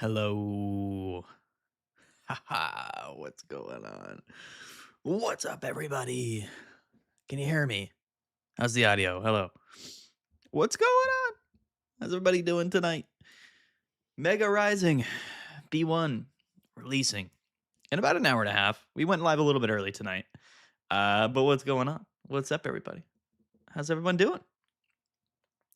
Hello. Haha, what's going on? What's up, everybody? Can you hear me? How's the audio? Hello. What's going on? How's everybody doing tonight? Mega Rising B1 releasing in about an hour and a half. We went live a little bit early tonight. But what's going on? What's up, everybody? How's everyone doing?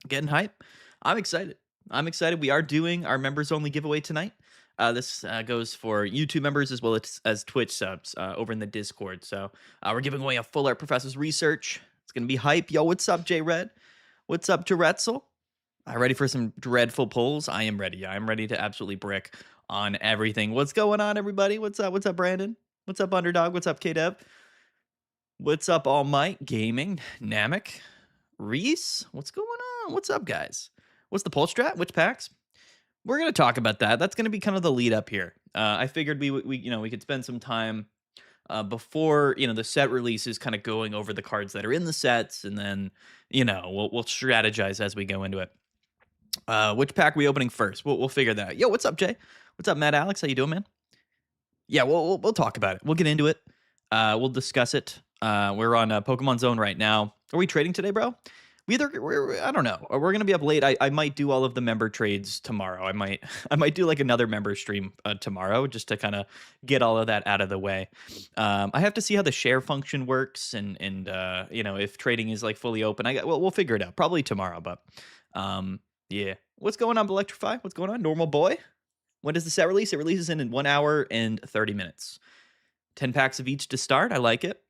Getting hype? I'm excited. I'm excited. We are doing our members only giveaway tonight. This goes for YouTube members as well as Twitch subs over in the Discord. So we're giving away a Full Art Professor's Research. It's going to be hype. Yo, what's up, J Red? What's up, Jaretzel? Ready for some dreadful polls? I am ready. I'm ready to absolutely brick on everything. What's going on, everybody? What's up? What's up, Brandon? What's up, Underdog? What's up, K-Dev? What's up, All Might Gaming? Namek? Reese? What's going on? What's up, guys? What's the poll strat? Which packs? We're gonna talk about that. That's gonna be kind of the lead up here. I figured we could spend some time before the set releases, kind of going over the cards that are in the sets, and then we'll strategize as we go into it. Which pack we opening first? We'll figure that out. Yo, what's up, Jay? What's up, Matt Alex? How you doing, man? Yeah, we'll talk about it. We'll get into it. We'll discuss it. We're on Pokemon Zone right now. Are we trading today, bro? I don't know. We're gonna be up late. I might do all of the member trades tomorrow. I might do like another member stream tomorrow just to kind of get all of that out of the way. I have to see how the share function works and if trading is like fully open. We'll figure it out probably tomorrow. But yeah, what's going on, Electrify? What's going on, Normal Boy? When does the set release? It releases in 1 hour and 30 minutes. 10 packs of each to start. I like it.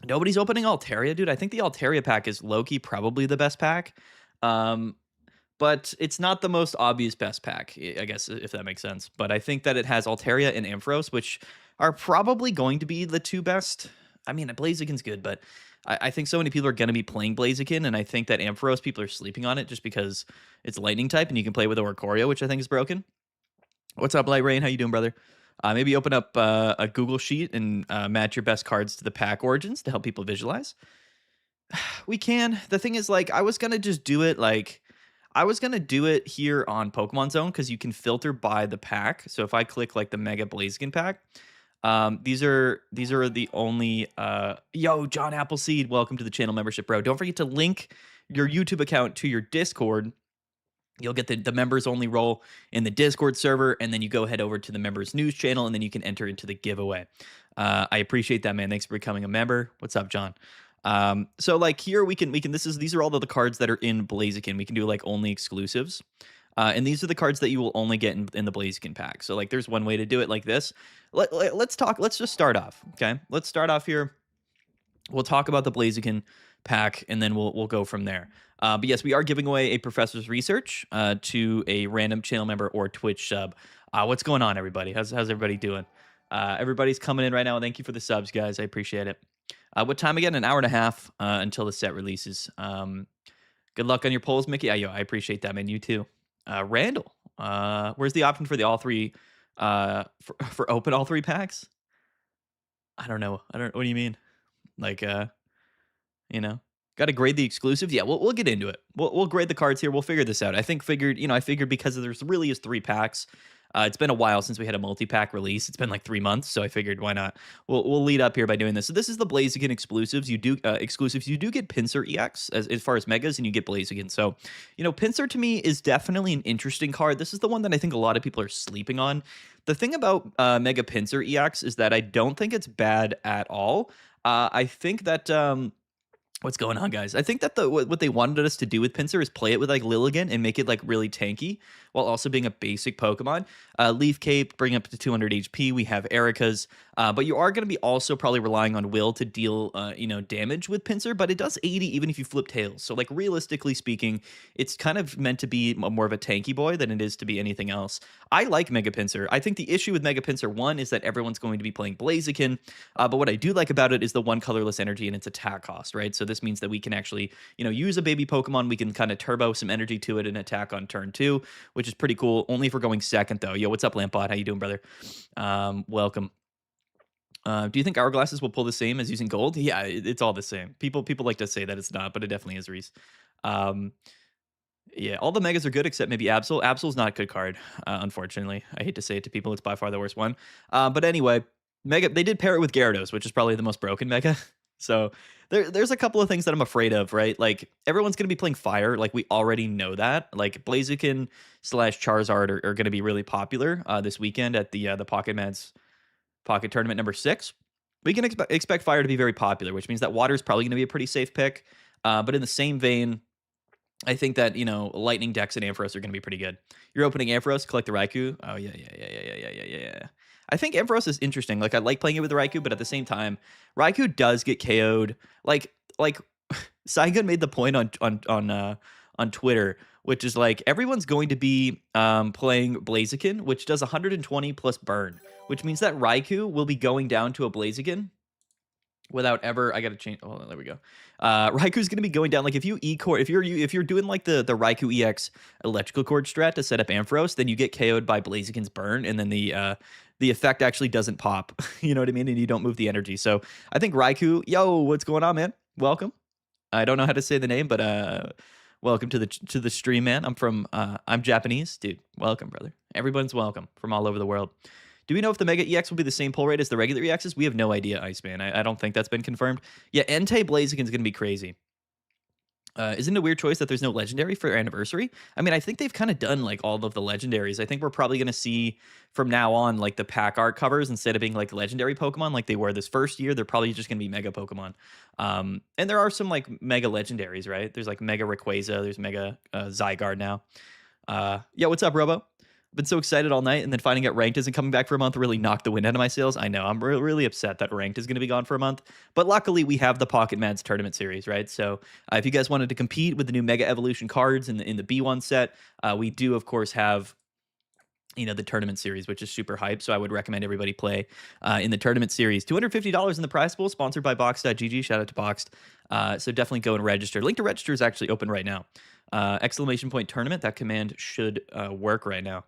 Nobody's opening Altaria, dude. I think the Altaria pack is low-key probably the best pack. But it's not the most obvious best pack, I guess, if that makes sense. But I think that it has Altaria and Ampharos, which are probably going to be the two best. I mean, Blaziken's good, but I think so many people are going to be playing Blaziken, and I think that Ampharos, people are sleeping on it just because it's lightning type, and you can play with Oricorio, which I think is broken. What's up, Light Rain? How you doing, brother? Maybe open up a Google sheet and match your best cards to the pack origins to help people visualize. We can. The thing is, like, I was gonna do it here on Pokemon Zone because you can filter by the pack. So if I click like the Mega Blaziken pack, these are the only. Yo, John Appleseed, welcome to the channel membership, bro. Don't forget to link your YouTube account to your Discord. You'll get the members only role in the Discord server, and then you go head over to the members news channel, and then you can enter into the giveaway. I appreciate that, man. Thanks for becoming a member. What's up, John? So like here we can these are all of the cards that are in Blaziken. We can do like only exclusives. And these are the cards that you will only get in the Blaziken pack. So like there's one way to do it like this. Let's just start off. Okay. Let's start off here. We'll talk about the Blaziken pack, and then we'll go from there. But yes, we are giving away a Professor's Research to a random channel member or Twitch sub. What's going on, everybody? How's everybody doing? Everybody's coming in right now. Thank you for the subs, guys. I appreciate it. What time again? An hour and a half until the set releases. Good luck on your polls, Mickey. I appreciate that, man. You too. Randall, where's the option for the all three for open all three packs? I don't know. What do you mean? Like got to grade the exclusives. Yeah, we'll get into it. We'll grade the cards here. We'll figure this out. I figured because there's really is 3 packs. It's been a while since we had a multi-pack release. It's been like 3 months, so I figured why not. We'll lead up here by doing this. So this is the Blaziken exclusives. You do exclusives. You do get Pinsir EX as far as megas, and you get Blaziken. So Pinsir to me is definitely an interesting card. This is the one that I think a lot of people are sleeping on. The thing about Mega Pinsir EX is that I don't think it's bad at all. I think that what's going on, guys? I think that what they wanted us to do with Pinsir is play it with like Lilligant and make it like really tanky while also being a basic Pokemon. Leaf Cape, bring up to 200 HP. We have Erica's, but you are going to be also probably relying on Will to deal damage with Pinsir, but it does 80 even if you flip tails. So like realistically speaking, it's kind of meant to be more of a tanky boy than it is to be anything else. I like Mega Pinsir. I think the issue with Mega Pinsir 1 is that everyone's going to be playing Blaziken, but what I do like about it is the 1 colorless energy and its attack cost, right? So this means that we can actually, use a baby Pokemon. We can kind of turbo some energy to it and attack on turn 2, which is pretty cool. Only if we're going second, though. Yo, what's up, Lampbot? How you doing, brother? Welcome. Do you think Hourglasses will pull the same as using gold? Yeah, it's all the same. People like to say that it's not, but it definitely is, Reese. Yeah, all the megas are good except maybe Absol. Absol's not a good card, unfortunately. I hate to say it to people, it's by far the worst one. But anyway, mega they did pair it with Gyarados, which is probably the most broken mega. So there's a couple of things that I'm afraid of, right? Like everyone's gonna be playing fire, like we already know that. Like Blaziken slash Charizard are gonna be really popular this weekend at the Pocket Meds Pocket Tournament number 6. We can expect fire to be very popular, which means that water is probably gonna be a pretty safe pick. But in the same vein, I think that, Lightning decks and Ampharos are going to be pretty good. You're opening Ampharos, collect the Raikou. Oh, yeah, yeah, yeah, yeah, yeah, yeah, yeah, yeah. I think Ampharos is interesting. Like, I like playing it with the Raikou, but at the same time, Raikou does get KO'd. Like Saigon made the point on Twitter, which is like everyone's going to be playing Blaziken, which does 120 plus burn, which means that Raikou will be going down to a Blaziken without ever. I gotta change. Oh, there we go. Raiku's gonna be going down. Like if you E-core, if you're doing like the Raikou EX electrical cord strat to set up Ampharos, then you get KO'd by Blaziken's burn, and then the effect actually doesn't pop. You know what I mean? And you don't move the energy. So I think Raikou, yo, what's going on, man? Welcome. I don't know how to say the name, but welcome to the stream, man. I'm Japanese, dude. Welcome, brother. Everyone's welcome from all over the world. Do we know if the Mega EX will be the same pull rate as the regular EXs? We have no idea, Iceman. I don't think that's been confirmed. Yeah, Entei Blaziken's going to be crazy. Isn't it a weird choice that there's no legendary for anniversary? I mean, I think they've kind of done like all of the legendaries. I think we're probably going to see from now on like the pack art covers instead of being like legendary Pokemon like they were this first year. They're probably just going to be Mega Pokemon. And there are some like Mega legendaries, right? There's like Mega Rayquaza. There's Mega Zygarde now. Yeah, what's up, Robo? Been so excited all night, and then finding out ranked isn't coming back for a month really knocked the wind out of my sails. I know I'm really upset that ranked is going to be gone for a month, but luckily we have the Pocket Mads tournament series, right? So if you guys wanted to compete with the new Mega Evolution cards in the B1 set, we do of course have the tournament series, which is super hype. So I would recommend everybody play in the tournament series. $250 in the prize pool, sponsored by Boxed.gg. Shout out to Boxed. So definitely go and register. Link to register is actually open right now. Exclamation point tournament. That command should work right now.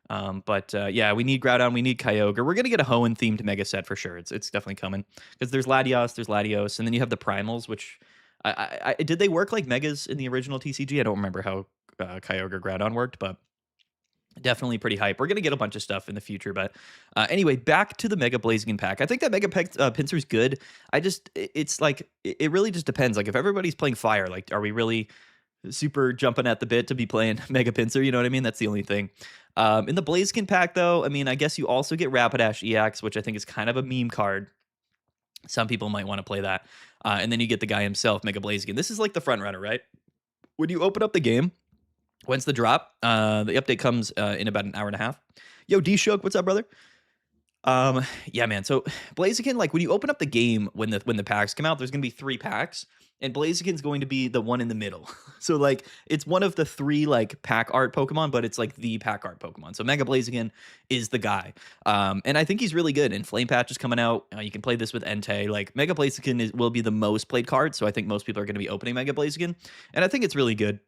But yeah, we need Groudon, we need Kyogre. We're gonna get a Hoenn themed mega set for sure. It's definitely coming because there's Latios, and then you have the Primals, which I did they work like megas in the original TCG? I don't remember how Kyogre Groudon worked, but definitely pretty hype. We're going to get a bunch of stuff in the future. But anyway, back to the Mega Blaziken pack. I think that Mega Pinsir's good. It's like, it really just depends. Like, if everybody's playing Fire, like, are we really super jumping at the bit to be playing Mega Pinsir? You know what I mean? That's the only thing. In the Blaziken pack, though, I mean, I guess you also get Rapidash EX, which I think is kind of a meme card. Some people might want to play that. And then you get the guy himself, Mega Blaziken. This is like the front runner, right? When you open up the game, when's the drop? The update comes in about an hour and a half. Yo, D-Shook, what's up, brother? Yeah, man. So Blaziken, like when you open up the game, when the packs come out, there's gonna be 3 packs, and Blaziken's going to be the one in the middle. So like it's one of the 3 like pack art Pokemon, but it's like the pack art Pokemon. So Mega Blaziken is the guy, and I think he's really good. And Flame Patch is coming out. You can play this with Entei. Like Mega Blaziken will be the most played card, so I think most people are going to be opening Mega Blaziken, and I think it's really good.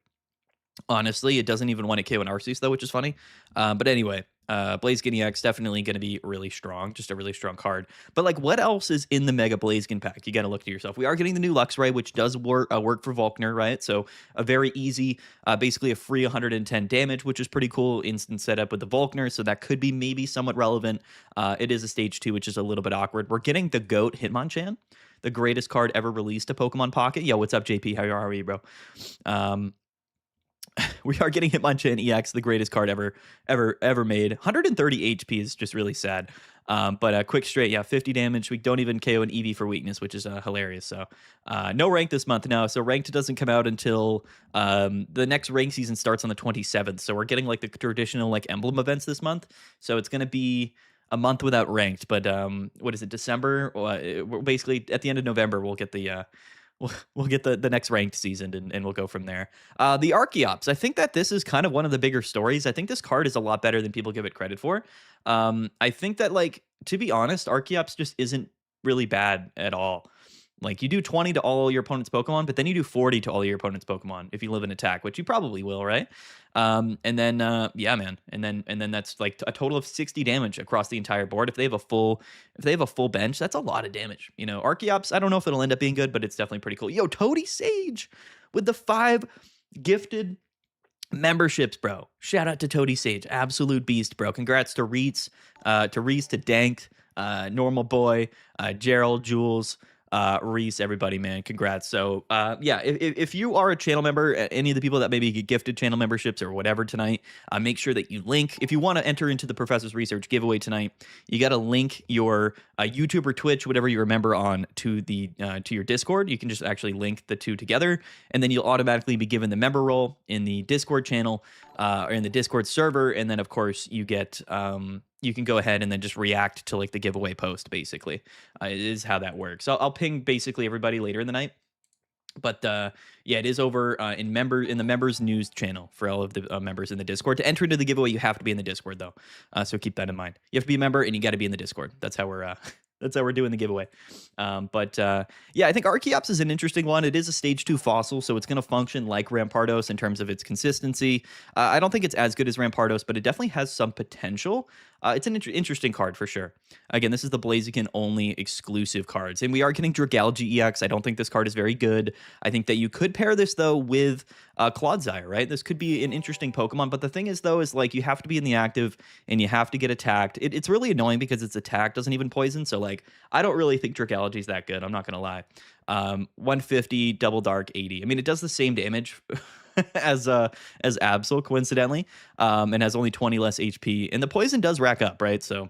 Honestly, it doesn't even want to KO an Arceus though, which is funny. But anyway, Blaziken EX definitely going to be really strong, just a really strong card. But like, what else is in the Mega Blaziken pack? You got to look to yourself. We are getting the new Luxray, which does work for Volkner, right? So a very easy, basically a free 110 damage, which is pretty cool. Instant setup with the Volkner, so that could be maybe somewhat relevant. It is a stage 2, which is a little bit awkward. We're getting the GOAT Hitmonchan, the greatest card ever released to Pokemon Pocket. Yo, what's up, JP? How are you, bro? We are getting Hitmonchan EX, the greatest card ever made. 130 HP is just really sad. But quick straight, yeah, 50 damage. We don't even KO an EV for weakness, which is hilarious. So no rank this month now. So ranked doesn't come out until the next rank season starts on the 27th. So we're getting like the traditional like emblem events this month. So it's going to be a month without ranked. But what is it, December? We're basically at the end of November, we'll get the we'll get the next ranked season, and we'll go from there. The Archeops, I think that this is kind of one of the bigger stories. I think this card is a lot better than people give it credit for. I think that, like, to be honest, Archeops just isn't really bad at all. Like, you do 20 to all your opponent's Pokemon, but then you do 40 to all your opponent's Pokemon if you live in attack, which you probably will, right? And then yeah, man, and then that's like a total of 60 damage across the entire board. If they have a full bench, that's a lot of damage. Archeops, I don't know if it'll end up being good, but it's definitely pretty cool. Yo, Toady Sage with the 5 gifted Memberships, bro. Shout out to Toady Sage, absolute beast, bro. Congrats to Reese, to Dank, Normal Boy, Gerald, Jules, Reese, everybody, man. Congrats. So, yeah, if you are a channel member, any of the people that maybe get gifted channel memberships or whatever tonight, make sure that you link. If you want to enter into the Professor's Research giveaway tonight, you got to link your YouTube or Twitch, whatever you remember on, to your Discord. You can just actually link the two together, and then you'll automatically be given the member role in the Discord channel or in the Discord server. And then, of course, you get you can go ahead and then just react to like the giveaway post. Basically, is how that works. I'll ping basically everybody later in the night. But yeah, it is over in the members news channel for all of the members in the Discord. To enter into the giveaway, you have to be in the Discord though, so keep that in mind. You have to be a member and you got to be in the Discord. That's how we're that's how we're doing the giveaway. But yeah, I think Archeops is an interesting one. It is a stage 2 fossil, so it's going to function like Rampardos in terms of its consistency. I don't think it's as good as Rampardos, but it definitely has some potential. It's an interesting card for sure. Again, this is the Blaziken only exclusive cards, and we are getting Dragalge EX. I don't think this card is very good. I think that you could pair this though with Clodsire, right? This could be an interesting Pokemon, but the thing is though, is like you have to be in the active and you have to get attacked. It's really annoying because its attack doesn't even poison, so like I don't really think Dragalge is that good. I'm not gonna lie. 150 double dark 80. I mean, it does the same damage as Absol, coincidentally, and has only 20 less HP. And the poison does rack up, right? So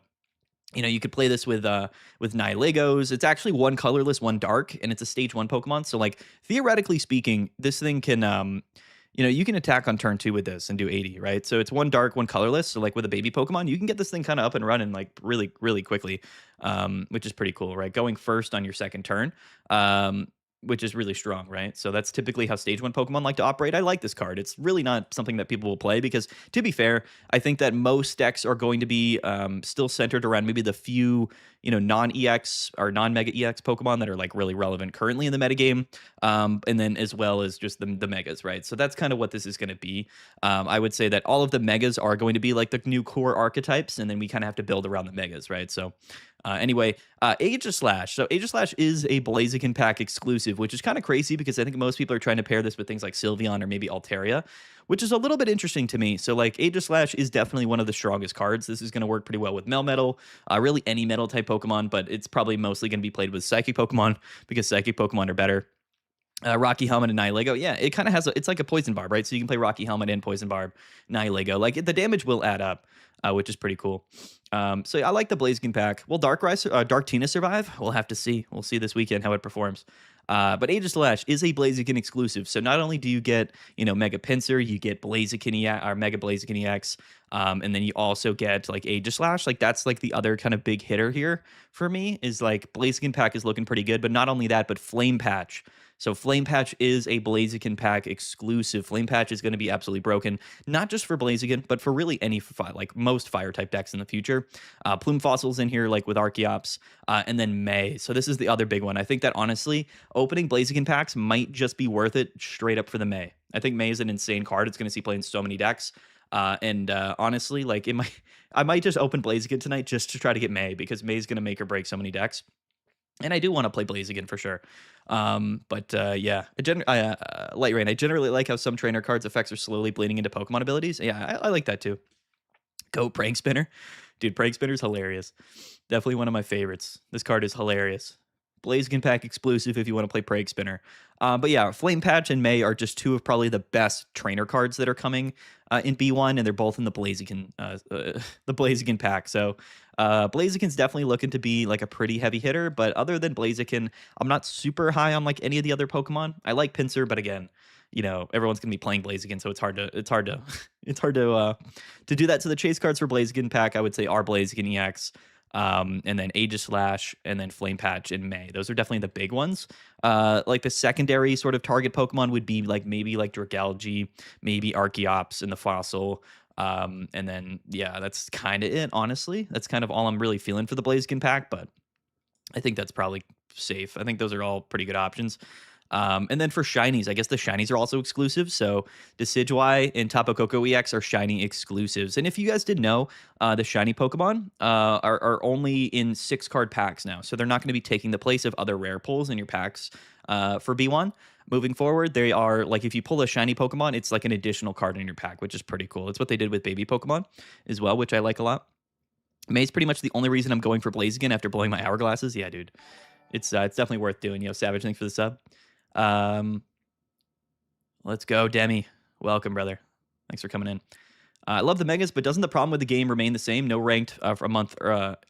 you could play this with Nihiligos. It's actually one colorless, one dark, and it's a stage 1 Pokemon. So like theoretically speaking, this thing can you can attack on turn 2 with this and do 80, right? So it's one dark, one colorless. So like with a baby Pokemon, you can get this thing kind of up and running like really, really quickly, which is pretty cool, right? Going first on your second turn, which is really strong, right? So that's typically how stage 1 Pokemon like to operate. I like this card. It's really not something that people will play because, to be fair, I think that most decks are going to be still centered around maybe the few, non-EX or non-Mega EX Pokemon that are like really relevant currently in the metagame, and then as well as just the Megas, right? So that's kind of what this is going to be. I would say that all of the Megas are going to be like the new core archetypes, and then we kind of have to build around the Megas, right? So anyway, Aegislash. So Aegislash is a Blaziken pack exclusive, which is kind of crazy because I think most people are trying to pair this with things like Sylveon or maybe Altaria, which is a little bit interesting to me. So like Aegislash is definitely one of the strongest cards. This is going to work pretty well with Melmetal, really any metal type Pokemon, but it's probably mostly going to be played with Psychic Pokemon because Psychic Pokemon are better. Rocky Helmet and Nihilego, yeah, it kind of it's like a Poison Barb, right? So you can play Rocky Helmet and Poison Barb, Nihilego. Like the damage will add up, which is pretty cool. So yeah, I like the Blaziken pack. Will Dark Tina survive? We'll have to see. We'll see this weekend how it performs. But Aegislash is a Blaziken exclusive. So not only do you get, Mega Pinsir, you get Blaziken EX, or Mega Blaziken EX, and then you also get like Aegislash. Like that's like the other kind of big hitter here for me is like Blaziken pack is looking pretty good, but not only that, but Flame Patch. So Flame Patch is a Blaziken pack exclusive. Flame Patch is going to be absolutely broken, not just for Blaziken, but for really any like most fire type decks in the future. Plume Fossils in here, like with Archeops, and then May. So this is the other big one. I think that honestly, opening Blaziken packs might just be worth it straight up for the May. I think May is an insane card. It's going to see play in so many decks. And honestly, like I might just open Blaziken tonight just to try to get May because May is going to make or break so many decks. And I do want to play Blaziken for sure. But yeah, Light Rain. I generally like how some trainer cards' effects are slowly bleeding into Pokemon abilities. Yeah, I like that too. Go Prank Spinner. Dude, Prank Spinner's hilarious. Definitely one of my favorites. This card is hilarious. Blaziken pack exclusive if you want to play Prank Spinner. But yeah, Flame Patch and May are just two of probably the best trainer cards that are coming in B1, and they're both in the Blaziken pack. So Blaziken's definitely looking to be like a pretty heavy hitter, but other than Blaziken, I'm not super high on like any of the other Pokemon. I like Pinsir, but again, everyone's gonna be playing Blaziken, so it's hard to to do that. So the chase cards for Blaziken pack, I would say, are Blaziken EX, and then Aegislash, and then Flame Patch in May. Those are definitely the big ones. Like the secondary sort of target Pokemon would be like maybe like Dragalge, maybe Archeops in the fossil. And then yeah, that's kind of it. Honestly, that's kind of all I'm really feeling for the Blaziken pack, but I think that's probably safe. I think those are all pretty good options. And then for shinies, I guess the shinies are also exclusive. So Decidueye and Tapu Koko EX are shiny exclusives. And if you guys didn't know, the shiny Pokemon are only in 6-card packs now. So they're not going to be taking the place of other rare pulls in your packs for B1. moving forward. They are like if you pull a shiny Pokemon, it's like an additional card in your pack, which is pretty cool. It's what they did with baby Pokemon as well, which I like a lot. May's pretty much the only reason I'm going for Blaziken after blowing my hourglasses. Yeah, dude. It's definitely worth doing. Savage, thanks for the sub. Um, let's go, Demi. Welcome, brother. Thanks for coming in. I love the megas, but doesn't the problem with the game remain the same? No ranked for a month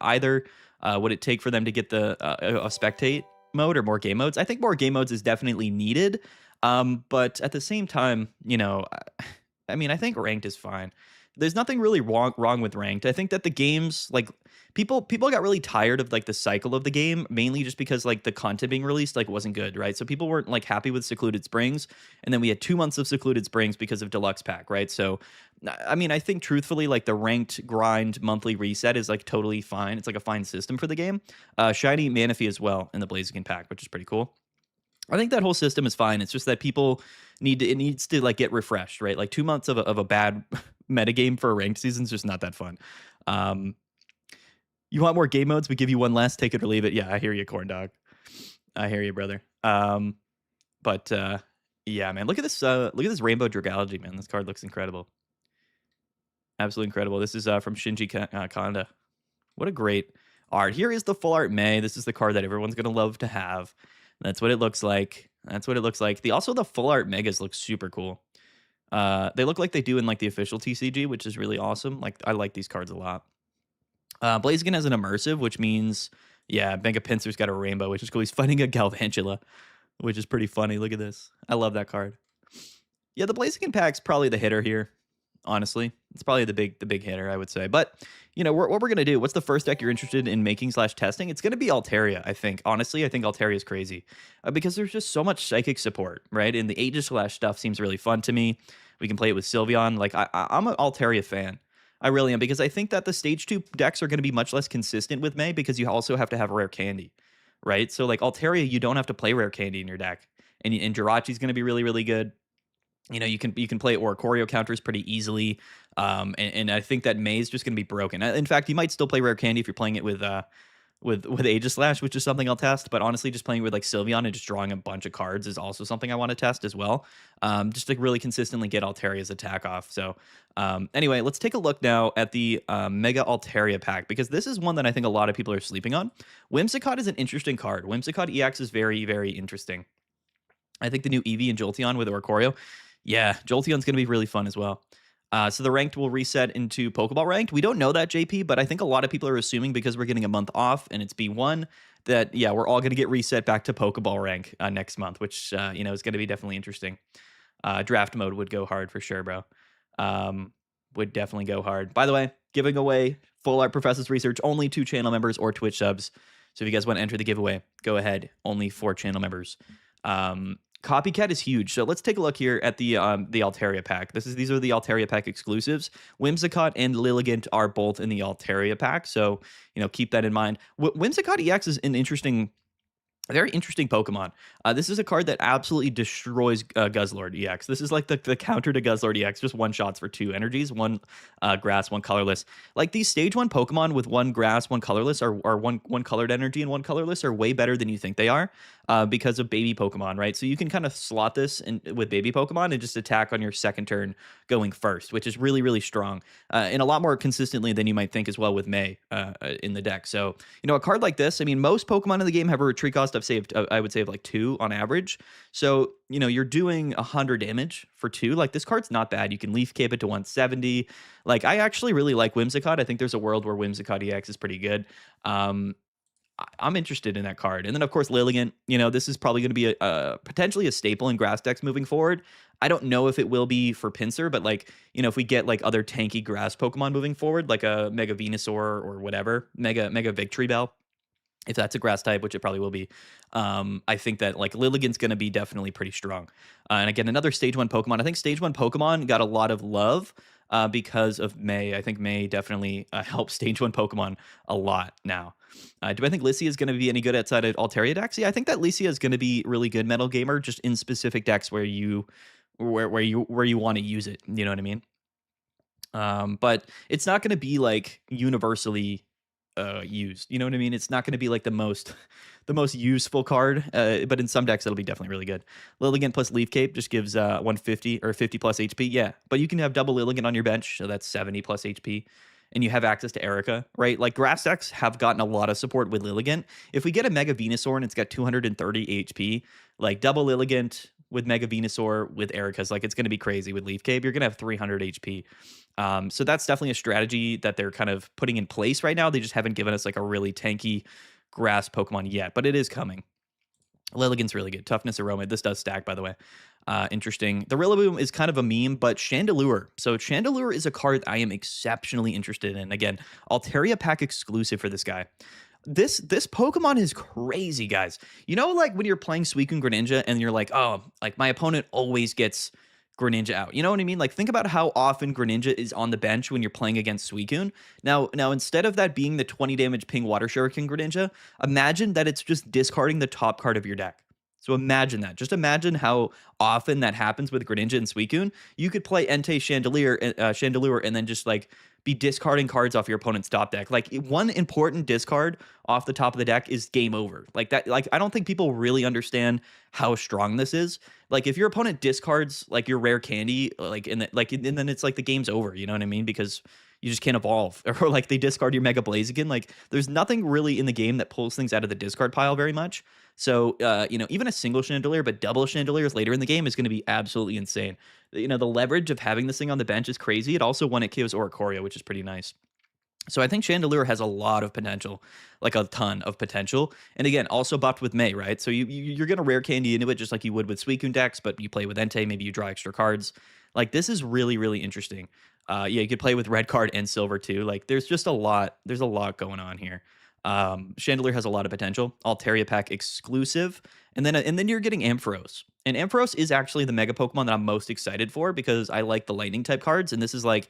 either. Would it take for them to get the a spectate mode or more game modes? I think more game modes is definitely needed. But at the same time, I mean, I think ranked is fine. There's nothing really wrong with ranked. I think that the games like people got really tired of like the cycle of the game, mainly just because like the content being released like wasn't good, right? So people weren't like happy with Secluded Springs, and then we had 2 months of Secluded Springs because of Deluxe Pack, right? So I mean, I think truthfully, like the ranked grind monthly reset is like totally fine. It's like a fine system for the game. Shiny Manaphy as well in the Blaziken pack, which is pretty cool. I think that whole system is fine. It's just that people it needs to like get refreshed, right? Like 2 months of a bad metagame for a ranked season is just not that fun. You want more game modes? We give you one less. Take it or leave it. Yeah, I hear you, corn dog. I hear you, brother. But yeah, man, look at this. Look at this Rainbow Dragology, man. This card looks incredible. Absolutely incredible. This is from Shinji Kanda. What a great art. Here is the full art May. This is the card that everyone's going to love to have. That's what it looks like. That's what it looks like. Also, the full art Megas look super cool. They look like they do in like the official TCG, which is really awesome. Like, I like these cards a lot. Blaziken has an immersive, which means, yeah, Mega Pinsir's got a rainbow, which is cool. He's fighting a Galvantula, which is pretty funny. Look at this. I love that card. Yeah, the Blaziken pack's probably the hitter here. Honestly, it's probably the big hitter, I would say. But what we're gonna do? What's the first deck you're interested in making / testing? It's gonna be Altaria, I think. Honestly, I think Altaria is crazy because there's just so much psychic support, right? And the Aegislash stuff seems really fun to me. We can play it with Sylveon. Like I'm an Altaria fan. I really am because I think that the stage 2 decks are going to be much less consistent with May because you also have to have rare candy, right? So like Altaria, you don't have to play rare candy in your deck, and Jirachi's going to be really really good. You can play Oricorio counters pretty easily, and I think that May is just going to be broken. In fact, you might still play Rare Candy if you're playing it with Aegislash, which is something I'll test. But honestly, just playing with like Sylveon and just drawing a bunch of cards is also something I want to test as well. Just to really consistently get Altaria's attack off. So anyway, let's take a look now at the Mega Altaria pack, because this is one that I think a lot of people are sleeping on. Whimsicott is an interesting card. Whimsicott EX is very, very interesting. I think the new Eevee and Jolteon with Oricorio. Yeah, Jolteon's going to be really fun as well. So the ranked will reset into Pokeball ranked. We don't know that, JP, but I think a lot of people are assuming because we're getting a month off and it's B1 that, yeah, we're all going to get reset back to Pokeball rank next month, which, is going to be definitely interesting. Draft mode would go hard for sure, bro. Would definitely go hard. By the way, giving away Full Art Professor's Research, only 2 channel members or Twitch subs. So if you guys want to enter the giveaway, go ahead. Only 4 channel members. Copycat is huge. So let's take a look here at the Altaria pack. These are the Altaria pack exclusives. Whimsicott and Lilligant are both in the Altaria pack. So, keep that in mind. Whimsicott EX is an a very interesting Pokemon. This is a card that absolutely destroys Guzzlord EX. This is like the counter to Guzzlord EX, just 1-shots for 2 energies, 1 grass, 1 colorless. Like these stage 1 Pokemon with 1 grass, 1 colorless, or one colored energy and 1 colorless are way better than you think they are because of baby Pokemon, right? So you can kind of slot this with baby Pokemon and just attack on your second turn going first, which is really, really strong and a lot more consistently than you might think as well with May in the deck. So, a card like this, I mean, most Pokemon in the game have a retreat cost I would say of like 2 on average. So, you're doing 100 damage for 2. Like this card's not bad. You can Leaf Cape it to 170. Like I actually really like Whimsicott. I think there's a world where Whimsicott EX is pretty good. I'm interested in that card. And then of course Lilligant, this is probably going to be a potentially a staple in grass decks moving forward. I don't know if it will be for Pinsir, but like, if we get like other tanky grass Pokemon moving forward, like a Mega Venusaur or whatever, Mega Victory Bell, if that's a grass type, which it probably will be, I think that like Lilligant's going to be definitely pretty strong. And again, another stage 1 Pokemon. I think stage 1 Pokemon got a lot of love because of May. I think May definitely helps stage 1 Pokemon a lot now. Do I think Lissia is going to be any good outside of Altaria decks? Yeah, I think that Lissia is going to be really good Metal Gamer, just in specific decks where you want to use it. You know what I mean? But it's not going to be like universally used. You know what I mean? It's not going to be like the most the most useful card, but in some decks it'll be definitely really good. Lilligant plus Leaf Cape just gives 150 or 50 plus HP. Yeah, but you can have double Lilligant on your bench, so that's 70 plus HP. And you have access to Erica, right? Like grass decks have gotten a lot of support with Lilligant. If we get a Mega Venusaur and it's got 230 HP, like double Lilligant with Mega Venusaur with Erica's, like it's going to be crazy with Leaf Cape. You're going to have 300 HP. So that's definitely a strategy that they're kind of putting in place right now. They just haven't given us like a really tanky grass Pokemon yet, but it is coming. Lilligant's really good. Toughness, Aroma. This does stack, by the way. Interesting. The Rillaboom is kind of a meme, but Chandelure. So Chandelure is a card I am exceptionally interested in. Again, Altaria pack exclusive for this guy. This Pokemon is crazy, guys. You know, like when you're playing Suicune Greninja and you're like, oh, like my opponent always gets Greninja out. You know what I mean? Like think about how often Greninja is on the bench when you're playing against Suicune. Now instead of that being the 20 damage ping Water Shuriken Greninja, imagine that it's just discarding the top card of your deck. So imagine that. Just imagine how often that happens with Greninja and Suicune. You could play Entei Chandelure and then just like be discarding cards off your opponent's top deck. Like one important discard off the top of the deck is game over. Like that, like I don't think people really understand how strong this is. Like if your opponent discards like your rare candy, and then it's like the game's over. You know what I mean? Because you just can't evolve, or like they discard your Mega Blaziken. Like there's nothing really in the game that pulls things out of the discard pile very much. So even a single Chandelier, but double Chandeliers later in the game is going to be absolutely insane. The leverage of having this thing on the bench is crazy. It also one it kills Oricorio, which is pretty nice. So I think Chandelure has a lot of potential, like a ton of potential. And again, also buffed with May, right? So you're going to rare candy into it just like you would with Suicune decks, but you play with Entei, maybe you draw extra cards. Like this is really, really interesting. Yeah, you could play with red card and silver too. Like there's just a lot. There's a lot going on here. Chandelier has a lot of potential. Altaria pack exclusive, and then you're getting Ampharos. And Ampharos is actually the mega Pokemon that I'm most excited for because I like the lightning type cards, and this is like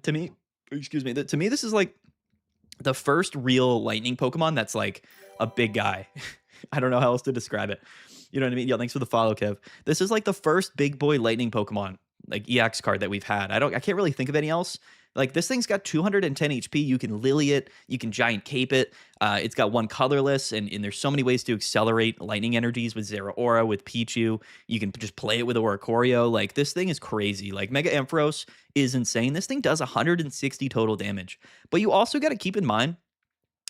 to me, excuse me, to me this is like the first real lightning Pokemon that's like a big guy. I don't know how else to describe it. You know what I mean? Yeah, thanks for the follow, Kev. This is like the first big boy lightning Pokemon, like EX card that we've had. I can't really think of any else. Like this thing's got 210 HP. You can Lily it, you can Giant Cape it. It's got one colorless, and there's so many ways to accelerate lightning energies with Zeraora, with Pichu. You can just play it with Oricorio. Like this thing is crazy. Like Mega Ampharos is insane. This thing does 160 total damage. But you also got to keep in mind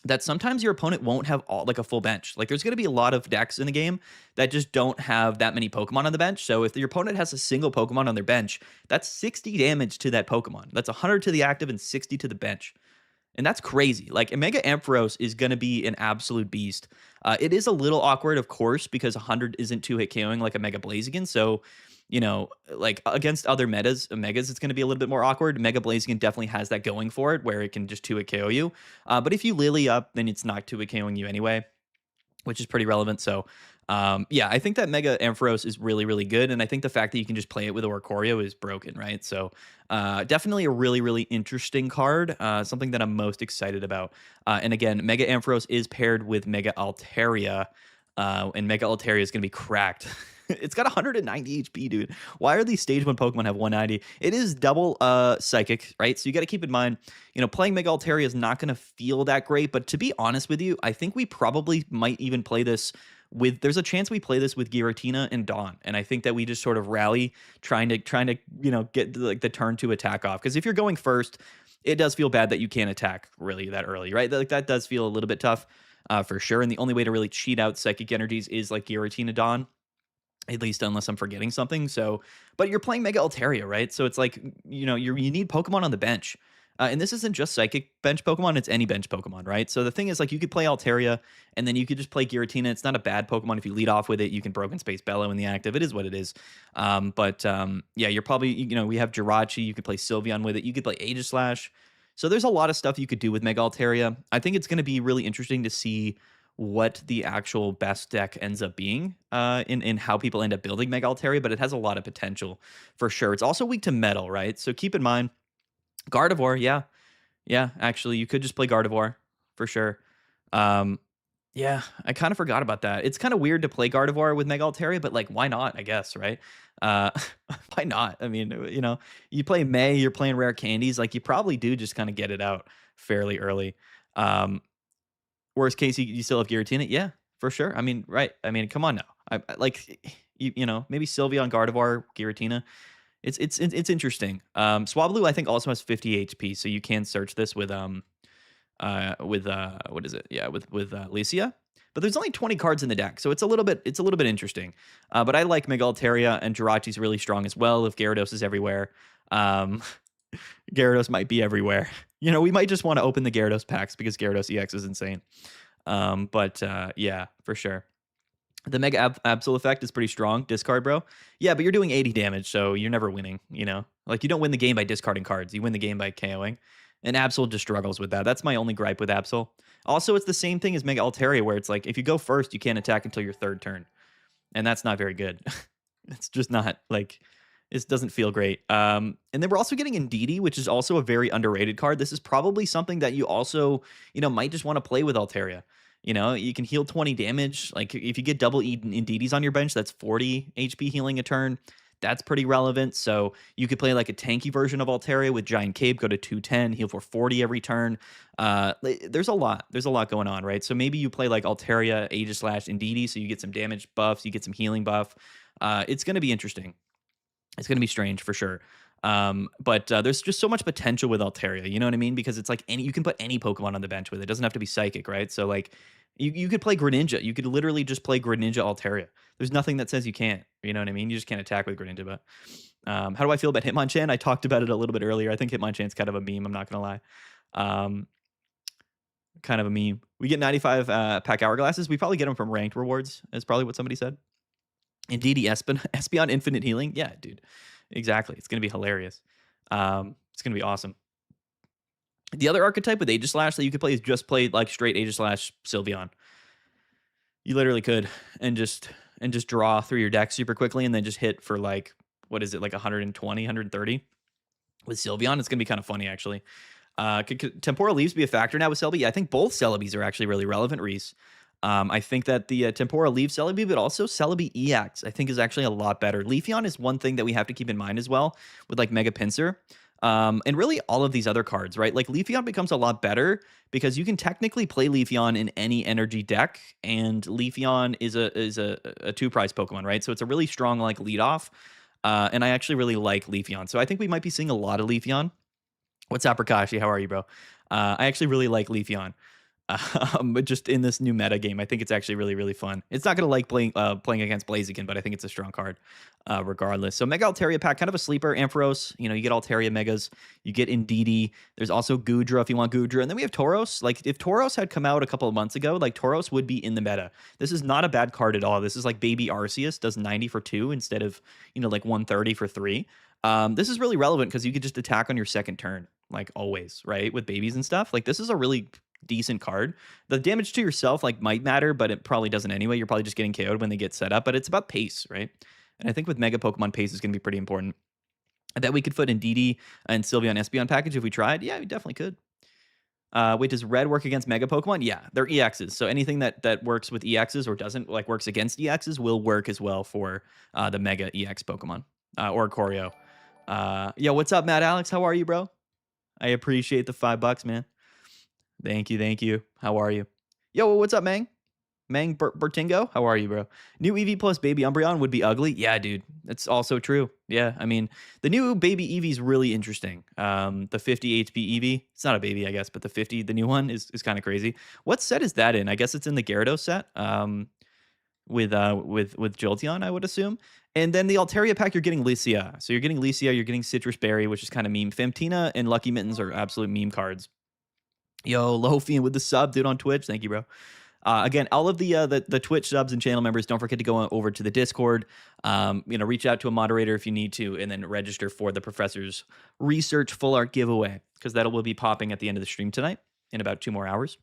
that sometimes your opponent won't have like a full bench. Like there's going to be a lot of decks in the game that just don't have that many Pokemon on the bench. So if your opponent has a single Pokemon on their bench, that's 60 damage to that Pokemon. That's 100 to the active and 60 to the bench. And that's crazy. Like a Mega Ampharos is going to be an absolute beast. It is a little awkward, of course, because 100 isn't 2-hit KOing like a Mega Blaziken. So like against other megas, it's going to be a little bit more awkward. Mega Blaziken definitely has that going for it, where it can just 2-hit KO you. But if you Lily up, then it's not 2-hit KOing you anyway, which is pretty relevant. So, yeah, I think that Mega Ampharos is really, really good. And I think the fact that you can just play it with Oricorio is broken, right? So, definitely a really, really interesting card, something that I'm most excited about. And again, Mega Ampharos is paired with Mega Altaria, and Mega Altaria is going to be cracked. It's got 190 HP, dude. Why are these stage 1 Pokemon have 190? It is double psychic, right? So you got to keep in mind, playing Mega Altaria is not going to feel that great. But to be honest with you, I think we probably might even play this there's a chance we play this with Giratina and Dawn. And I think that we just sort of rally trying to get like the turn to attack off. Because if you're going first, it does feel bad that you can't attack really that early, right? Like that does feel a little bit tough for sure. And the only way to really cheat out psychic energies is like Giratina Dawn. At least unless I'm forgetting something. So, but you're playing Mega Altaria, right? So it's like, you need Pokemon on the bench. And this isn't just psychic bench Pokemon, it's any bench Pokemon, right? So the thing is, like, you could play Altaria, and then you could just play Giratina. It's not a bad Pokemon if you lead off with it. You can Broken Space Bellow in the active. It is what it is. Yeah, you're probably, we have Jirachi. You could play Sylveon with it. You could play Aegislash. So there's a lot of stuff you could do with Mega Altaria. I think it's going to be really interesting to see what the actual best deck ends up being in how people end up building Mega Altaria, but it has a lot of potential for sure. It's also weak to metal, right? So keep in mind, Gardevoir, yeah, actually, you could just play Gardevoir for sure. Yeah, I kind of forgot about that. It's kind of weird to play Gardevoir with Mega Altaria, but like, why not? I guess, right? Uh, why not? I mean, you play May, you're playing rare candies, like you probably do just kind of get it out fairly early. Worst case, you still have Giratina. Yeah, for sure. I mean, right. I mean, come on now. Like, you know, maybe Sylveon, Gardevoir, Giratina. It's interesting. Swablu, I think, also has 50 HP, so you can search this with what is it? Yeah, with Licia. But there's only 20 cards in the deck, so it's a little bit interesting. But I like Mega Altaria, and Jirachi's really strong as well. If Gyarados is everywhere, um, Gyarados might be everywhere. You know, we might just want to open the Gyarados packs because Gyarados EX is insane. But yeah, for sure. The Mega Absol effect is pretty strong. Discard, bro. Yeah, but you're doing 80 damage, so you're never winning, you know? Like, you don't win the game by discarding cards. You win the game by KOing. And Absol just struggles with that. That's my only gripe with Absol. Also, it's the same thing as Mega Altaria, where it's like, if you go first, you can't attack until your third turn. And that's not very good. It's just not, like, it doesn't feel great. And then we're also getting Indeedee, which is also a very underrated card. This is probably something that you also, you know, might just want to play with Altaria. You know, you can heal 20 damage. Like, if you get double Indeedees on your bench, that's 40 HP healing a turn. That's pretty relevant. So you could play like a tanky version of Altaria with Giant Cape, go to 210, heal for 40 every turn. There's a lot. There's a lot going on, right? So maybe you play like Altaria, Aegislash, Indeedee, so you get some damage buffs, you get some healing buff. It's going to be interesting. It's going to be strange for sure. But there's just so much potential with Altaria, you know what I mean? Because it's like you can put any Pokemon on the bench with it. It doesn't have to be Psychic, right? So like you could play Greninja. You could literally just play Greninja Altaria. There's nothing that says you can't. You know what I mean? You just can't attack with Greninja. But how do I feel about Hitmonchan? I talked about it a little bit earlier. I think Hitmonchan's kind of a meme. I'm not gonna lie. Um, Kind of a meme. We get 95 pack hourglasses. We probably get them from ranked rewards. Is probably what somebody said. Indeed, Espeon Infinite Healing. Yeah, dude. Exactly. It's gonna be hilarious. It's gonna be awesome. The other archetype with Aegislash that you could play is just play like straight Aegislash Sylveon. You literally could and just draw through your deck super quickly and then just hit for like what is it, like 120, 130 with Sylveon. It's gonna be kind of funny actually. Could Temporal Leaves be a factor now with Celebi? Yeah, I think both Celebis are actually really relevant, Reese. I think that the Temporal Leaves Celebi, but also Celebi EX, I think is actually a lot better. Leafeon is one thing that we have to keep in mind as well with like Mega Pinsir. And really all of these other cards, right? Like Leafeon becomes a lot better because you can technically play Leafeon in any energy deck, and Leafeon is a two prize Pokemon, right? So it's a really strong like lead off. And I actually really like Leafeon. So I think we might be seeing a lot of Leafeon. What's up, Prakashi? How are you, bro? I actually really like Leafeon. But just in this new meta game, I think it's actually really, really fun. It's not going to like playing against Blaziken, but I think it's a strong card regardless. So Mega Altaria pack, kind of a sleeper. Ampharos, you know, you get Altaria Megas. You get Indeedee. There's also Goodra if you want Goodra. And then we have Tauros. Like, if Tauros had come out a couple of months ago, like, Tauros would be in the meta. This is not a bad card at all. This is like Baby Arceus does 90 for 2 instead of, you know, like 130 for 3. This is really relevant because you could just attack on your second turn, like always, right? With babies and stuff. Like, this is a really decent card. The damage to yourself like might matter, but it probably doesn't anyway. You're probably just getting KO'd when they get set up, but it's about pace, right? And I think with Mega Pokemon, pace is going to be pretty important. I bet we could put Indeedee and Sylveon Espeon package if we tried. Yeah, we definitely could. Wait, does red work against Mega Pokemon? Yeah, they're EXs. So anything that works with EXs or doesn't, like works against EXs, will work as well for the Mega EX Pokemon or Choreo. Yo, what's up, Matt Alex? How are you, bro? I appreciate the $5, man. Thank you, thank you. How are you? Yo, what's up, Mang? Bertingo? How are you, bro? New Eevee plus Baby Umbreon would be ugly. Yeah, dude. That's also true. Yeah, I mean, the new Baby Eevee is really interesting. The 50 HP Eevee. It's not a baby, I guess, but the 50, the new one, is kind of crazy. What set is that in? I guess it's in the Gyarados set. With Jolteon, I would assume. And then the Altaria pack, you're getting Licia. So you're getting Licia, you're getting Citrus Berry, which is kind of meme. Femtina and Lucky Mittens are absolute meme cards. Yo, Lofian with the sub, dude, on Twitch. Thank you, bro. Again, all of the Twitch subs and channel members, don't forget to go over to the Discord. Reach out to a moderator if you need to, and then register for the Professor's Research Full Art giveaway, because that will be popping at the end of the stream tonight in about 2 more hours.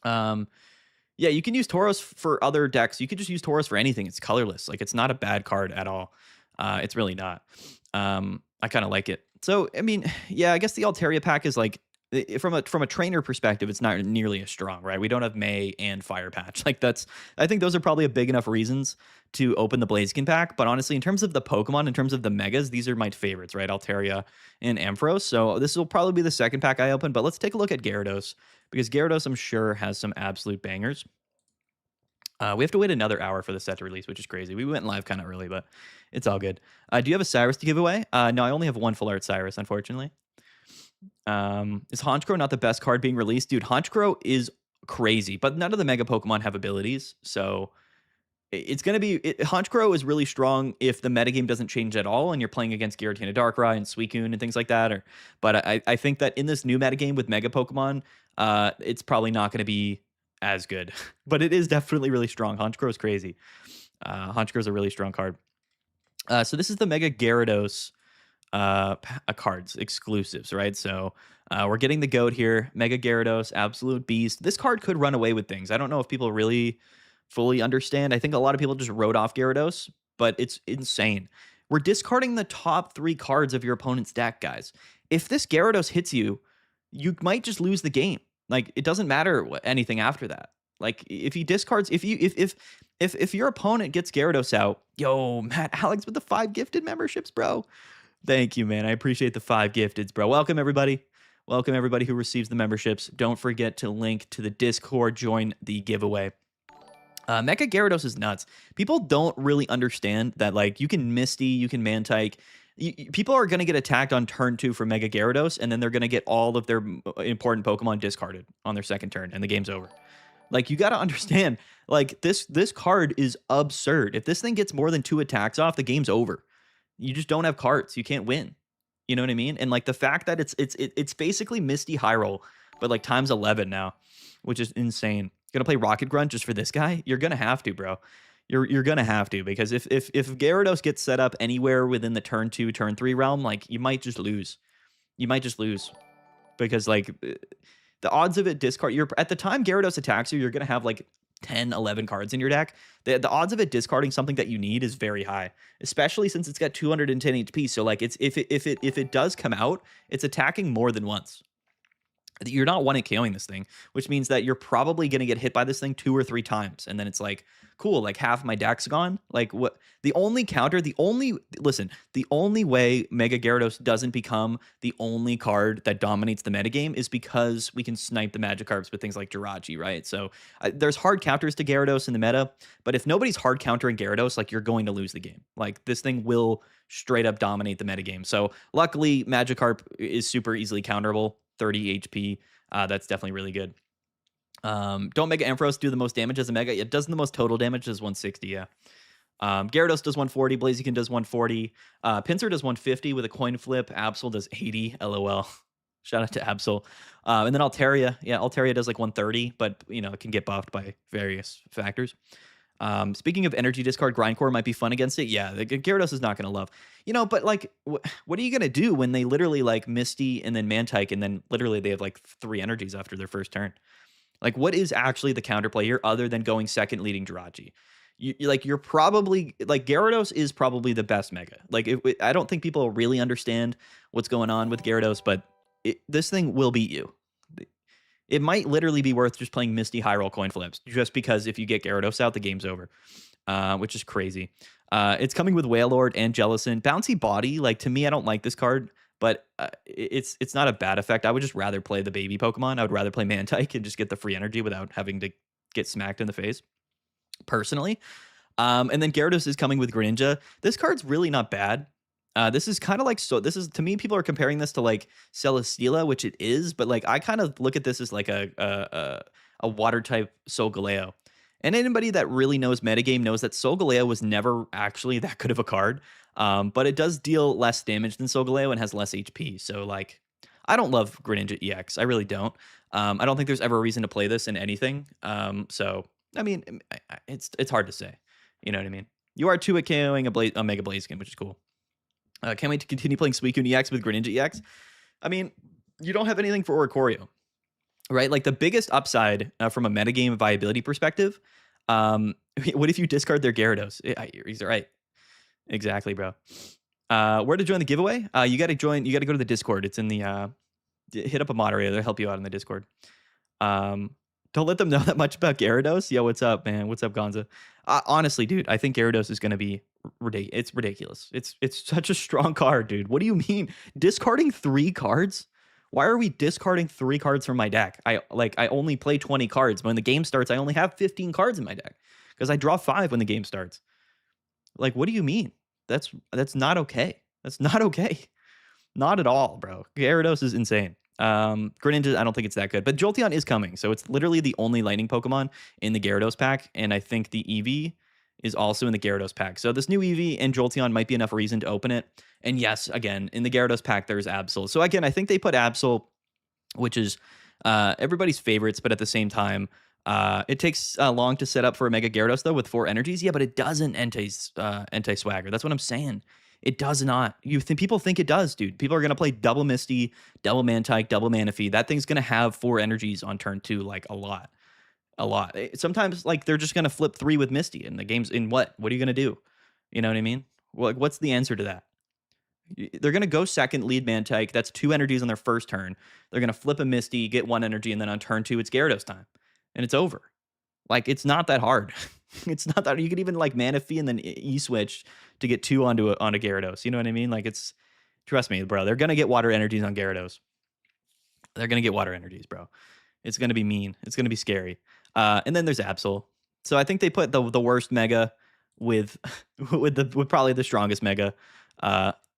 Yeah, you can use Tauros for other decks. You could just use Tauros for anything. It's colorless. Like, it's not a bad card at all. It's really not. I kind of like it. So, I mean, yeah, I guess the Altaria pack is like, from a trainer perspective, it's not nearly as strong, right? We don't have May and Fire Patch. Like, I think those are probably a big enough reasons to open the Blaziken pack. But honestly, in terms of the Pokemon, in terms of the Megas, these are my favorites, right? Altaria and Ampharos. So this will probably be the second pack I open. But let's take a look at Gyarados, because Gyarados, I'm sure, has some absolute bangers. We have to wait another hour for the set to release, which is crazy. We went live kind of early, but it's all good. Do you have a Cyrus to give away? No, I only have one full art Cyrus, unfortunately. Is Honchkrow not the best card being released? Dude, Honchkrow is crazy, but none of the Mega Pokemon have abilities, so it's going to be... Honchkrow is really strong if the metagame doesn't change at all and you're playing against Giratina Darkrai and Suicune and things like that. But I think that in this new metagame with Mega Pokemon, it's probably not going to be as good. But it is definitely really strong. Honchkrow is crazy. Honchkrow is a really strong card. So this is the Mega Gyarados cards, exclusives, right? So we're getting the GOAT here. Mega Gyarados, Absolute Beast. This card could run away with things. I don't know if people really fully understand. I think a lot of people just wrote off Gyarados, but it's insane. We're discarding the top 3 cards of your opponent's deck, guys. If this Gyarados hits you, you might just lose the game. Like, it doesn't matter anything after that. Like, if he discards, if your opponent gets Gyarados out, yo, Matt Alex with the 5 gifted memberships, bro. Thank you, man. I appreciate the 5 gifteds, bro. Welcome, everybody. Welcome, everybody who receives the memberships. Don't forget to link to the Discord. Join the giveaway. Mega Gyarados is nuts. People don't really understand that, like, you can Misty, you can Mantike. People are going to get attacked on turn 2 for Mega Gyarados, and then they're going to get all of their important Pokemon discarded on their second turn, and the game's over. Like, you got to understand, like, this card is absurd. If this thing gets more than 2 attacks off, the game's over. You just don't have cards. You can't win. You know what I mean? And, like, the fact that it's basically Misty High Roll, but, like, times 11 now, which is insane. Gonna play Rocket Grunt just for this guy? You're gonna have to, bro. You're gonna have to, because if Gyarados gets set up anywhere within the turn 2, turn 3 realm, like, you might just lose. You might just lose. Because, like, the odds of it discard... At the time Gyarados attacks you, you're gonna have, like, 10, 11 cards in your deck. The odds of it discarding something that you need is very high, especially since it's got 210 HP. So, like, it's if it does come out, it's attacking more than once. You're not one KOing this thing, which means that you're probably going to get hit by this thing 2 or 3 times. And then it's like, cool, like, half my deck's gone. Like, what? The only way Mega Gyarados doesn't become the only card that dominates the metagame is because we can snipe the Magikarps with things like Jirachi, right? So there's hard counters to Gyarados in the meta, but if nobody's hard countering Gyarados, like, you're going to lose the game. Like, this thing will straight up dominate the metagame. So luckily, Magikarp is super easily counterable. 30 HP. That's definitely really good. Don't Mega Ampharos do the most damage as a Mega? It does the most total damage as 160, yeah. Gyarados does 140. Blaziken does 140. Pinsir does 150 with a coin flip. Absol does 80. LOL. Shout out to Absol. And then Altaria. Yeah, Altaria does like 130, but, you know, it can get buffed by various factors. Speaking of energy discard, Grindcore might be fun against it. Yeah, the Gyarados is not going to love. You know, but, like, what are you going to do when they literally, like, Misty and then Mantike, and then literally they have, like, 3 energies after their first turn? Like, what is actually the counterplay here other than going second leading Jirachi? You're probably... Like, Gyarados is probably the best Mega. Like, I don't think people really understand what's going on with Gyarados, but this thing will beat you. It might literally be worth just playing Misty High Roll coin flips, just because if you get Gyarados out, the game's over, which is crazy. It's coming with Wailord and Jellicent. Bouncy Body, like, to me, I don't like this card, but it's not a bad effect. I would just rather play the baby Pokemon. I would rather play Mantike and just get the free energy without having to get smacked in the face, personally. And then Gyarados is coming with Greninja. This card's really not bad. This is kind of like... So this is... To me, people are comparing this to, like, Celesteela, which it is, but, like, I kind of look at this as, like, a water-type Solgaleo. And anybody that really knows metagame knows that Solgaleo was never actually that good of a card. But it does deal less damage than Solgaleo and has less HP. So, like, I don't love Greninja EX. I really don't. I don't think there's ever a reason to play this in anything. So, I mean, it's hard to say. You know what I mean? You are 2 at KOing a Mega Blaziken, which is cool. Can't wait to continue playing Suicune EX with Greninja EX. I mean, you don't have anything for Oricorio, right? Like, the biggest upside from a metagame viability perspective, what if you discard their Gyarados? He's right. Exactly, bro. Where to join the giveaway? You got to go to the Discord. It's in the... hit up a moderator. They'll help you out in the Discord. Don't let them know that much about Gyarados. Yo, what's up, man? What's up, Gonza? Honestly, dude, I think Gyarados is going to be ridiculous. It's ridiculous. It's such a strong card, dude. What do you mean? Discarding 3 cards? Why are we discarding 3 cards from my deck? I only play 20 cards. When the game starts, I only have 15 cards in my deck. because I draw 5 when the game starts. Like, what do you mean? That's not okay. That's not okay. Not at all, bro. Gyarados is insane. Greninja, I don't think it's that good, but Jolteon is coming, so it's literally the only lightning Pokemon in the Gyarados pack, and I think the Eevee is also in the Gyarados pack. So this new Eevee and Jolteon might be enough reason to open it. And yes, again, in the Gyarados pack, there's Absol. So again, I think they put Absol, which is everybody's favorites, but at the same time, it takes long to set up for a Mega Gyarados though with 4 energies. Yeah, but it doesn't anti Swagger. That's what I'm saying. It does not. You think people think it does, dude? People are gonna play double Misty, double Mantike, double Manaphy. That thing's gonna have 4 energies on turn 2, like a lot, a lot. Sometimes like they're just gonna flip 3 with Misty, and the game's in what? What are you gonna do? You know what I mean? Like, what's the answer to that? They're going to go second, lead Mantike. That's 2 energies on their first turn. They're going to flip a Misty, get 1 energy, and then on turn 2, it's Gyarados time. And it's over. Like, it's not that hard. It's not that you could even like Manaphy and then E-switch to get 2 onto Gyarados. You know what I mean? Like, it's, trust me, bro. They're going to get water energies on Gyarados. They're going to get water energies, bro. It's going to be mean. It's going to be scary. And then there's Absol. So I think they put the worst Mega with with probably the strongest Mega.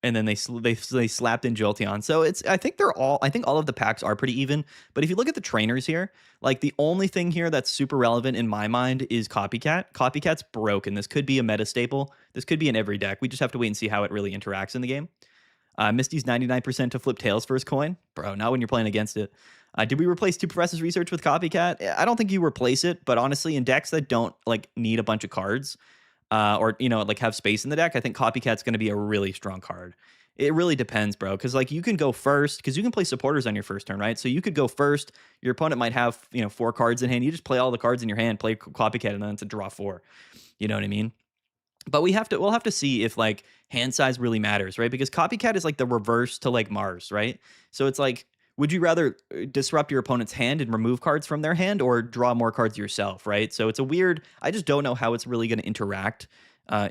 And then they slapped in Jolteon. So I think all of the packs are pretty even. But if you look at the trainers here, like the only thing here that's super relevant in my mind is Copycat. Copycat's broken. This could be a meta staple. This could be in every deck. We just have to wait and see how it really interacts in the game. Misty's 99% to flip tails for his coin. Bro, not when you're playing against it. Did we replace Two Professors Research with Copycat? I don't think you replace it, but honestly, in decks that don't like need a bunch of cards, or like have space in the deck, I think Copycat's going to be a really strong card. It really depends, bro, because like you can go first, because you can play supporters on your first turn, right? So you could go first. Your opponent might have 4 cards in hand. You just play all the cards in your hand, play Copycat, and then it's a draw 4. You know what I mean? But we'll have to see if like hand size really matters, right? Because Copycat is like the reverse to like Mars, right? So it's like, would you rather disrupt your opponent's hand and remove cards from their hand, or draw more cards yourself, right? So it's a weird, I just don't know how it's really going to interact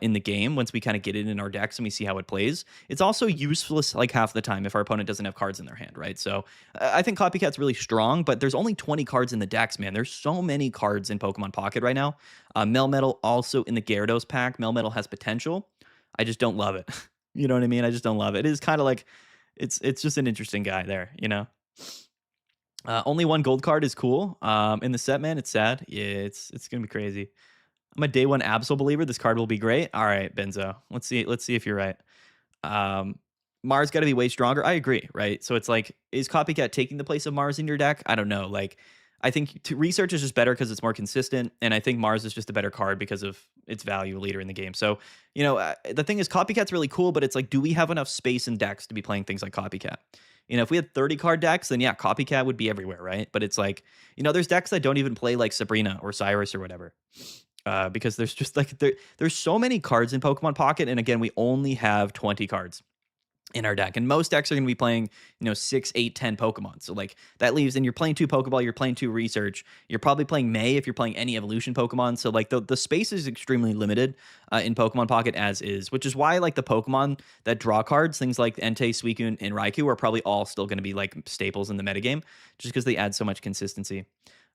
in the game once we kind of get it in our decks and we see how it plays. It's also useless like half the time if our opponent doesn't have cards in their hand, right? So I think Copycat's really strong, but there's only 20 cards in the decks, man. There's so many cards in Pokemon Pocket right now. Melmetal also in the Gyarados pack. Melmetal has potential. I just don't love it. You know what I mean? I just don't love it. It is kind of like, it's just an interesting guy there, you know? Only 1 gold card is cool. In the set, man, it's sad. Yeah, it's gonna be crazy. I'm a day 1 Absol believer. This card will be great. All right, Benzo. Let's see if you're right. Mars got to be way stronger. I agree, right? So it's like, is Copycat taking the place of Mars in your deck? I don't know. Like, I think research is just better because it's more consistent, and I think Mars is just a better card because of its value later in the game. So, the thing is, Copycat's really cool, but it's like, do we have enough space in decks to be playing things like Copycat? If we had 30 card decks, then yeah, Copycat would be everywhere, right? But it's like, there's decks that don't even play like Sabrina or Cyrus or whatever. Because there's just like there's so many cards in Pokemon Pocket, and again, we only have 20 cards in our deck, and most decks are going to be playing 6, 8, 10 Pokemon. So like that leaves, and you're playing 2 Pokeball, you're playing 2 Research, you're probably playing May if you're playing any evolution Pokemon. So like the space is extremely limited in Pokemon Pocket as is, which is why like the Pokemon that draw cards, things like Entei, Suicune, and Raikou, are probably all still going to be like staples in the metagame, just because they add so much consistency.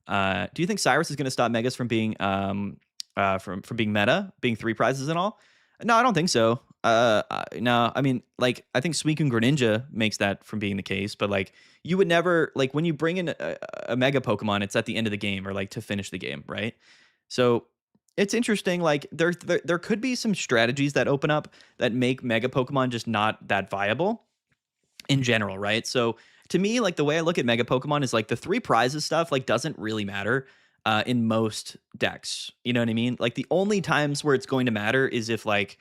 Do you think Cyrus is going to stop Megas from being from being meta, being 3 prizes and all? No, I don't think so. No, I mean, like, I think Suicune Greninja makes that from being the case, but like, you would never, like, when you bring in a mega Pokemon, it's at the end of the game or like to finish the game, right? So it's interesting. Like, there could be some strategies that open up that make mega Pokemon just not that viable in general, right? So to me, like, the way I look at mega Pokemon is like the 3 prizes stuff, like, doesn't really matter in most decks. You know what I mean? Like, the only times where it's going to matter is if like,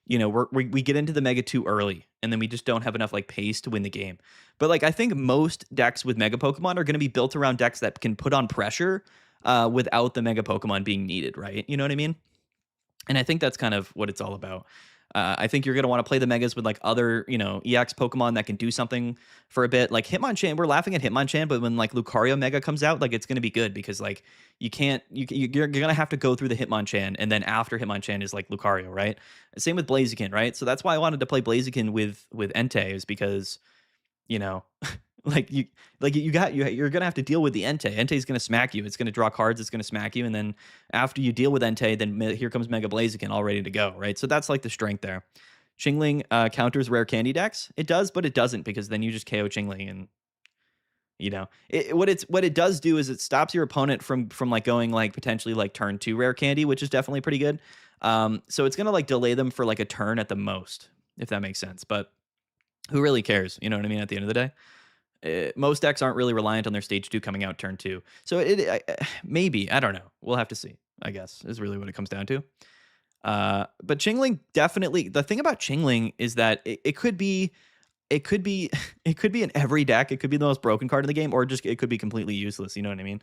we get into the mega too early and then we just don't have enough like pace to win the game. But like, I think most decks with mega Pokemon are going to be built around decks that can put on pressure without the mega Pokemon being needed, right? You know what I mean? And I think that's kind of what it's all about. I think you're going to want to play the megas with like other, EX Pokemon that can do something for a bit. Like Hitmonchan, we're laughing at Hitmonchan, but when like Lucario Mega comes out, like, it's going to be good because like you're going to have to go through the Hitmonchan, and then after Hitmonchan is like Lucario, right? Same with Blaziken, right? So that's why I wanted to play Blaziken with Entei, is because, Like you're gonna have to deal with the Entei. Entei's gonna smack you. It's gonna draw cards. It's gonna smack you, and then after you deal with Entei, then here comes Mega Blaziken all ready to go. Right. So that's like the strength there. Chingling counters rare candy decks. It does, but it doesn't because then you just KO Chingling and what it does do is it stops your opponent from like going like potentially like turn 2 rare candy, which is definitely pretty good. So it's gonna like delay them for like a turn at the most, if that makes sense. But who really cares? You know what I mean? At the end of the day. Most decks aren't really reliant on their stage 2 coming out turn 2. So maybe, I don't know. We'll have to see, I guess, is really what it comes down to. But Chingling definitely, the thing about Chingling is that it could be it could be it could be in every deck. It could be the most broken card in the game, or just it could be completely useless. You know what I mean?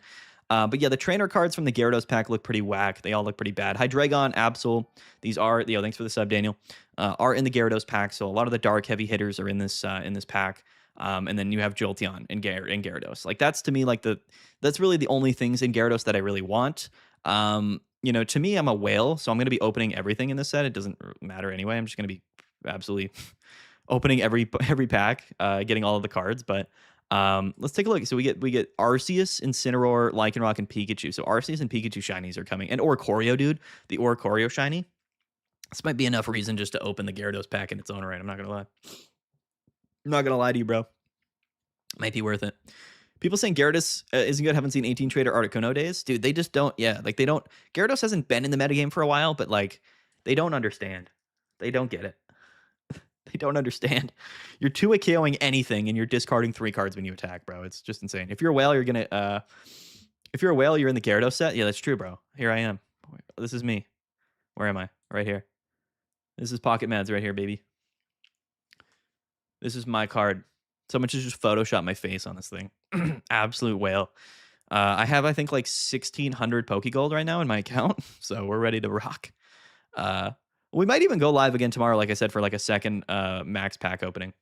But yeah, the trainer cards from the Gyarados pack look pretty whack. They all look pretty bad. Hydreigon, Absol, these are thanks for the sub, Daniel. Are in the Gyarados pack, so a lot of the dark heavy hitters are in this pack. And then you have Jolteon in Gyarados. Like that's to me like that's really the only things in Gyarados that I really want. To me, I'm a whale, so I'm gonna be opening everything in this set. It doesn't matter anyway. I'm just gonna be absolutely opening every pack, getting all of the cards. But let's take a look. So we get Arceus, Incineroar, Lycanroc, and Pikachu. So Arceus and Pikachu shinies are coming, and Oricorio, dude, the Oricorio shiny. This might be enough reason just to open the Gyarados pack in its own right. I'm not gonna lie. I'm not gonna lie to you, bro. Might be worth it. People saying Gyarados isn't good. Haven't seen 18 Trader Articuno days, dude. They just don't. Yeah, like they don't. Gyarados hasn't been in the metagame for a while, but like they don't understand. They don't get it. They don't understand. You're 2 KOing anything, and you're discarding 3 cards when you attack, bro. It's just insane. If you're a whale, you're gonna. If you're a whale, you're in the Gyarados set. Yeah, that's true, bro. Here I am. This is me. Where am I? Right here. This is Pocket Mads right here, baby. This is my card. Someone should just Photoshop my face on this thing. Absolute whale. I have, I think, like 1,600 Pokegold right now in my account, so we're ready to rock. We might even go live again tomorrow, like I said, for like a second max pack opening.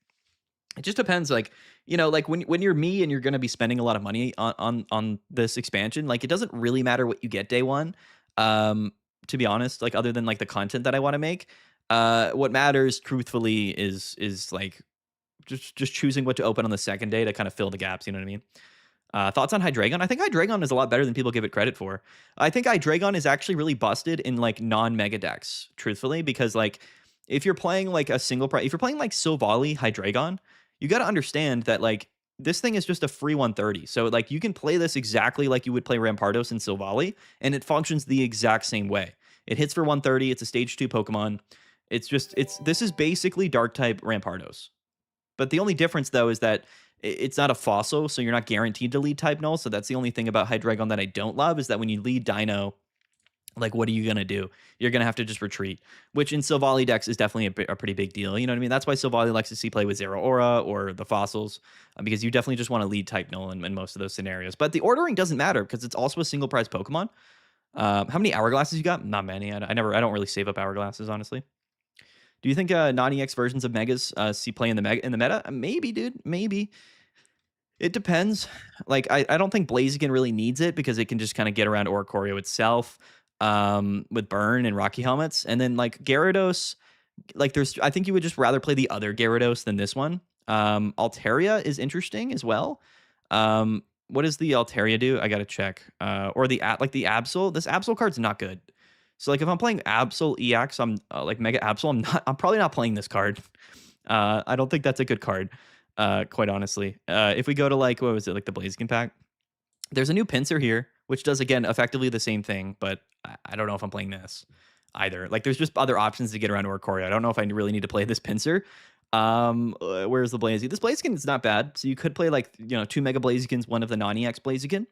It just depends, like like when you're me and you're gonna be spending a lot of money on this expansion, like it doesn't really matter what you get day one. To be honest, like other than like the content that I want to make, what matters truthfully is like just choosing what to open on the second day to kind of fill the gaps. You know what I mean? Thoughts on Hydreigon? I think Hydreigon is a lot better than people give it credit for. I think Hydreigon is actually really busted in like non-mega decks, truthfully, because like if you're playing like a single price, if you're playing like Silvally Hydreigon, you got to understand that like this thing is just a free 130. So like you can play this exactly like you would play Rampardos and Silvally, and it functions the exact same way. It hits for 130. It's a stage 2 Pokemon. This is basically dark type Rampardos. But the only difference, though, is that it's not a fossil, so you're not guaranteed to lead type null. So that's the only thing about Hydreigon that I don't love, is that when you lead Dino, like, what are you going to do? You're going to have to just retreat, which in Silvally decks is definitely a pretty big deal. You know what I mean? That's why Silvally likes to see play with Zeraora or the fossils, because you definitely just want to lead type null in most of those scenarios. But the ordering doesn't matter because it's also a single prize Pokemon. How many hourglasses you got? Not many. I don't really save up hourglasses, honestly. Do you think non-EX versions of Megas see play in the meta? Maybe, dude. Maybe. It depends. Like, I don't think Blaziken really needs it because it can just kind of get around Oricorio itself with Burn and Rocky Helmets. And then, like, Gyarados, like, I think you would just rather play the other Gyarados than this one. Altaria is interesting as well. What does the Altaria do? I got to check. Or the Absol. This Absol card's not good. So, like, if I'm playing Absol EX, I'm like Mega Absol, I'm probably not playing this card. I don't think that's a good card, quite honestly. If we go to, like, what was it, like the Blaziken pack, there's a new Pinsir here, which does, again, effectively the same thing, but I don't know if I'm playing this either. Like, there's just other options to get around Oricorio. I don't know if I really need to play this Pinsir. Where's the Blaziken? This Blaziken is not bad. So you could play, like, 2 Mega Blazikens, one of the non-EX Blaziken,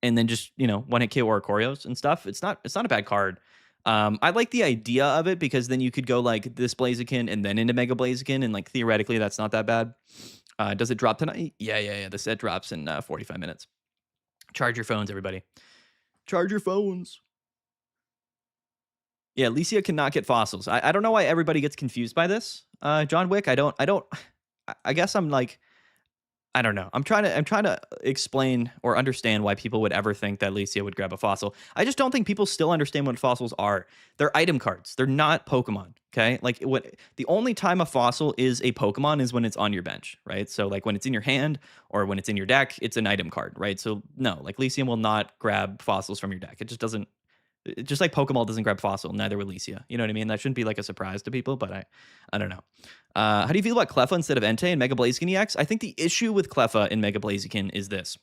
and then just, one hit KO Oricorios and stuff. It's not a bad card. I like the idea of it because then you could go like this Blaziken and then into Mega Blaziken, and like theoretically that's not that bad. Does it drop tonight? Yeah. The set drops in 45 minutes. Charge your phones, everybody. Charge your phones. Yeah, Licia cannot get fossils. I don't know why everybody gets confused by this. John Wick, I guess I'm like, I don't know. I'm trying to explain or understand why people would ever think that Licia would grab a fossil. I just don't think people still understand what fossils are. They're item cards. They're not Pokemon. Okay, like what the only time a fossil is a Pokemon is when it's on your bench, right? So like when it's in your hand or when it's in your deck, it's an item card, right? So no, like Lycium will not grab fossils from your deck. It just doesn't. Just like Pokemon doesn't grab fossil, neither will Licia. You know what I mean? That shouldn't be like a surprise to people, but I don't know. How do you feel about Cleffa instead of Entei and Mega Blaziken EX? I think the issue with Cleffa in Mega Blaziken is this: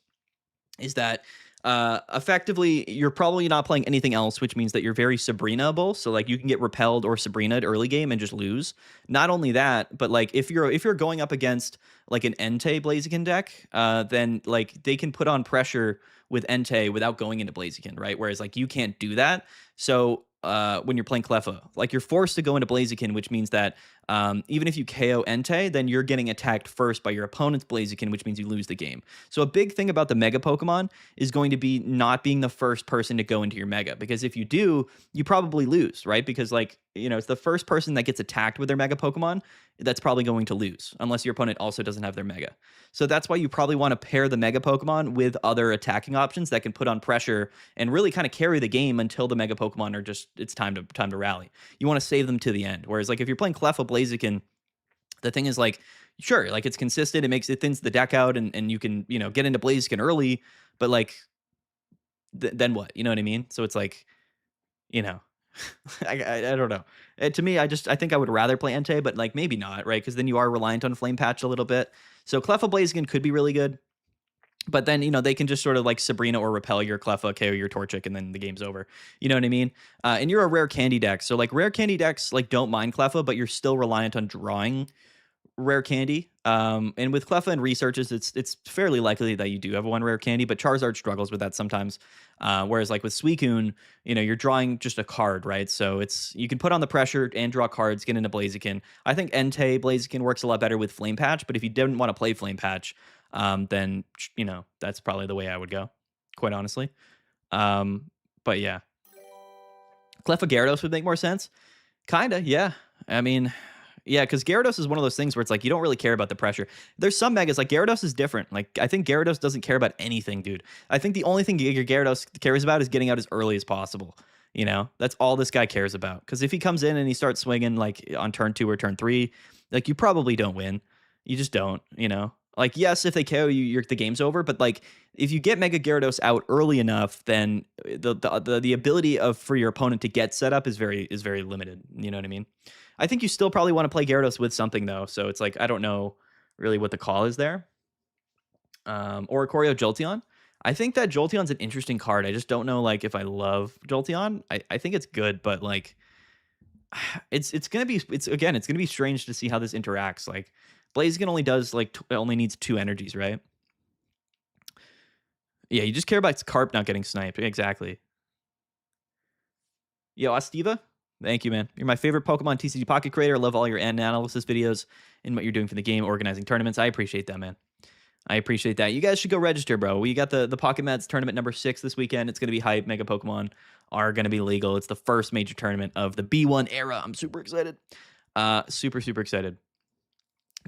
is that effectively you're probably not playing anything else, which means that you're very Sabrina-able. So like you can get repelled or Sabrina early game and just lose. Not only that, but like if you're going up against like an Entei Blaziken deck, then like they can put on pressure with Entei without going into Blaziken, right? Whereas like you can't do that. So when you're playing Cleffa, like you're forced to go into Blaziken, which means that even if you KO Entei, then you're getting attacked first by your opponent's Blaziken, which means you lose the game. So a big thing about the Mega Pokemon is going to be not being the first person to go into your Mega, because if you do, you probably lose, right? Because like, you know, it's the first person that gets attacked with their Mega Pokemon that's probably going to lose, unless your opponent also doesn't have their Mega. So that's why you probably want to pair the Mega Pokemon with other attacking options that can put on pressure and really kind of carry the game until the Mega Pokemon are just, it's time to rally. You want to save them to the end. Whereas like if you're playing Cleffa Blaziken, the thing is like, sure, like it's consistent, it thins the deck out, and you can, you know, get into Blaziken early, but like then what? You know what I mean? So it's like, you know, I don't know. To me, I think I would rather play Entei, but like maybe not, right? Because then you are reliant on Flame Patch a little bit. So Cleffa Blaziken could be really good. But then, you know, they can just sort of like Sabrina or repel your Cleffa, KO your Torchic, and then the game's over. You know what I mean? And you're a rare candy deck. So like rare candy decks like don't mind Cleffa, but you're still reliant on drawing rare candy. And with Cleffa and researches, it's fairly likely that you do have one rare candy, but Charizard struggles with that sometimes. Whereas like with Suicune, you know, you're drawing just a card, right? So it's you can put on the pressure and draw cards, get into Blaziken. I think Entei Blaziken works a lot better with Flame Patch, but if you didn't want to play Flame Patch, then you know that's probably the way I would go, quite honestly. But yeah, Cleffa Gyarados would make more sense. Kinda, yeah. I mean, yeah, because Gyarados is one of those things where it's like you don't really care about the pressure. There's some megas like Gyarados is different. Like I think Gyarados doesn't care about anything, dude. I think the only thing Gyarados cares about is getting out as early as possible. You know, that's all this guy cares about. Because if he comes in and he starts swinging like on turn 2 or turn 3, like you probably don't win. You just don't. You know, like yes, if they KO you, the game's over. But like if you get Mega Gyarados out early enough, then the ability of for your opponent to get set up is very limited. You know what I mean? I think you still probably want to play Gyarados with something though. So it's like I don't know really what the call is there. Oricorio Jolteon. I think that Jolteon's an interesting card. I just don't know like if I love Jolteon. I think it's good, but like it's gonna be it's gonna be strange to see how this interacts. Like Blaziken only does like only needs 2 energies, right? Yeah, you just care about Carp not getting sniped. Exactly. Yo, Astiva, thank you, man. You're my favorite Pokemon TCG Pocket creator. I love all your analysis videos and what you're doing for the game, organizing tournaments. I appreciate that, man. I appreciate that. You guys should go register, bro. We got the Pocket Meds tournament number 6 this weekend. It's going to be hype. Mega Pokemon are going to be legal. It's the first major tournament of the B1 era. I'm super excited. Super excited.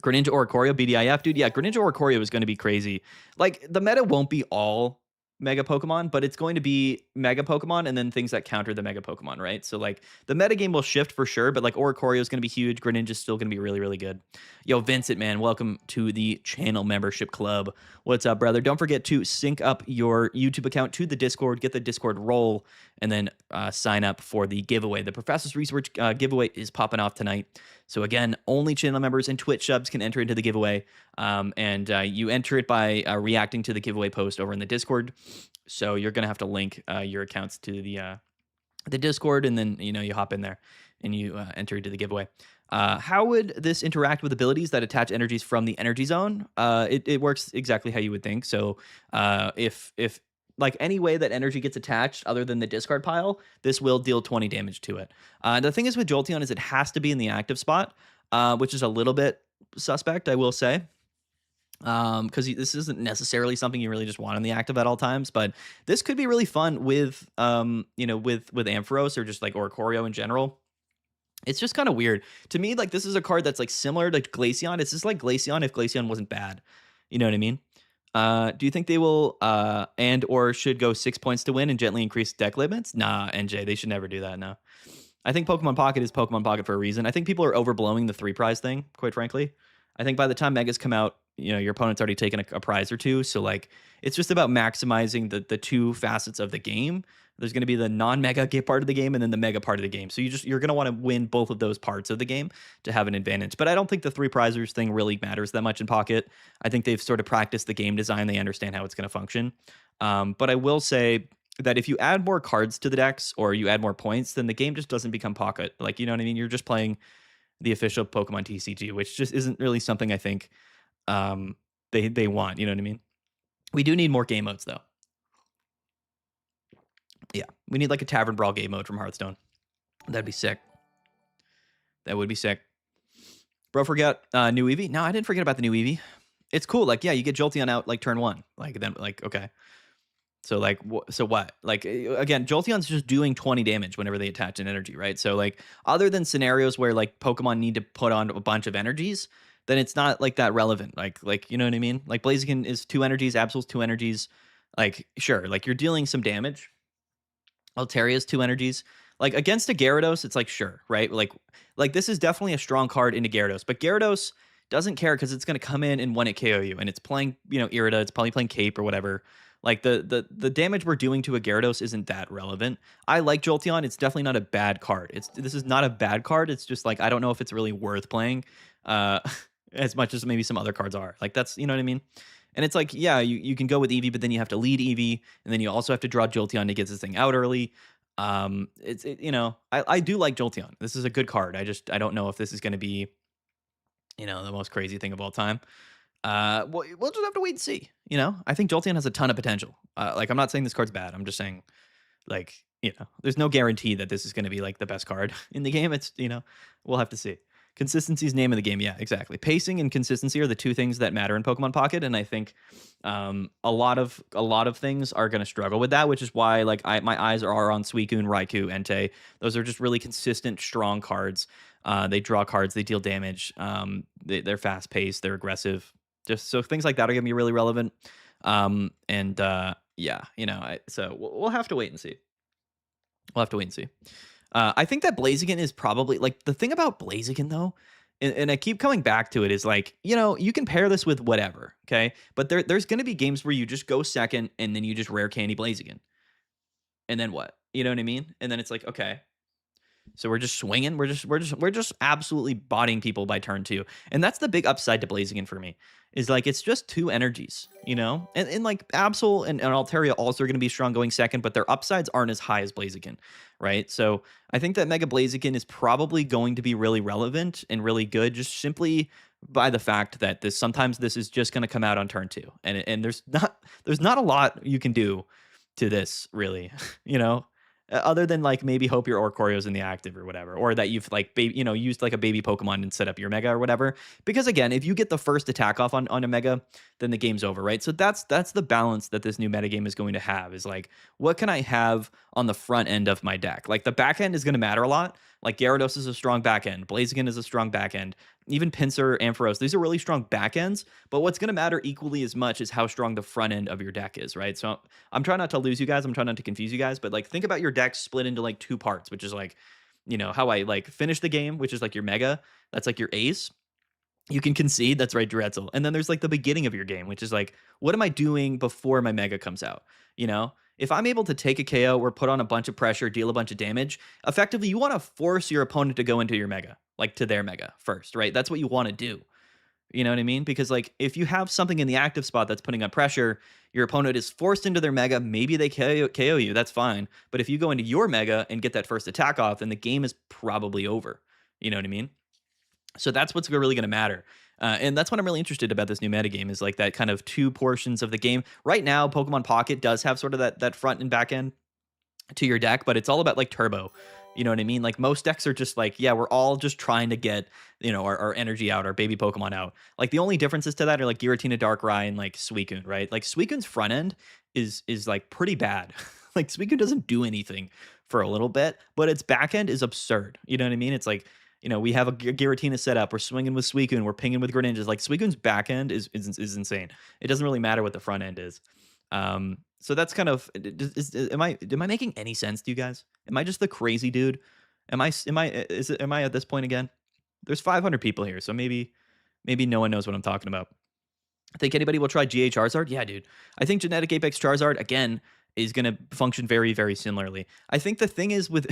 Greninja Oricorio, BDIF. Dude, yeah, Greninja Oricorio is going to be crazy. Like, the meta won't be all Mega Pokemon, but it's going to be Mega Pokemon and then things that counter the Mega Pokemon, right? So, like, the meta game will shift for sure, but, like, Oricorio is going to be huge. Greninja's still going to be really good. Yo, Vincent, man, welcome to the channel membership club. What's up, brother? Don't forget to sync up your YouTube account to the Discord, get the Discord role, and then sign up for the giveaway. The Professor's Research giveaway is popping off tonight. So again, only channel members and Twitch subs can enter into the giveaway. And you enter it by reacting to the giveaway post over in the Discord. So you're going to have to link your accounts to the Discord, and then, you know, you hop in there and you enter into the giveaway. How would this interact with abilities that attach energies from the energy zone? It works exactly how you would think. So if like any way that energy gets attached other than the discard pile, this will deal 20 damage to it. The thing is with Jolteon is it has to be in the active spot, which is a little bit suspect, I will say. Because this isn't necessarily something you really just want in the active at all times, but this could be really fun with, you know, with Ampharos or just like Oricorio in general. It's just kind of weird to me. Like, this is a card that's like similar to Glaceon. It's just like Glaceon if Glaceon wasn't bad. You know what I mean? Do you think they will and or should go 6 points to win and gently increase deck limits? Nah, NJ, they should never do that. No. I think Pokemon Pocket is Pokemon Pocket for a reason. I think people are overblowing the three prize thing, quite frankly. I think by the time Megas come out, your opponent's already taken a prize or two. So like it's just about maximizing the two facets of the game. There's going to be the non-mega part of the game and then the mega part of the game. So you're going to want to win both of those parts of the game to have an advantage. But I don't think the three prizers thing really matters that much in Pocket. I think they've sort of practiced the game design. They understand how it's going to function. But I will say that if you add more cards to the decks or you add more points, then the game just doesn't become Pocket. Like, you know what I mean? You're just playing the official Pokemon TCG, which just isn't really something I think they want. You know what I mean? We do need more game modes though. Yeah, we need like a Tavern Brawl game mode from Hearthstone. That'd be sick. That would be sick. Bro, forget new Eevee? No, I didn't forget about the new Eevee. It's cool. Like, yeah, you get Jolteon out like turn one. Like then, like okay. So like, so what? Like again, Jolteon's just doing 20 damage whenever they attach an energy, right? So like, other than scenarios where like Pokemon need to put on a bunch of energies, then it's not like that relevant. Like you know what I mean? Like Blaziken is 2 energies, Absol's 2 energies. Like sure, like you're dealing some damage. Altaria's 2 energies. Like against a Gyarados, it's like sure, right? Like this is definitely a strong card into Gyarados, but Gyarados doesn't care because it's going to come in and one it KO you, and it's playing Irida, it's probably playing Cape or whatever. Like the damage we're doing to a Gyarados isn't that relevant. I like Jolteon. It's definitely not a bad card. This is not a bad card. It's just like I don't know if it's really worth playing, uh, as much as maybe some other cards are. Like that's you know what I mean. And it's like, yeah, you can go with Eevee, but then you have to lead Eevee, and then you also have to draw Jolteon to get this thing out early. I do like Jolteon. This is a good card. I don't know if this is going to be, the most crazy thing of all time. We'll just have to wait and see. I think Jolteon has a ton of potential. Like I'm not saying this card's bad. I'm just saying, like, there's no guarantee that this is going to be like the best card in the game. It's, we'll have to see. Consistency is name of the game. Yeah, exactly. Pacing and consistency are the two things that matter in Pokemon Pocket, and I think a lot of things are going to struggle with that, which is why like my eyes are on Suicune, Raikou, Entei. Those are just really consistent, strong cards. They draw cards, they deal damage. They're fast paced, they're aggressive. Just so things like that are going to be really relevant. Yeah, so we'll have to wait and see. We'll have to wait and see. I think that Blaziken is probably like the thing about Blaziken though, and I keep coming back to it is like, you can pair this with whatever, okay? But there's going to be games where you just go second and then you just rare candy Blaziken. And then what? You know what I mean? And then it's like, okay. So we're just swinging. We're just absolutely botting people by turn two. And that's the big upside to Blaziken for me. Is like it's just 2 energies, And like Absol and Altaria also are going to be strong going second, but their upsides aren't as high as Blaziken, right? So I think that Mega Blaziken is probably going to be really relevant and really good, just simply by the fact that sometimes this is just going to come out on turn two, and there's not a lot you can do to this really, other than like maybe hope your Orcorio's in the active or whatever, or that you've like used like a baby Pokemon and set up your Mega or whatever. Because again, if you get the first attack off on a Mega, then the game's over, right? So that's the balance that this new metagame is going to have, is like, what can I have on the front end of my deck? Like the back end is going to matter a lot. Like Gyarados is a strong back end, Blaziken is a strong back end, even Pinsir, Ampharos, these are really strong back ends. But what's going to matter equally as much is how strong the front end of your deck is, right? So I'm trying not to lose you guys. I'm trying not to confuse you guys, but like think about your deck split into like two parts, which is like, how I like finish the game, which is like your Mega, that's like your ace. You can concede, that's right, Duretzel. And then there's like the beginning of your game, which is like, what am I doing before my Mega comes out? If I'm able to take a KO or put on a bunch of pressure, deal a bunch of damage, effectively you want to force your opponent to go into your Mega, like to their Mega first, right? That's what you want to do. You know what I mean? Because like if you have something in the active spot that's putting on pressure, your opponent is forced into their Mega, maybe they KO you, that's fine. But if you go into your Mega and get that first attack off, then the game is probably over. You know what I mean? So that's what's really going to matter. And that's what I'm really interested about this new metagame, is like that kind of two portions of the game. Right now, Pokemon Pocket does have sort of that front and back end to your deck, but it's all about like turbo. You know what I mean? Like most decks are just like, yeah, we're all just trying to get, our energy out, our baby Pokemon out. Like the only differences to that are like Giratina, Darkrai, and like Suicune, right? Like Suicune's front end is like pretty bad. Like Suicune doesn't do anything for a little bit, but its back end is absurd. You know what I mean? It's like, we have a Giratina set up. We're swinging with Suicune. We're pinging with Greninjas. Like Suicune's back end is insane. It doesn't really matter what the front end is. So that's kind of am I making any sense to you guys? Am I just the crazy dude? Am I at this point again? There's 500 people here, so maybe no one knows what I'm talking about. Think anybody will try GA Charizard? Yeah, dude. I think Genetic Apex Charizard again is going to function very, very similarly. I think the thing is with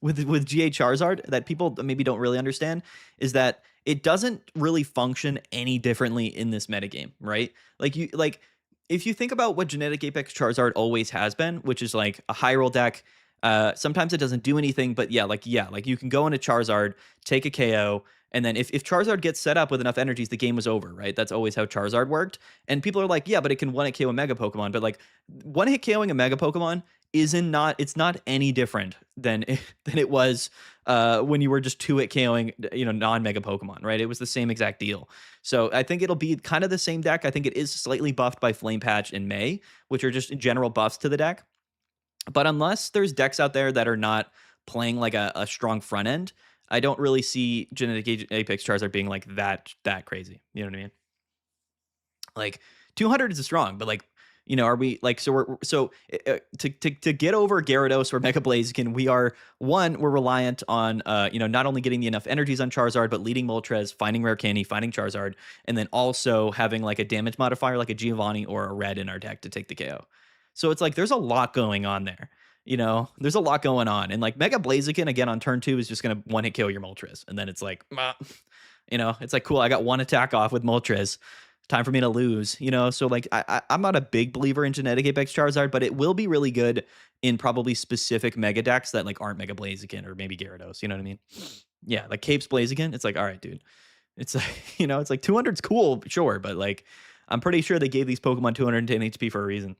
with GA Charizard that people maybe don't really understand is that it doesn't really function any differently in this metagame, right? Like if you think about what Genetic Apex Charizard always has been, which is like a high roll deck. Sometimes it doesn't do anything, but like you can go into Charizard, take a KO, and then if Charizard gets set up with enough energies, the game was over, right? That's always how Charizard worked. And people are like, yeah, but it can one-hit KO a Mega Pokemon. But like one-hit KOing a Mega Pokemon it's not any different than it was when you were just two-hit KOing, non-Mega Pokemon, right? It was the same exact deal. So I think it'll be kind of the same deck. I think it is slightly buffed by Flame Patch and May, which are just general buffs to the deck. But unless there's decks out there that are not playing like a strong front end, I don't really see Genetic Apex Charizard being like that crazy. You know what I mean? Like 200 is strong, but like, are we like to get over Gyarados or Mega Blaziken, we're reliant on not only getting enough energies on Charizard, but leading Moltres, finding Rare Candy, finding Charizard, and then also having like a damage modifier like a Giovanni or a Red in our deck to take the KO. So it's like there's a lot going on there. There's a lot going on. And like Mega Blaziken again on turn 2 is just gonna one-hit KO your Moltres. And then it's like, it's like cool, I got one attack off with Moltres. Time for me to lose, So like I'm not a big believer in Genetic Apex Charizard, but it will be really good in probably specific mega decks that like aren't Mega Blaziken or maybe Gyarados, you know what I mean? Yeah, like Cape's Blaziken, it's like, all right, dude. It's like, it's like 200's cool, sure, but like I'm pretty sure they gave these Pokemon 210 HP for a reason.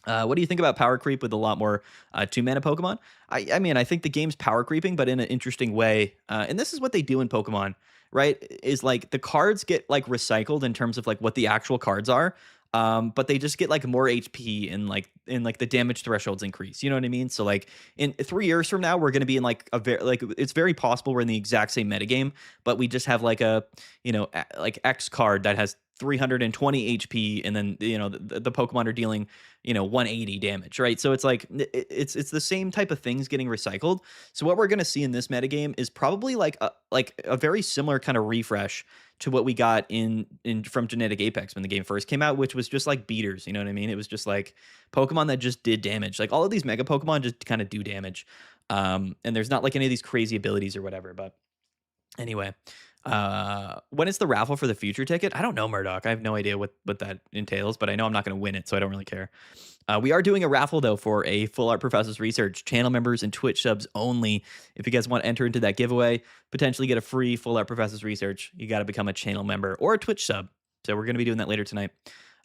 What do you think about power creep with a lot more 2-mana Pokemon? I mean, I think the game's power creeping, but in an interesting way. And this is what they do in Pokemon, right? Is like the cards get like recycled in terms of like what the actual cards are. But they just get like more HP and like the damage thresholds increase. You know what I mean? So like in 3 years from now, we're going to be in like it's very possible we're in the exact same metagame, but we just have like like X card that has 320 HP, and then the Pokemon are dealing 180 damage, right? So it's like it's the same type of things getting recycled. So what we're gonna see in this metagame is probably like a very similar kind of refresh to what we got in from Genetic Apex when the game first came out, which was just like beaters. You know what I mean? It was just like Pokemon that just did damage. Like all of these Mega Pokemon just kind of do damage. And there's not like any of these crazy abilities or whatever. But anyway, when it's the raffle for the future ticket, I don't know, Murdoch. I have no idea what that entails, but I know I'm not going to win it, so I don't really care. We are doing a raffle though for a Full Art Professors Research, channel members and Twitch subs only. If you guys want to enter into that giveaway, potentially get a free Full Art Professors Research, you got to become a channel member or a Twitch sub. So we're going to be doing that later tonight.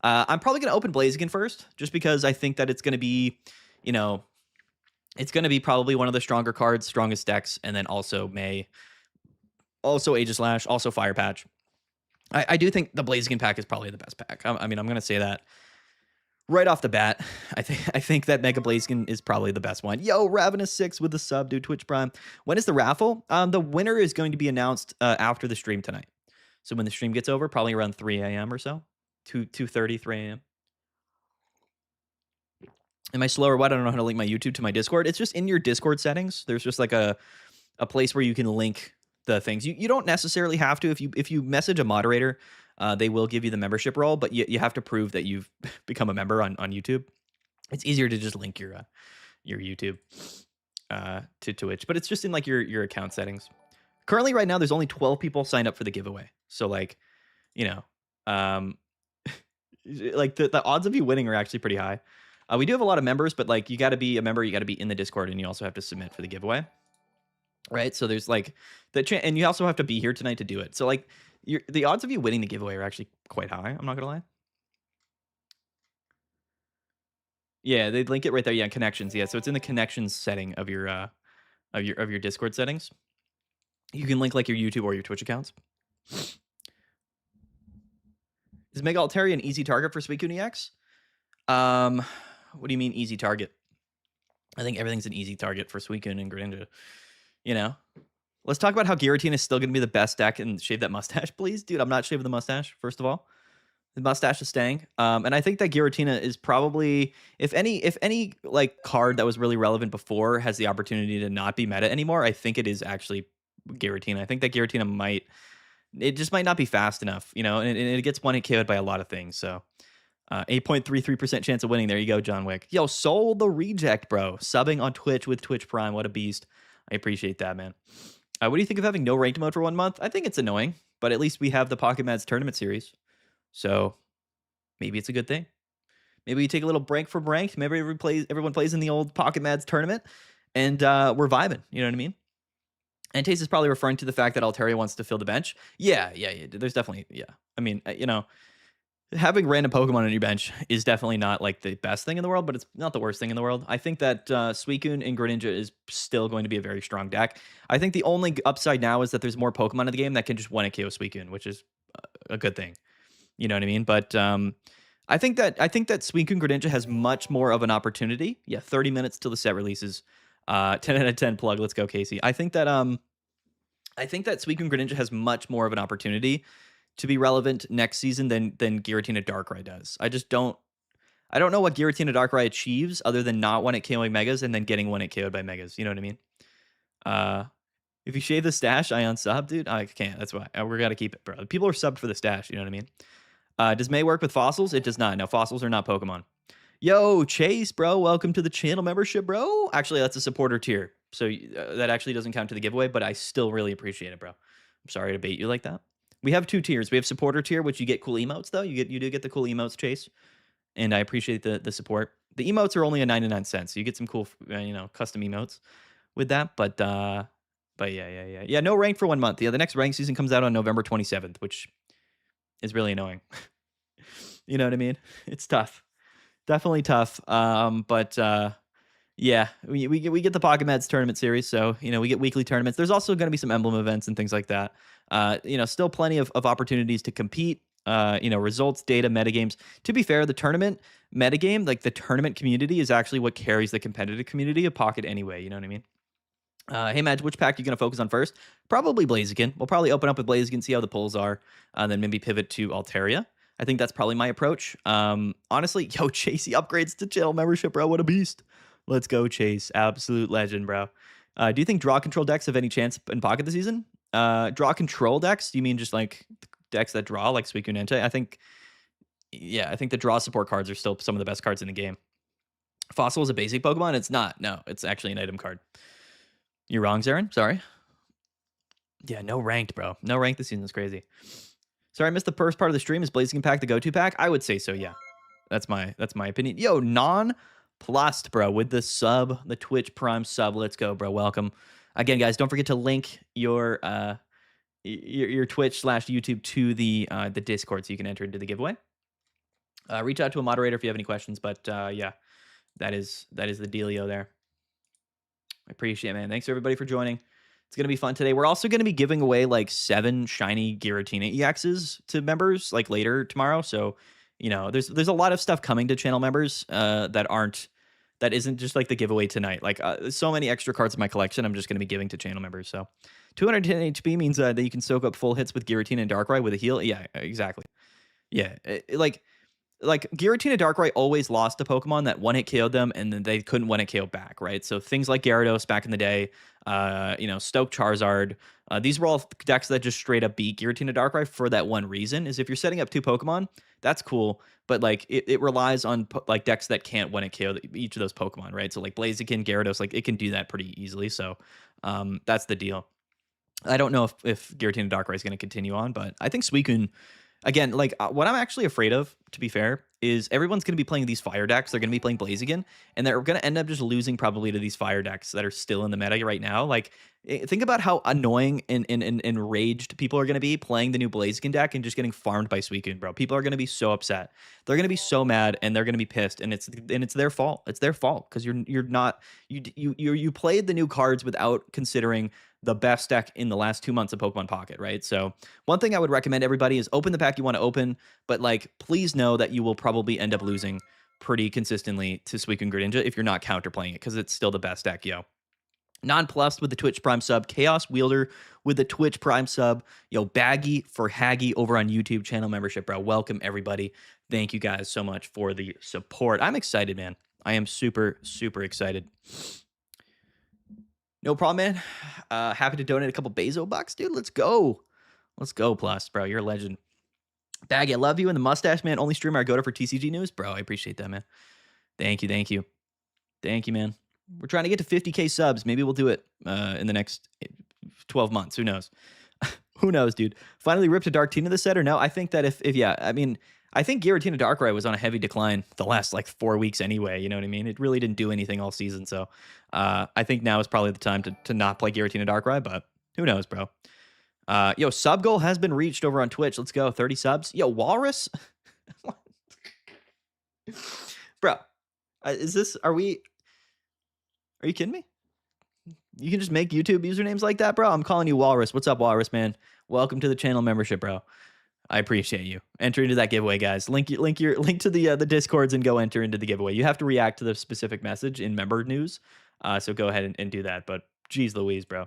I'm probably going to open Blaziken first, just because I think that it's going to be, it's going to be probably one of the stronger cards, strongest decks, and then also also Aegislash, also Fire Patch. I do think the Blaziken pack is probably the best pack. I mean, I'm going to say that right off the bat. I think that Mega Blaziken is probably the best one. Yo, Ravenous6 with the sub, dude. Twitch Prime. When is the raffle? The winner is going to be announced after the stream tonight. So when the stream gets over, probably around 3 a.m. or so. 2:30, 3 a.m. Am I slow or what? I don't know how to link my YouTube to my Discord. It's just in your Discord settings. There's just like a place where you can link the things. You don't necessarily have to. If you message a moderator, they will give you the membership role, but you have to prove that you've become a member on YouTube. It's easier to just link your YouTube to Twitch, but it's just in like your account settings. Currently, right now, there's only 12 people signed up for the giveaway. So like, like the odds of you winning are actually pretty high. We do have a lot of members, but like you got to be a member, you got to be in the Discord, and you also have to submit for the giveaway. Right, so there's like and you also have to be here tonight to do it. So like, the odds of you winning the giveaway are actually quite high. I'm not gonna lie. Yeah, they'd link it right there. Yeah, connections. Yeah, so it's in the connections setting of your Discord settings. You can link like your YouTube or your Twitch accounts. Is Mega Altaria an easy target for Suicune EX? What do you mean easy target? I think everything's an easy target for Suicune and Greninja. Let's talk about how Giratina is still going to be the best deck, and shave that mustache, please, dude. I'm not shaving the mustache. First of all, the mustache is staying. And I think that Giratina is probably, if any like card that was really relevant before has the opportunity to not be meta anymore, I think it is actually Giratina. I think that Giratina might, it just might not be fast enough, you know, and it gets one hit KO'd by a lot of things. So 8.33% chance of winning. There you go, John Wick. Yo, Soul the Reject, bro. Subbing on Twitch with Twitch Prime. What a beast. I appreciate that, man. What do you think of having no ranked mode for 1 month? I think it's annoying, but at least we have the Pocket Mads tournament series. So maybe it's a good thing. Maybe we take a little break from ranked. Maybe everyone plays in the old Pocket Mads tournament, and we're vibing. You know what I mean? And Taste is probably referring to the fact that Altaria wants to fill the bench. Yeah. There's definitely, yeah. I mean, you know, having random Pokemon on your bench is definitely not like the best thing in the world, but it's not the worst thing in the world. I think that Suicune and Greninja is still going to be a very strong deck. I think the only upside now is that there's more Pokemon in the game that can just one KO Suicune, which is a good thing. You know what I mean? But I think that Suicune Greninja has much more of an opportunity. Yeah, 30 minutes till the set releases. 10 out of 10 plug. Let's go, Casey. I think that Suicune Greninja has much more of an opportunity to be relevant next season than Giratina Darkrai does. I don't know what Giratina Darkrai achieves other than not one at KOing Megas and then getting one at KO'd by Megas. You know what I mean? If you shave the stash, I unsub, dude. I can't. That's why we're gotta keep it, bro. People are subbed for the stash. You know what I mean? Does May work with fossils? It does not. No, fossils are not Pokemon. Yo, Chase, bro. Welcome to the channel membership, bro. Actually, that's a supporter tier, so that actually doesn't count to the giveaway. But I still really appreciate it, bro. I'm sorry to bait you like that. We have 2 tiers. We have supporter tier, which you get cool emotes, though. You do get the cool emotes, Chase. And I appreciate the support. The emotes are only a 99 cents, so you get some cool, custom emotes with that. But yeah. Yeah, no rank for 1 month. Yeah, the next rank season comes out on November 27th, which is really annoying. You know what I mean? It's tough. Definitely tough. Yeah, we get the Pocket Mads tournament series, so we get weekly tournaments. There's also going to be some emblem events and things like that. Still plenty of opportunities to compete. Results, data, metagames. To be fair, the tournament metagame, like the tournament community, is actually what carries the competitive community of Pocket anyway. You know what I mean? Hey, Madge, which pack are you going to focus on first? Probably Blaziken. We'll probably open up with Blaziken, see how the pulls are, and then maybe pivot to Altaria. I think that's probably my approach. Honestly, yo, Chasey upgrades to channel membership, bro. What a beast. Let's go, Chase. Absolute legend, bro. Do you think draw control decks have any chance in Pocket this season? Draw control decks? Do you mean just like decks that draw, like Suicune Entei? I think the draw support cards are still some of the best cards in the game. Fossil is a basic Pokemon? It's not. No, it's actually an item card. You're wrong, Zarin. Sorry. Yeah, no ranked, bro. No ranked this season is crazy. Sorry, I missed the first part of the stream. Is Blaziken pack the go-to pack? I would say so, yeah. That's my opinion. Yo, non-plust, bro, with the sub, the Twitch Prime sub. Let's go, bro. Welcome. Again, guys, don't forget to link your Twitch/YouTube to the Discord so you can enter into the giveaway. Reach out to a moderator if you have any questions, but yeah, that is the dealio there. I appreciate it, man. Thanks everybody for joining. It's going to be fun today. We're also going to be giving away like 7 shiny Giratina EXs to members like later tomorrow. So, there's a lot of stuff coming to channel members that isn't just like the giveaway tonight. Like so many extra cards in my collection I'm just going to be giving to channel members. So 210 HP means that you can soak up full hits with Giratina and Darkrai with a heal. Yeah, exactly. Yeah, like Giratina Darkrai always lost a Pokemon that one hit KO'd them, and then they couldn't one hit KO back, right? So things like Gyarados back in the day, Stoke Charizard, these were all decks that just straight up beat Giratina Darkrai for that one reason. Is if you're setting up 2 Pokemon, that's cool, but like it relies on like decks that can't one hit KO each of those Pokemon, right? So like Blaziken, Gyarados, like it can do that pretty easily. So that's the deal. I don't know if Giratina Darkrai is going to continue on, but I think Suicune. Again, like what I'm actually afraid of, to be fair, is everyone's going to be playing these fire decks. They're going to be playing Blaziken, and they're going to end up just losing probably to these fire decks that are still in the meta right now. Like, think about how annoying and enraged people are going to be playing the new Blaziken deck and just getting farmed by Suicune, bro. People are going to be so upset. They're going to be so mad, and they're going to be pissed, and it's their fault. It's their fault because you played the new cards without considering the best deck in the last 2 months of Pokemon Pocket, right? So one thing I would recommend everybody is open the pack you want to open, but like please know that you will probably end up losing pretty consistently to Suicune Greninja if you're not counterplaying it, because it's still the best deck, yo. Nonplussed with the Twitch Prime sub. Chaos Wielder with the Twitch Prime sub. Yo, Baggy for Haggy over on YouTube channel membership, bro. Welcome, everybody. Thank you guys so much for the support. I'm excited, man. I am super, super excited. No problem, man. Happy to donate a couple Bezo bucks, dude. Let's go. Let's go, Plus, bro. You're a legend. Baggy, I love you. And the Mustache Man, only streamer I go to for TCG news. Bro, I appreciate that, man. Thank you, thank you. Thank you, man. We're trying to get to 50K subs. Maybe we'll do it in the next 12 months. Who knows? Who knows, dude? Finally ripped a Dark Tina this set or no? I think that if yeah, I mean, I think Giratina Darkrai was on a heavy decline the last like 4 weeks anyway. You know what I mean? It really didn't do anything all season. So I think now is probably the time to not play Giratina Darkrai, but who knows, bro? Yo, sub goal has been reached over on Twitch. Let's go. 30 subs. Yo, Walrus? Bro, is this, are you kidding me? You can just make YouTube usernames like that, bro? I'm calling you Walrus. What's up, Walrus, man? Welcome to the channel membership, bro. I appreciate you. Enter into that giveaway, guys. Link to the Discords and go enter into the giveaway. You have to react to the specific message in member news. So go ahead and do that. But geez Louise, bro.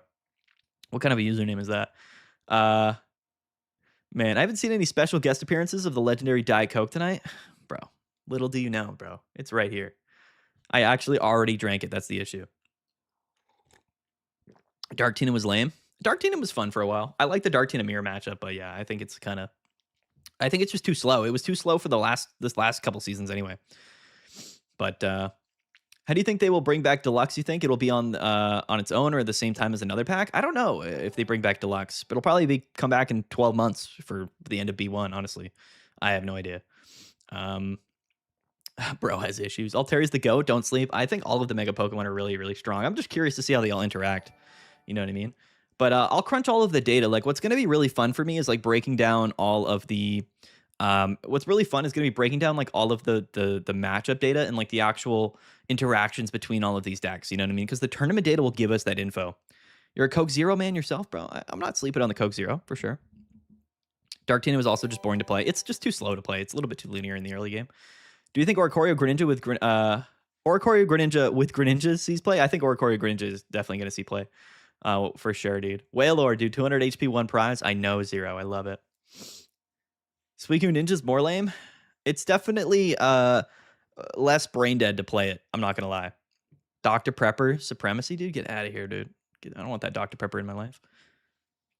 What kind of a username is that? Man, I haven't seen any special guest appearances of the legendary Diet Coke tonight. Bro, little do you know, bro. It's right here. I actually already drank it. That's the issue. Dark Tina was lame. Dark Tina was fun for a while. I like the Dark Tina mirror matchup, but yeah, I think it's just too slow. It was too slow for this last couple seasons anyway. But how do you think they will bring back Deluxe? You think it'll be on its own or at the same time as another pack? I don't know if they bring back Deluxe, but it'll probably come back in 12 months for the end of B1, honestly. I have no idea. Bro has issues. Altaria's the GOAT. Don't sleep. I think all of the Mega Pokemon are really, really strong. I'm just curious to see how they all interact. You know what I mean? But I'll crunch all of the data. Like, what's going to be really fun for me is like breaking down all of the. What's really fun is going to be breaking down like all of the matchup data and like the actual interactions between all of these decks. You know what I mean? Because the tournament data will give us that info. You're a Coke Zero man yourself, bro. I'm not sleeping on the Coke Zero for sure. Dark Tina was also just boring to play. It's just too slow to play. It's a little bit too linear in the early game. Do you think Oricorio Greninja with Greninja sees play? I think Oricorio Greninja is definitely going to see play. For sure, dude. Wailord, dude. 200 HP, one prize. I know, Zero. I love it. Suicune Ninja's more lame. It's definitely less brain dead to play it. I'm not going to lie. Dr. Prepper Supremacy, dude. Get out of here, dude. I don't want that Dr. Pepper in my life.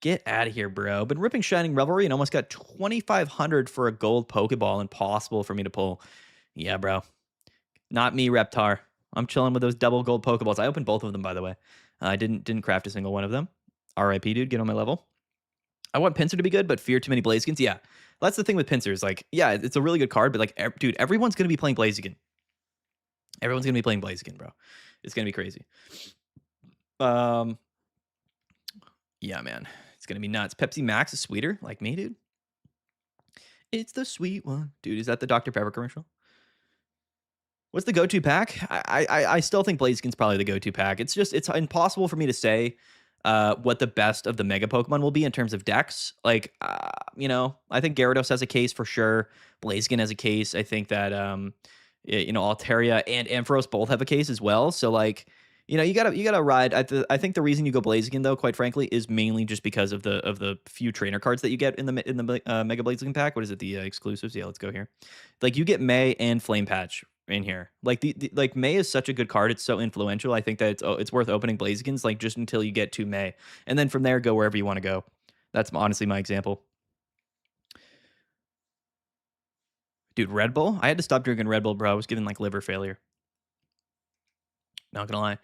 Get out of here, bro. Been ripping Shining Revelry and almost got 2,500 for a gold Pokeball. Impossible for me to pull. Yeah, bro. Not me, Reptar. I'm chilling with those double gold Pokeballs. I opened both of them, by the way. I didn't craft a single one of them. RIP, dude. Get on my level. I want Pinsir to be good, but fear too many Blazikens. Yeah, that's the thing with Pinsir. Is like, yeah, it's a really good card, but like, dude, everyone's gonna be playing Blaziken. Everyone's gonna be playing Blaziken, bro. It's gonna be crazy. Yeah, man, it's gonna be nuts. Pepsi Max is sweeter, like me, dude. It's the sweet one, dude. Is that the Dr. Pepper commercial? What's the go-to pack? I still think Blaziken's probably the go-to pack. It's impossible for me to say what the best of the Mega Pokemon will be in terms of decks. Like, you know, I think Gyarados has a case for sure. Blaziken has a case. I think that, you know, Altaria and Ampharos both have a case as well. So, like, you know, you gotta ride. I think the reason you go Blaziken, though, quite frankly, is mainly just because of the few trainer cards that you get in the Mega Blaziken pack. What is it? The exclusives? Yeah, let's go here. Like, you get May and Flame Patch in here. Like like May is such a good card. It's so influential. I think that it's worth opening Blazikens like just until you get to May, and then from there go wherever you want to go. That's honestly my example. Dude, Red Bull. I had to stop drinking Red Bull, bro. I was getting like liver failure. Not gonna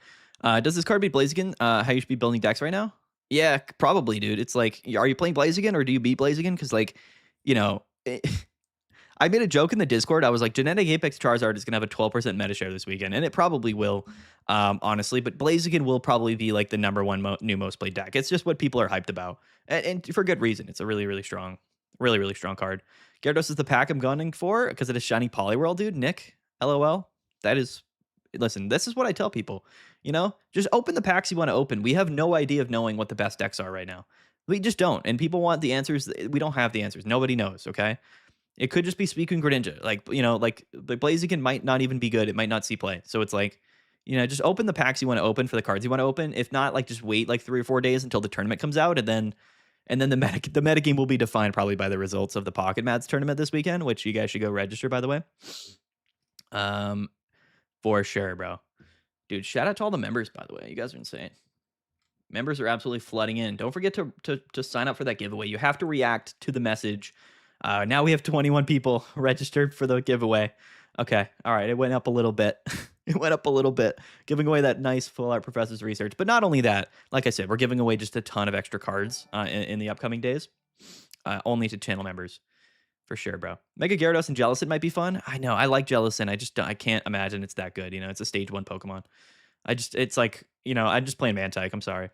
lie. Does this card beat Blaziken? How you should be building decks right now? Yeah, probably, dude. It's like, are you playing Blaziken or do you beat Blaziken? Because like, you know. I made a joke in the Discord. I was like, Genetic Apex Charizard is going to have a 12% meta share this weekend. And it probably will, honestly. But Blaziken will probably be like the number one new most played deck. It's just what people are hyped about. And for good reason. It's a really, really strong card. Gyarados is the pack I'm gunning for because it is shiny Poliwhirl, dude. Nick, LOL. That is, listen, this is what I tell people. You know, just open the packs you want to open. We have no idea of knowing what the best decks are right now. We just don't. And people want the answers. We don't have the answers. Nobody knows, okay? It could just be Suicune Greninja. Like, you know, like the Blaziken might not even be good. It might not see play. So it's like, Just open the packs you want to open for the cards you want to open. If not, like just wait like 3 or 4 days until the tournament comes out, and then the meta game will be defined probably by the results of the Pocket Mats tournament this weekend, which you guys should go register, by the way. Um, for sure, bro. Dude, shout out to all the members, by the way. You guys are insane. Members are absolutely flooding in. Don't forget to sign up for that giveaway. You have to react to the message. Now we have 21 people registered for the giveaway. Okay, all right, it went up a little bit. It went up a little bit, giving away that nice full art professor's research. But not only that, like I said, we're giving away just a ton of extra cards in the upcoming days, only to channel members. For sure, bro. Mega Gyarados and Jellicent might be fun. I know, I like Jellicent. I can't imagine it's that good. It's a stage 1 Pokemon. It's like, I'm just playing Mantike. I'm sorry.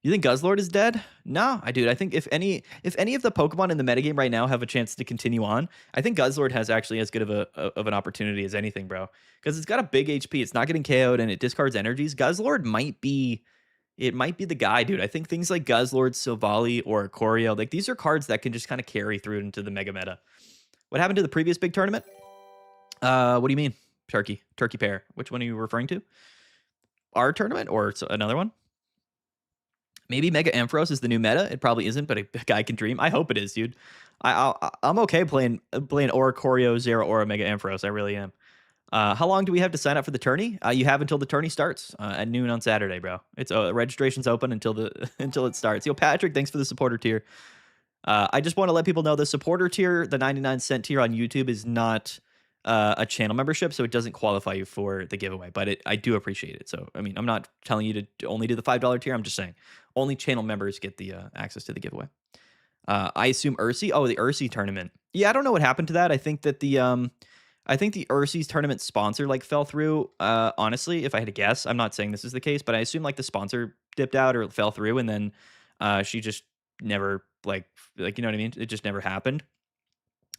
You think Guzzlord is dead? No, I think if any of the Pokemon in the metagame right now have a chance to continue on, I think Guzzlord has actually as good of an opportunity as anything, bro. Because it's got a big HP, it's not getting KO'd, and it discards energies. Guzzlord might be the guy, dude. I think things like Guzzlord, Silvally, or Corio, like these are cards that can just kind of carry through into the mega meta. What happened to the previous big tournament? What do you mean? Turkey pair. Which one are you referring to? Our tournament or another one? Maybe Mega Ampharos is the new meta. It probably isn't, but a guy can dream. I hope it is, dude. I'm okay playing Aura Corio, Zero Aura, Mega Ampharos. I really am. How long do we have to sign up for the tourney? You have until the tourney starts at noon on Saturday, bro. It's registration's open until until it starts. Yo, Patrick, thanks for the supporter tier. I just want to let people know the supporter tier, the 99-cent tier on YouTube, is not a channel membership, so it doesn't qualify you for the giveaway. But I do appreciate it. So I mean, I'm not telling you to only do the $5 tier. I'm just saying only channel members get the access to the giveaway. I assume Ursi. Oh, the Ursi tournament. Yeah, I don't know what happened to that. I think that the Ursi's tournament sponsor like fell through. Honestly, if I had to guess, I'm not saying this is the case, but I assume like the sponsor dipped out or fell through, and then she just never like you know what I mean. It just never happened.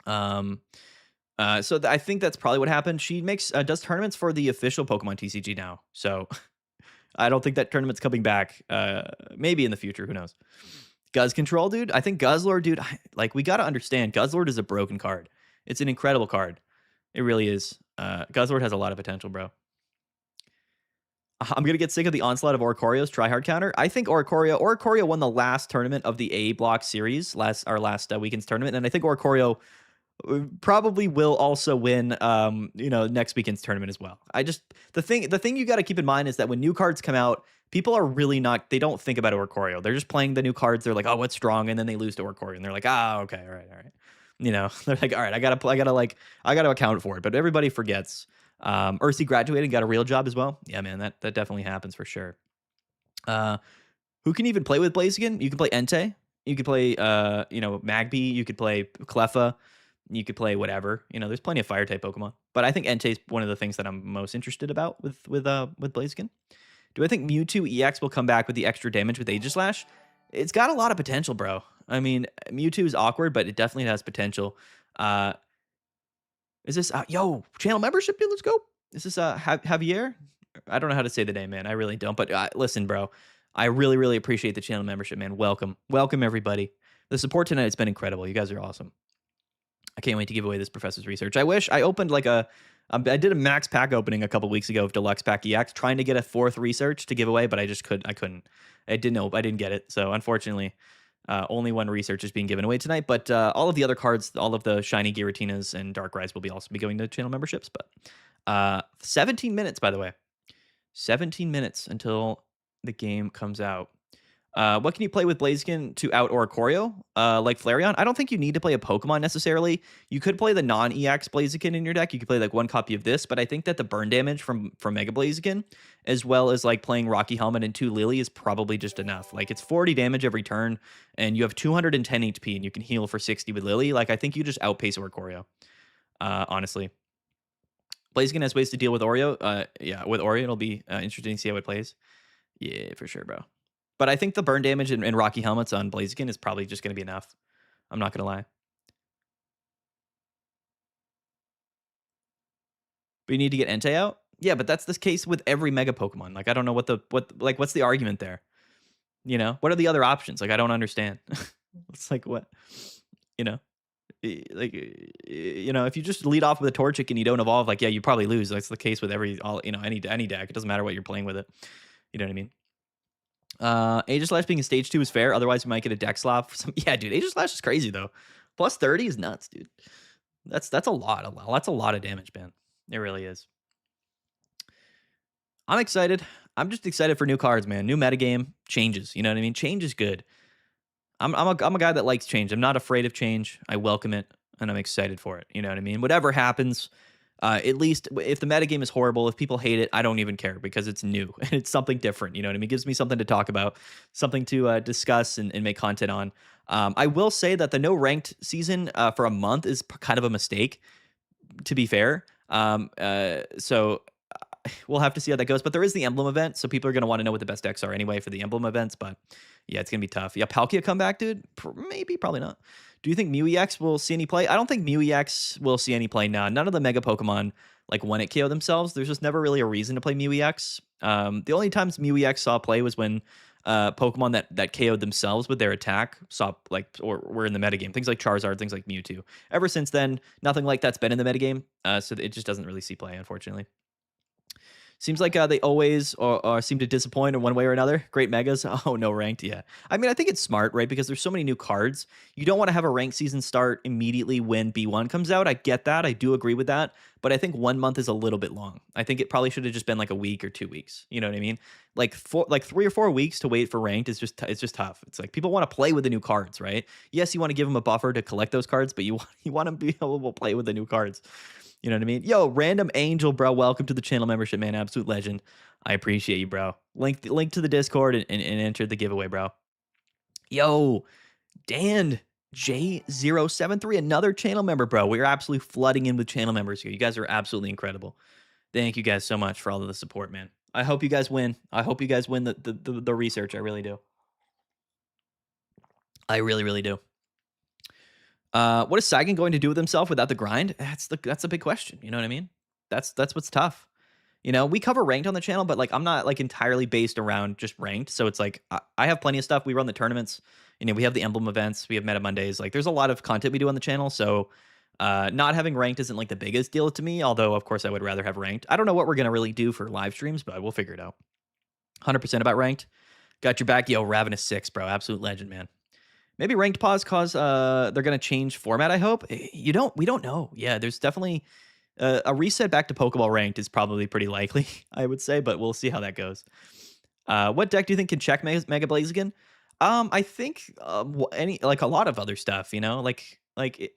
So I think that's probably what happened. She does tournaments for the official Pokemon TCG now, so I don't think that tournament's coming back. Maybe in the future, who knows? Guzz Control, dude. I think Guzzlord, dude. Like we gotta understand, Guzzlord is a broken card. It's an incredible card. It really is. Guzzlord has a lot of potential, bro. I'm gonna get sick of the onslaught of Oricorios tryhard counter. I think Oricorio won the last tournament of the A block series, our last weekend's tournament, and I think Oricorio probably will also win next weekend's tournament as well. The thing you got to keep in mind is that when new cards come out, people are really they don't think about Oricorio. They're just playing the new cards. They're like, oh, what's strong, and then they lose to Oricorio, and they're like, okay, all right. They're like, all right, I gotta account for it. But everybody forgets. Ursi graduated and got a real job as well. Yeah, man, that definitely happens for sure. Who can even play with Blaziken? You can play Entei. You could play Magby. You could play Cleffa. You could play whatever. There's plenty of fire type Pokemon. But I think Entei is one of the things that I'm most interested about with Blaziken. Do I think Mewtwo EX will come back with the extra damage with Aegislash? It's got a lot of potential, bro. I mean, Mewtwo is awkward, but it definitely has potential. Is this channel membership, dude? Let's go. Is this Javier? I don't know how to say the name, man. I really don't. But listen, bro, I really, really appreciate the channel membership, man. Welcome, everybody. The support tonight has been incredible. You guys are awesome. I can't wait to give away this professor's research. I wish I opened I did a max pack opening a couple weeks ago of Deluxe Pack EX, trying to get a 4th research to give away, but I couldn't. I didn't get it. So unfortunately, only 1 research is being given away tonight. But all of the other cards, all of the shiny Giratinas and Darkrai's will also be going to channel memberships. But 17 minutes, by the way. 17 minutes until the game comes out. What can you play with Blaziken to out Oricorio? Like Flareon? I don't think you need to play a Pokemon necessarily. You could play the non-EX Blaziken in your deck. You could play like 1 copy of this, but I think that the burn damage from Mega Blaziken, as well as like playing Rocky Helmet and 2 Lily, is probably just enough. Like it's 40 damage every turn, and you have 210 HP, and you can heal for 60 with Lily. Like I think you just outpace Oricorio, honestly. Blaziken has ways to deal with Oreo. Yeah, with Oreo, it'll be interesting to see how it plays. Yeah, for sure, bro. But I think the burn damage and Rocky Helmets on Blaziken is probably just going to be enough. I'm not going to lie. But you need to get Entei out? Yeah, but that's the case with every Mega Pokemon. Like, I don't know what's the argument there? What are the other options? Like, I don't understand. It's like, what? if you just lead off with a Torchic and you don't evolve, like, yeah, you probably lose. That's the case with any deck. It doesn't matter what you're playing with it. You know what I mean? Aegis being in stage 2 is fair. Otherwise, we might get a deck slop. Yeah, dude, Aegis is crazy though. Plus 30 is nuts, dude. That's a lot. That's a lot of damage, man. It really is. I'm excited. I'm just excited for new cards, man. New metagame changes. You know what I mean? Change is good. I'm a guy that likes change. I'm not afraid of change. I welcome it, and I'm excited for it. You know what I mean? Whatever happens, at least if the metagame is horrible, if people hate it, I don't even care because it's new and it's something different. You know what I mean? It gives me something to talk about, something to discuss and make content on. I will say that the no ranked season for a month is kind of a mistake, to be fair. So we'll have to see how that goes. But there is the emblem event, so people are going to want to know what the best decks are anyway for the emblem events. But yeah, it's going to be tough. Yeah, Palkia come back, dude? Maybe, probably not. Do you think Mew EX will see any play? I don't think Mew EX will see any play now. None of the Mega Pokemon, like, when it KO themselves, there's just never really a reason to play Mew EX. The only times Mew EX saw play was when Pokemon that KO'd themselves with their attack saw, like, or were in the metagame. Things like Charizard, things like Mewtwo. Ever since then, nothing like that's been in the metagame. So it just doesn't really see play, unfortunately. Seems like they always or seem to disappoint in one way or another. Great megas. Oh, no ranked. Yeah. I mean, I think it's smart, right? Because there's so many new cards. You don't want to have a ranked season start immediately when B1 comes out. I get that. I do agree with that. But I think 1 month is a little bit long. I think it probably should have just been like a week or 2 weeks. You know what I mean? Like 3 or 4 weeks to wait for ranked is it's just tough. It's like people want to play with the new cards, right? Yes, you want to give them a buffer to collect those cards, but you want to be able to play with the new cards. You know what I mean? Yo, Random Angel, bro. Welcome to the channel membership, man. Absolute legend. I appreciate you, bro. Link to the Discord and enter the giveaway, bro. Yo, Dan J073, another channel member, bro. We're absolutely flooding in with channel members here. You guys are absolutely incredible. Thank you guys so much for all of the support, man. I hope you guys win. I hope you guys win the research. I really do. I really, really do. What is Sagan going to do with himself without the grind? That's a big question. You know what I mean? That's what's tough. You know, we cover ranked on the channel, but like I'm not like entirely based around just ranked. So it's like I have plenty of stuff. We run the tournaments. You know, we have the emblem events. We have Meta Mondays. Like there's a lot of content we do on the channel. So not having ranked isn't like the biggest deal to me. Although of course I would rather have ranked. I don't know what we're gonna really do for live streams, but we'll figure it out. 100% about ranked. Got your back, yo. Ravenous 6, bro. Absolute legend, man. Maybe ranked pause cause they're gonna change format. I hope we don't know. Yeah, there's definitely a reset back to Pokeball ranked is probably pretty likely. I would say, but we'll see how that goes. What deck do you think can check Mega Blaziken? I think a lot of other stuff. You know, it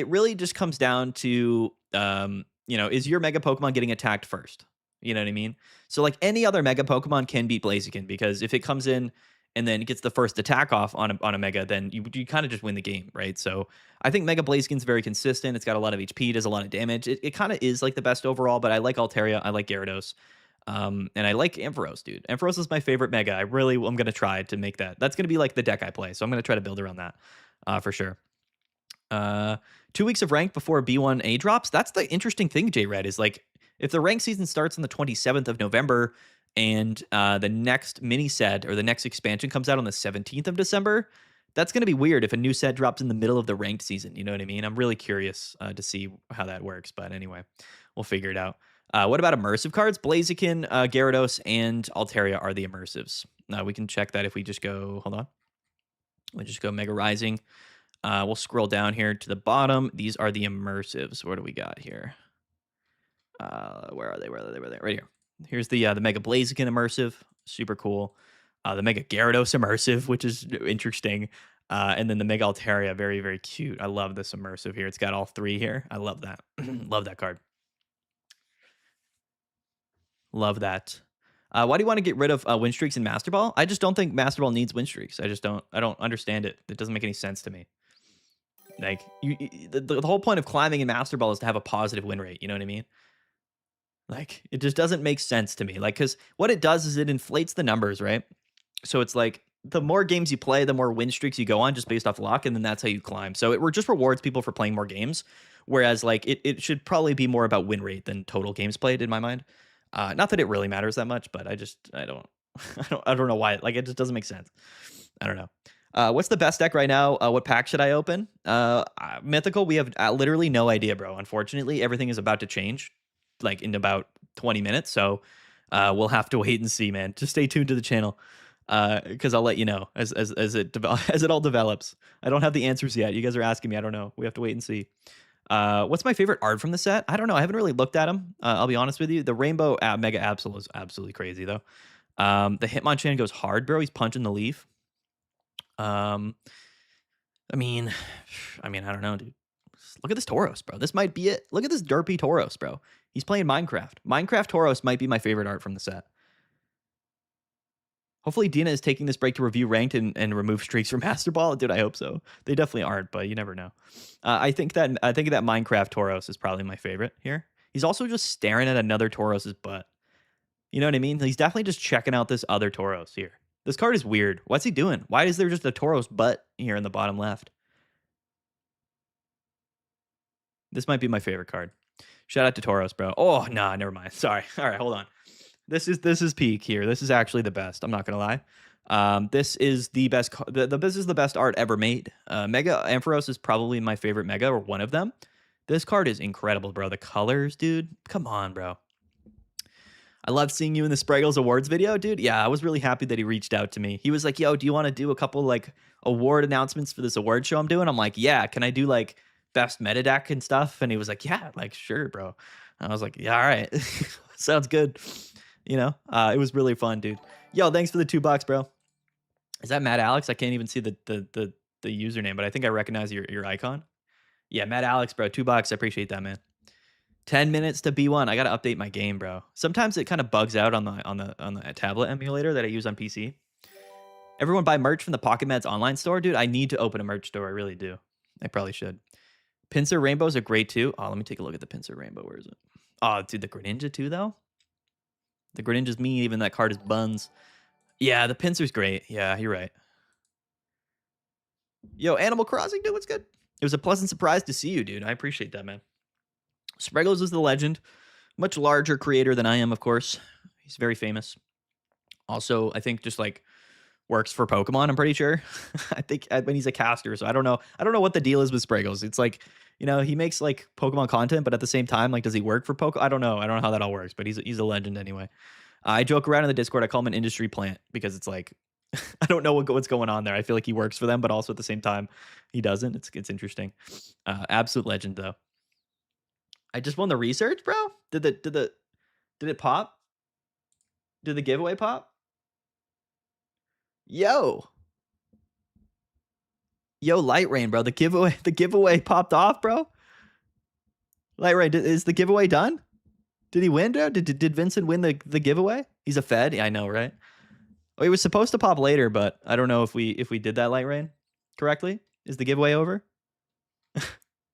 really just comes down to is your Mega Pokemon getting attacked first? You know what I mean? So like any other Mega Pokemon can beat Blaziken because if it comes in and then gets the first attack off on a Mega, then you kind of just win the game, right? So I think Mega Blaziken's very consistent. It's got a lot of HP, does a lot of damage. It kind of is like the best overall, but I like Altaria, I like Gyarados, and I like Ampharos, dude. Ampharos is my favorite Mega. I'm going to try to make that. That's going to be like the deck I play, so I'm going to try to build around that for sure. 2 weeks of rank before B1A drops. That's the interesting thing, J-Red, is like if the rank season starts on the 27th of November, and the next mini set or the next expansion comes out on the 17th of December, that's going to be weird if a new set drops in the middle of the ranked season. You know what I mean? I'm really curious to see how that works. But anyway, we'll figure it out. What about immersive cards? Blaziken, Gyarados, and Altaria are the immersives. We can check that if we just go, hold on. We just go Mega Rising. We'll scroll down here to the bottom. These are the immersives. What do we got here? Where are they? Right here. Here's the Mega Blaziken immersive, super cool. The Mega Gyarados immersive, which is interesting. And then the Mega Altaria, very, very cute. I love this immersive here. It's got all 3 here. I love that. Love that card. Love that. Why do you want to get rid of win streaks in Master Ball? I just don't think Master Ball needs win streaks. I don't understand it. It doesn't make any sense to me. Like the whole point of climbing in Master Ball is to have a positive win rate. You know what I mean? Like, it just doesn't make sense to me. Like, because what it does is it inflates the numbers, right? So it's like the more games you play, the more win streaks you go on just based off luck, and then that's how you climb. So it just rewards people for playing more games. Whereas, like, it should probably be more about win rate than total games played in my mind. Not that it really matters that much, but I don't I don't know why. Like, it just doesn't make sense. I don't know. What's the best deck right now? What pack should I open? Mythical, we have literally no idea, bro. Unfortunately, everything is about to change, like in about 20 minutes. So we'll have to wait and see, man. Just stay tuned to the channel, because I'll let you know as it as it all develops. I don't have the answers yet. You guys are asking me. I don't know. We have to wait and see. What's my favorite art from the set? I don't know. I haven't really looked at them. I'll be honest with you. The Rainbow Mega Absol is absolutely crazy, though. The Hitmonchan goes hard, bro. He's punching the leaf. Um, I mean, I don't know, dude. Look at this Tauros, bro. This might be it. Look at this derpy Tauros, bro. He's playing Minecraft. Minecraft Tauros might be my favorite art from the set. Hopefully Dina is taking this break to review ranked and remove streaks from Master Ball. Dude, I hope so. They definitely aren't, but you never know. I think that Minecraft Tauros is probably my favorite here. He's also just staring at another Tauros's butt. You know what I mean? He's definitely just checking out this other Tauros here. This card is weird. What's he doing? Why is there just a Tauros butt here in the bottom left? This might be my favorite card. Shout out to Tauros, bro. Oh, nah, never mind. Sorry. All right, hold on. This is peak here. This is actually the best. I'm not gonna lie. This is the best. This is the best art ever made. Mega Ampharos is probably my favorite Mega, or one of them. This card is incredible, bro. The colors, dude. Come on, bro. I love seeing you in the Spraggles Awards video, dude. Yeah, I was really happy that he reached out to me. He was like, yo, do you want to do a couple like award announcements for this award show I'm doing? I'm like, yeah, can I do like best meta deck and stuff? And he was like, yeah, like sure, bro. And I was like, yeah, all right. Sounds good. You know, it was really fun, dude. Yo, thanks for the $2, bro. Is that Matt Alex? I can't even see the username, but I think I recognize your icon. Yeah, Matt Alex, bro. $2. I appreciate that, man. 10 minutes to B1. I gotta update my game, bro. Sometimes it kind of bugs out on the tablet emulator that I use on PC. Everyone buy merch from the Pocket Meds online store, dude. I need to open a merch store. I really do. I probably should. Pincer Rainbows are great too. Oh, let me take a look at the Pincer Rainbow. Where is it? Oh, dude, the Greninja too, though. The Greninja's mean. Even that card is buns. Yeah, the Pincer's great. Yeah, you're right. Yo, Animal Crossing, dude, what's good? It was a pleasant surprise to see you, dude. I appreciate that, man. Spraggles is the legend. Much larger creator than I am, of course. He's very famous. Also, I think just like works for Pokemon, I'm pretty sure. I think when he's a caster, so I don't know. I don't know what the deal is with Spraggles. It's like, you know, he makes like Pokemon content, but at the same time, like, does he work for Pokemon? I don't know. I don't know how that all works, but he's a legend anyway. I joke around in the Discord. I call him an industry plant because it's like, I don't know what's going on there. I feel like he works for them, but also at the same time, he doesn't. It's interesting. Absolute legend though. I just won the research, bro. Did it pop? Did the giveaway pop? Yo, Light Rain, bro. The giveaway popped off, bro. Light Rain, is the giveaway done? Did he win, dude? Did Vincent win the giveaway? He's a Fed. Yeah, I know, right? Well, he was supposed to pop later, but I don't know if we did that, Light Rain, correctly. Is the giveaway over?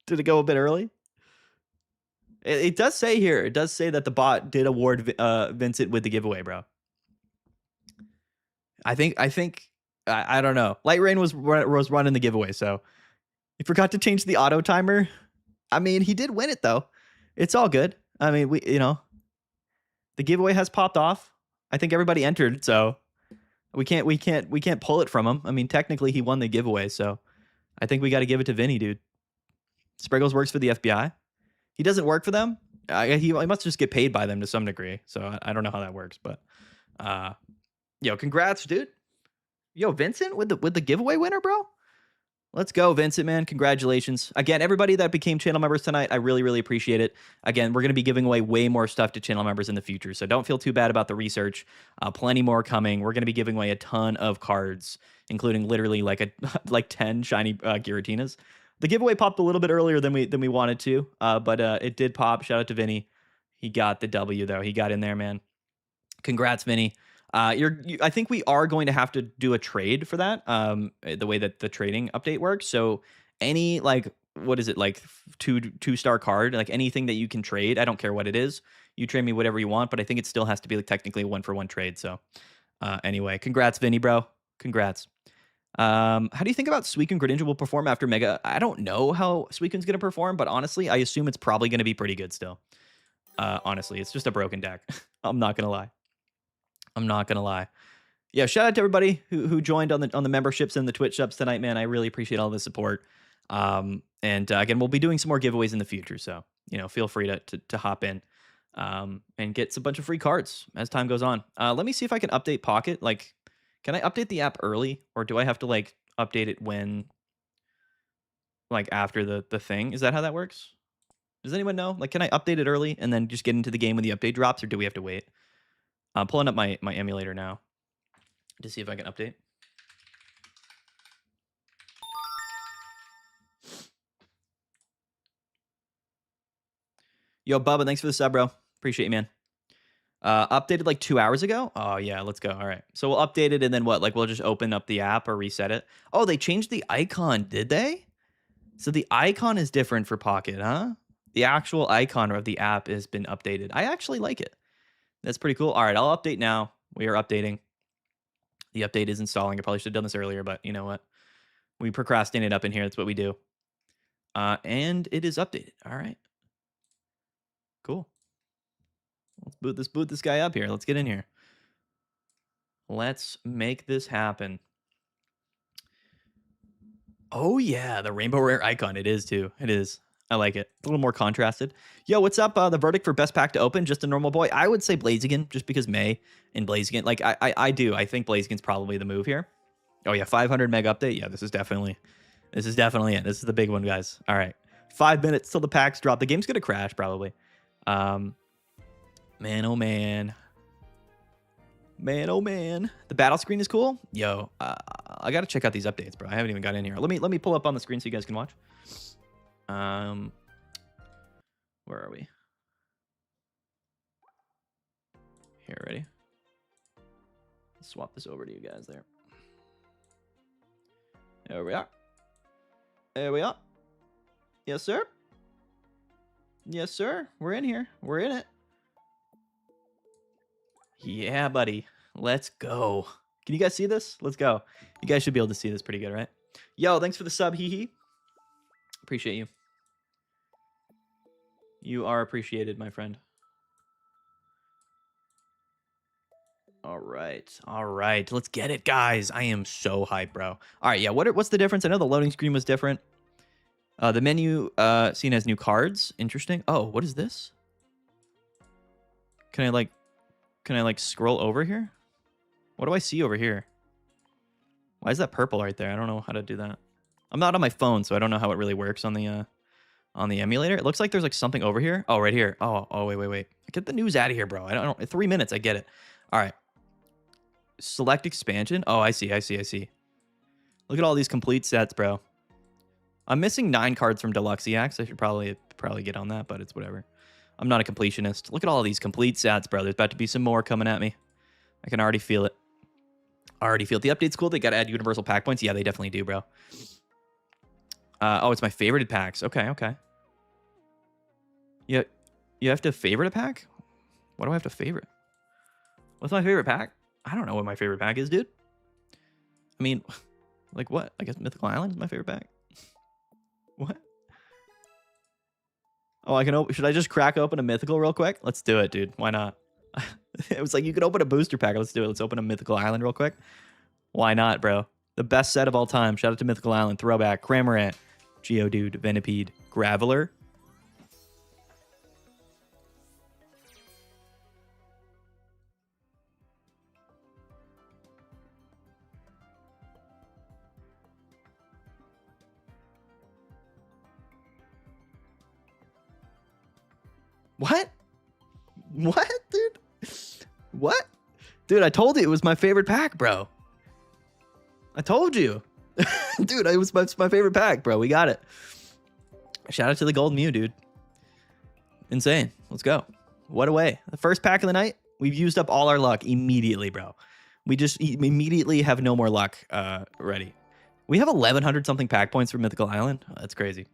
Did it go a bit early? It does say here. It does say that the bot did award Vincent with the giveaway, bro. I think I don't know. Light Rain was running the giveaway, so he forgot to change the auto timer. I mean, he did win it though. It's all good. I mean, the giveaway has popped off. I think everybody entered, so we can't pull it from him. I mean, technically he won the giveaway, so I think we got to give it to Vinny, dude. Spraggles works for the FBI. He doesn't work for them. He must just get paid by them to some degree. So I don't know how that works, but yo, congrats, dude. Yo, Vincent with the giveaway winner, bro. Let's go, Vincent, man. Congratulations. Again, everybody that became channel members tonight, I really, really appreciate it. Again, we're going to be giving away way more stuff to channel members in the future, so don't feel too bad about the research. Plenty more coming. We're going to be giving away a ton of cards, including literally like 10 shiny Giratinas. The giveaway popped a little bit earlier than we wanted to, but it did pop. Shout out to Vinny. He got the W, though. He got in there, man. Congrats, Vinny. I think we are going to have to do a trade for that. The way that the trading update works. So any like, what is it, like two-star card, like anything that you can trade, I don't care what it is. You trade me whatever you want, but I think it still has to be like technically a 1-for-1 trade. So anyway, congrats, Vinny, bro. Congrats. How do you think about Suicune Greninja will perform after Mega? I don't know how Suicune's going to perform, but honestly, I assume it's probably going to be pretty good still. Honestly, it's just a broken deck. I'm not going to lie. Yeah, shout out to everybody who joined on the memberships and the Twitch subs tonight, man. I really appreciate all the support. And again, we'll be doing some more giveaways in the future, so feel free to hop in and get a bunch of free cards as time goes on. Let me see if I can update Pocket. Like, can I update the app early, or do I have to like update it when, like, after the thing? Is that how that works? Does anyone know? Like, can I update it early and then just get into the game when the update drops, or do we have to wait? I'm pulling up my emulator now to see if I can update. Yo, Bubba, thanks for the sub, bro. Appreciate you, man. Updated like 2 hours ago? Oh, yeah, let's go. All right. So we'll update it, and then what? Like, we'll just open up the app or reset it? Oh, they changed the icon, did they? So the icon is different for Pocket, huh? The actual icon of the app has been updated. I actually like it. That's pretty cool. All right, I'll update now. We are updating. The update is installing. I probably should have done this earlier, but you know what? We procrastinate up in here. That's what we do. And it is updated. All right. Cool. Let's boot this guy up here. Let's get in here. Let's make this happen. Oh, yeah, the rainbow rare icon. It is, too. It is. I like it. It's a little more contrasted. Yo, what's up? The verdict for best pack to open, just a normal boy. I would say Blaziken, just because May and Blaziken. Like, I do. I think Blaziken's probably the move here. Oh, yeah, 500 meg update. Yeah, this is definitely it. This is the big one, guys. All right. 5 minutes till the packs drop. The game's going to crash, probably. Man, oh, man. Man, oh man, the battle screen is cool. Yo, I gotta check out these updates, bro. I haven't even got in here. Let me pull up on the screen so you guys can watch. Where are we? Here, ready? Let's swap this over to you guys there. There we are. There we are. Yes, sir. Yes, sir. We're in here. We're in it. Yeah, buddy. Let's go. Can you guys see this? Let's go. You guys should be able to see this pretty good, right? Yo, thanks for the sub, hee. Appreciate you. You are appreciated, my friend. All right. All right. Let's get it, guys. I am so hyped, bro. All right, yeah. What's the difference? I know the loading screen was different. The menu seen as new cards. Interesting. Oh, what is this? Can I like scroll over here? What do I see over here? Why is that purple right there? I don't know how to do that. I'm not on my phone, so I don't know how it really works on the emulator. It looks like there's like something over here. Oh, right here. Oh, wait. Get the news out of here, bro. I don't 3 minutes. I get it. All right. Select expansion. Oh, I see. Look at all these complete sets, bro. I'm missing 9 cards from Deluxe EX. I should probably get on that, but it's whatever. I'm not a completionist. Look at all these complete sets, bro. There's about to be some more coming at me. I can already feel it. The update's cool. They got to add universal pack points. Yeah, they definitely do, bro. Oh, it's my favorited packs. Okay. Yeah, you have to favorite a pack? What do I have to favorite? What's my favorite pack? I don't know what my favorite pack is, dude. I mean, like what? I guess Mythical Island is my favorite pack. What? Oh, I can open. Should I just crack open a Mythical real quick? Let's do it, dude. Why not? It was like, you could open a booster pack. Let's do it. Let's open a Mythical Island real quick. Why not, bro? The best set of all time. Shout out to Mythical Island. Throwback. Cramorant. Geodude. Venipede. Graveler. What? What, dude? What? Dude, I told you it was my favorite pack, bro. I told you. Dude, it was my favorite pack, bro. We got it. Shout out to the Gold Mew, dude. Insane. Let's go. What a way. The first pack of the night, we've used up all our luck immediately, bro. We just immediately have no more luck ready. We have 1,100 something pack points for Mythical Island. Oh, that's crazy.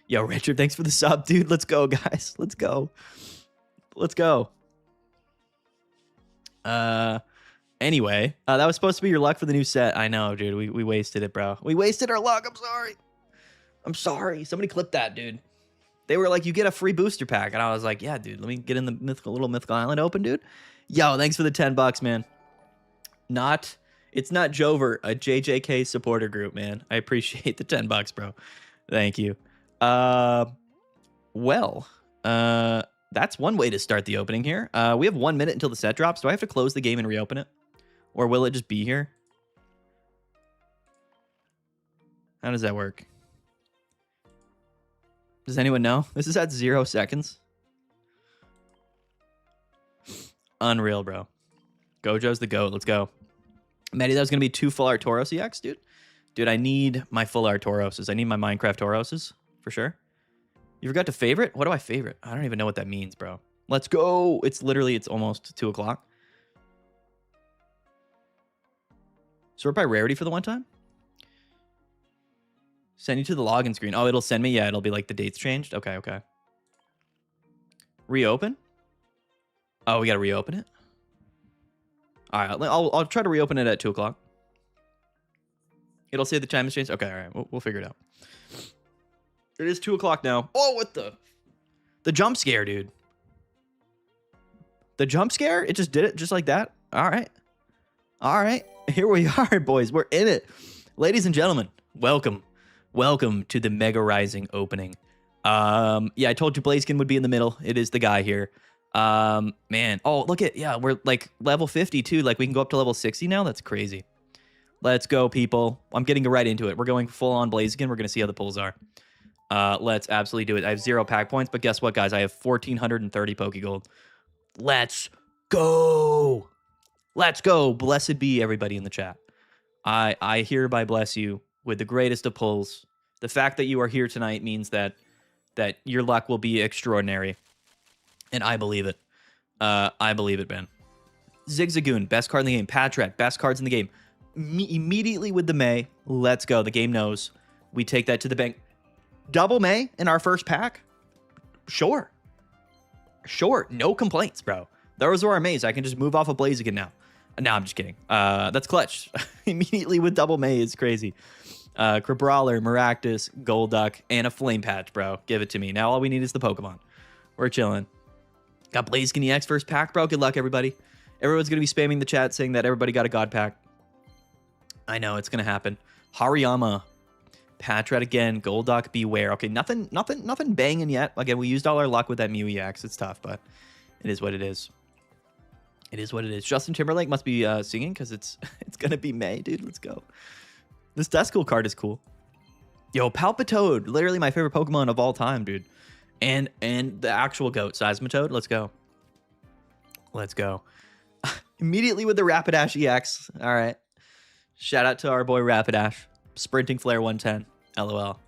Yo, Richard, thanks for the sub, dude. Let's go, guys. Let's go. Anyway, that was supposed to be your luck for the new set. I know, dude. We wasted it, bro. We wasted our luck. I'm sorry. Somebody clipped that, dude. They were like, you get a free booster pack. And I was like, yeah, dude, let me get in the little Mythical Island open, dude. Yo, thanks for the $10, man. Not It's not Jover, a JJK supporter group, man. I appreciate the $10, bro. Thank you. Well, that's one way to start the opening here. We have 1 minute until the set drops. Do I have to close the game and reopen it? Or will it just be here? How does that work? Does anyone know? This is at 0 seconds. Unreal, bro. Gojo's the GOAT. Let's go. Maddie, that was going to be 2 full art Tauros EX, dude. Dude, I need my full art Tauroses. I need my Minecraft Tauroses, for sure. You forgot to favorite? What do I favorite? I don't even know what that means, bro. Let's go. It's almost 2 o'clock. Sort by rarity for the one time? Send you to the login screen. Oh, it'll send me? Yeah, it'll be like the dates changed. Okay, okay. Reopen? Oh, we got to reopen it? All right, I'll try to reopen it at 2 o'clock. It'll say the time has changed. Okay, all right, we'll figure it out. It is 2 o'clock now. Oh, what the jump scare, dude. The jump scare? It just did it just like that? All right. All right. Here we are, boys. We're in it. Ladies and gentlemen, welcome. Welcome to the Mega Rising opening. Yeah, I told you Blaziken would be in the middle. It is the guy here. Man. Oh, look at, yeah, we're like level 50 too. Like we can go up to level 60 now. That's crazy. Let's go, people. I'm getting right into it. We're going full on Blaziken. We're going to see how the pulls are. Let's absolutely do it. I have 0 pack points, but guess what, guys? I have 1,430 Pokegold. Let's go. Let's go. Blessed be everybody in the chat. I hereby bless you with the greatest of pulls. The fact that you are here tonight means that your luck will be extraordinary. And I believe it. I believe it, Ben. Zigzagoon, best card in the game. Patrat, best cards in the game. Immediately with the May. Let's go. The game knows. We take that to the bank. Double May in our first pack? Sure. Sure. No complaints, bro. Those are our Mays. I can just move off of Blaziken now. No, I'm just kidding. That's clutch. Immediately with double May is crazy. Crabrawler, Maractus, Golduck, and a Flame Patch, bro. Give it to me. Now all we need is the Pokemon. We're chilling. Got Blaziken EX first pack, bro. Good luck, everybody. Everyone's going to be spamming the chat saying that everybody got a God pack. I know, it's going to happen. Hariyama. Patrat again. Golduck, Beware. Okay, nothing banging yet. Again, we used all our luck with that Mew EX. It's tough, but it is what it is. It is what it is. Justin Timberlake must be singing because it's going to be May, dude. Let's go. This Duskull card is cool. Yo, Palpitoad. Literally my favorite Pokemon of all time, dude. And the actual GOAT, Seismitoad. Let's go. Let's go. Immediately with the Rapidash EX. All right. Shout out to our boy Rapidash. Sprinting Flare 110. LOL.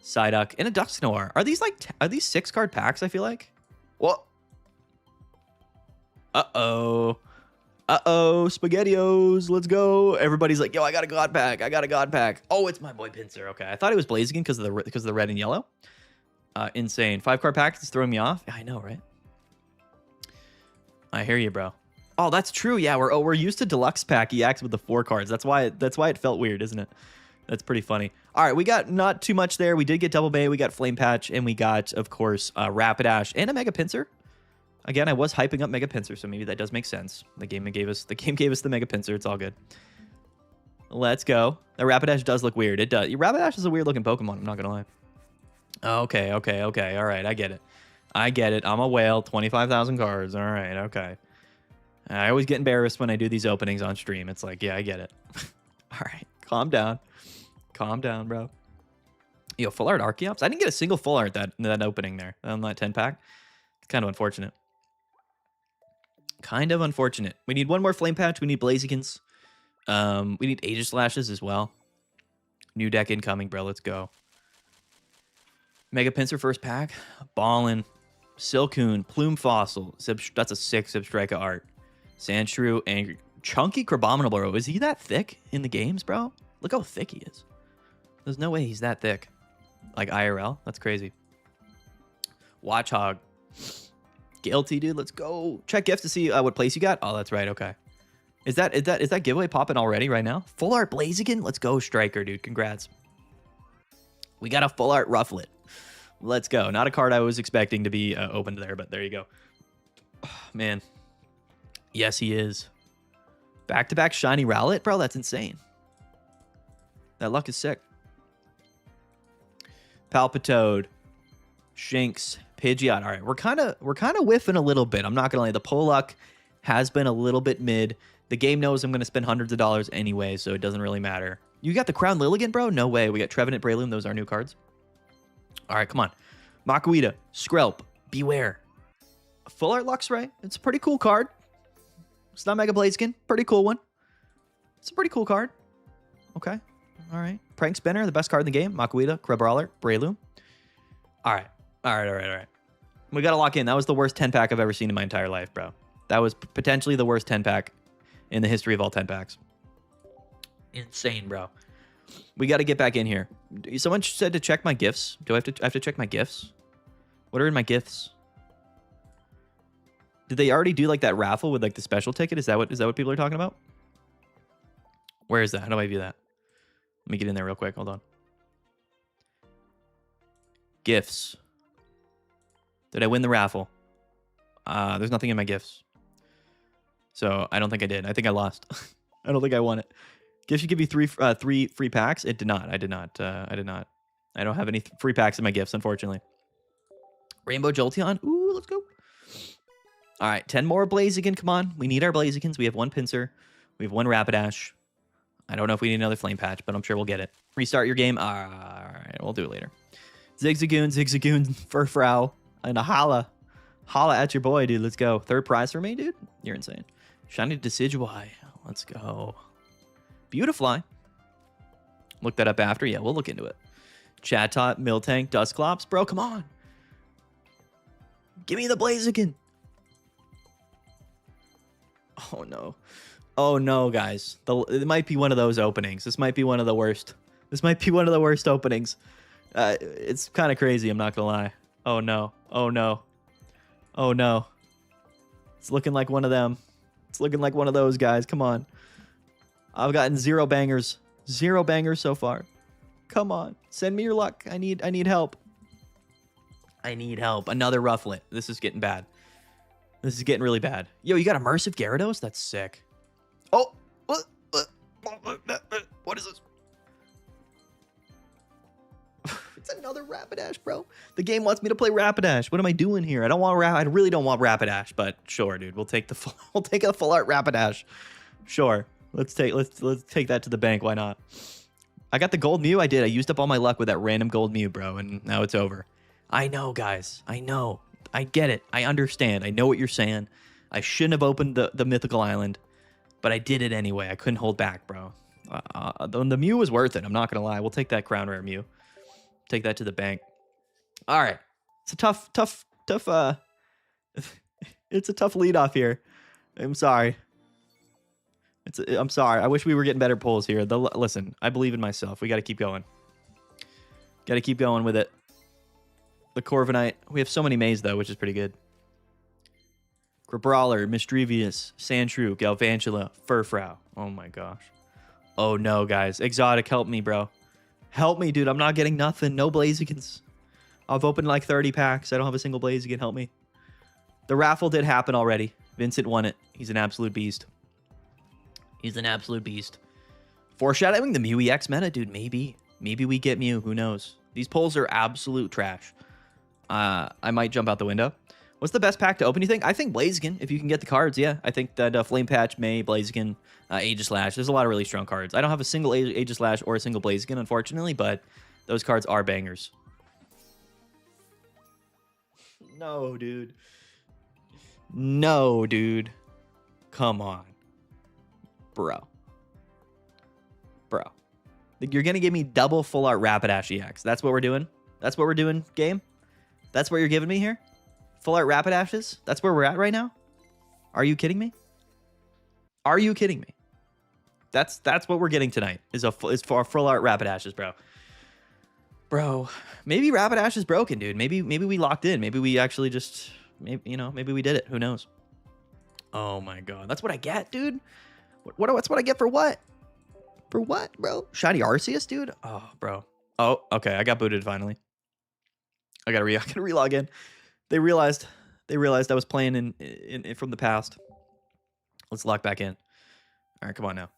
Psyduck. And a Dusknoir. Are these 6-card packs, I feel like? What? Uh-oh. Uh-oh. SpaghettiOs. Let's go. Everybody's like, yo, I got a God pack. I got a God pack. Oh, it's my boy Pinsir. Okay. I thought it was Blaziken because of the red and yellow. Insane. 5-card pack is throwing me off. Yeah, I know, right? I hear you, bro. Oh, that's true. Yeah, we're used to deluxe pack EX with the 4 cards. That's why it felt weird, isn't it? That's pretty funny. All right, we got not too much there. We did get Double Bay, we got Flame Patch, and we got, of course, Rapidash and a Mega Pinsir. Again, I was hyping up Mega Pinsir, so maybe that does make sense. The game gave us the Mega Pinsir. It's all good. Let's go. The Rapidash does look weird. It does. Rapidash is a weird looking Pokemon. I'm not gonna lie. Okay. All right, I get it. I'm a whale. 25,000 cards. All right. Okay. I always get embarrassed when I do these openings on stream. It's like, yeah, I get it. All right. Calm down. Calm down, bro. Yo, full art Archeops? I didn't get a single full art that opening there on that 10-pack. It's kind of unfortunate. Kind of unfortunate. We need one more Flame Patch. We need Blazikens. We need Aegislashes as well. New deck incoming, bro. Let's go. Mega Pinsir first pack. Ballin. Silcoon. Plume Fossil. That's a 6 Zebstrika art. Sandshrew and Chunky Crabominable, bro. Is he that thick in the games, bro? Look how thick he is. There's no way he's that thick. Like IRL? That's crazy. Watchhog. Guilty, dude. Let's go. Check gifts to see what place you got. Oh, that's right. Okay. Is that giveaway popping already right now? Full art Blaziken? Let's go, Striker, dude. Congrats. We got a full art Rufflet. Let's go. Not a card I was expecting to be opened there, but there you go. Oh, man. Yes, he is. Back-to-back shiny Rowlet? Bro, that's insane. That luck is sick. Palpitoad. Shinx. Pidgeot. All right, we're kind of whiffing a little bit. I'm not going to lie. The pull luck has been a little bit mid. The game knows I'm going to spend hundreds of dollars anyway, so it doesn't really matter. You got the Crown Lilligant, bro? No way. We got Trevenant, Breloom. Those are new cards. All right, come on. Makuita. Skrelp. Beware. Full Art Luxray. It's a pretty cool card. It's not Mega Blaziken. Pretty cool one. It's a pretty cool card. Okay. All right. Prank Spinner, the best card in the game. Makuita, Crabrawler, Breloom. All right. All right. We got to lock in. That was the worst 10-pack I've ever seen in my entire life, bro. That was potentially the worst 10-pack in the history of all 10-packs. Insane, bro. We got to get back in here. Someone said to check my gifts. Do I have to check my gifts? What are in my gifts? Did they already do like that raffle with like the special ticket? Is that what people are talking about? Where is that? How do I view that? Let me get in there real quick. Hold on. Gifts. Did I win the raffle? There's nothing in my gifts. So I don't think I did. I think I lost. I don't think I won it. Gifts should give you three free packs. It did not. I did not. I don't have any free packs in my gifts, unfortunately. Rainbow Jolteon. Ooh, let's go. All right, 10 more Blaziken. Come on. We need our Blazikens. We have one Pinsir. We have one Rapidash. I don't know if we need another Flame Patch, but I'm sure we'll get it. Restart your game. All right, we'll do it later. Zigzagoon, Furfrou, and a Holla. Holla at your boy, dude. Let's go. Third prize for me, dude. You're insane. Shiny Decidueye. Let's go. Beautifly. Look that up after. Yeah, we'll look into it. Chatot, Miltank, Dusclops. Bro, come on. Give me the Blaziken. Oh, no. Oh, no, guys. It might be one of those openings. This might be one of the worst. This might be one of the worst openings. It's kind of crazy, I'm not going to lie. Oh, no. Oh, no. Oh, no. It's looking like one of them. It's looking like one of those guys. Come on. I've gotten 0 bangers. 0 bangers so far. Come on. Send me your luck. I need help. I need help. Another Rufflet. This is getting bad. This is getting really bad. Yo, you got Immersive Gyarados? That's sick. Oh! What is this? It's another Rapidash, bro. The game wants me to play Rapidash. What am I doing here? I really don't want Rapidash, but sure, dude. We'll take a full art Rapidash. Sure. Let's take that to the bank. Why not? I got the gold Mew. I did. I used up all my luck with that random gold Mew, bro, and now it's over. I know, guys. I know. I get it. I understand. I know what you're saying. I shouldn't have opened the mythical island, but I did it anyway. I couldn't hold back, bro. The Mew was worth it. I'm not gonna lie. We'll take that crown rare Mew. Take that to the bank. All right. It's a tough. It's a tough lead off here. I'm sorry. I'm sorry. I wish we were getting better pulls here. Listen, I believe in myself. We got to keep going. Got to keep going with it. The Corviknight. We have so many Maze, though, which is pretty good. Crabrawler, Misdrevious, Sandshrew, Galvantula, Furfrou. Oh, my gosh. Oh, no, guys. Exotic, help me, bro. Help me, dude. I'm not getting nothing. No Blazikens. I've opened like 30 packs. I don't have a single Blaziken. Help me. The raffle did happen already. Vincent won it. He's an absolute beast. He's an absolute beast. Foreshadowing the Mew EX meta? Dude, maybe. Maybe we get Mew. Who knows? These polls are absolute trash. I might jump out the window. What's the best pack to open, you think? I think Blaziken, if you can get the cards, yeah. I think that Flame Patch, May, Blaziken, Aegislash. There's a lot of really strong cards. I don't have a single Aegislash or a single Blaziken, unfortunately, but those cards are bangers. No, dude. No, dude. Come on. Bro. You're going to give me double full art Rapidash EX. That's what we're doing? That's what we're doing, game? That's what you're giving me here? Full art Rapidashes? That's where we're at right now? Are you kidding me? Are you kidding me? That's what we're getting tonight. Is for full art Rapidashes, bro. Bro, maybe Rapidash is broken, dude. Maybe we locked in. Maybe we actually just maybe we did it. Who knows? Oh my god. That's what I get, dude. What's what I get for what? For what, bro? Shiny Arceus, dude? Oh, bro. Oh, okay. I got booted finally. I gotta relog in. They realized I was playing in from the past. Let's lock back in. All right, come on now.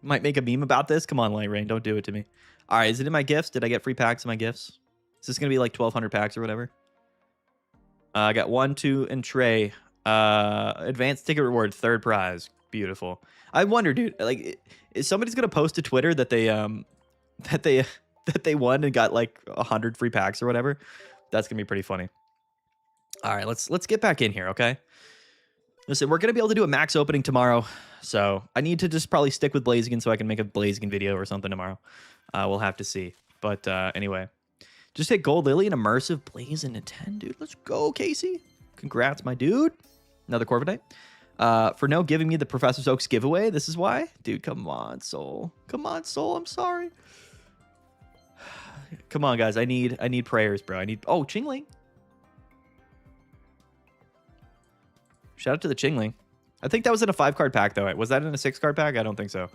Might make a meme about this. Come on, Light Rain. Don't do it to me. All right, is it in my gifts? Did I get free packs in my gifts? Is this going to be like 1,200 packs or whatever? I got 1, 2, and Trey. Advanced ticket reward, 3rd prize. Beautiful. I wonder, dude, like, is somebody's going to post to Twitter that they that they won and got like 100 free packs or whatever? That's going to be pretty funny. All right, let's get back in here, okay? Listen, we're going to be able to do a max opening tomorrow, so I need to just probably stick with Blaziken so I can make a Blaziken video or something tomorrow. We'll have to see. But anyway, just hit Gold Lily and Immersive Blaze into 10, dude. Let's go, Casey. Congrats, my dude. Another Corviknight. For no giving me the Professor Oaks giveaway. This is why? Dude, come on, Soul. Come on, Soul. I'm sorry. Come on, guys. I need prayers, bro. Oh, Chingling. Shout out to the Chingling. I think that was in a 5-card pack, though. Was that in a 6-card pack? I don't think so.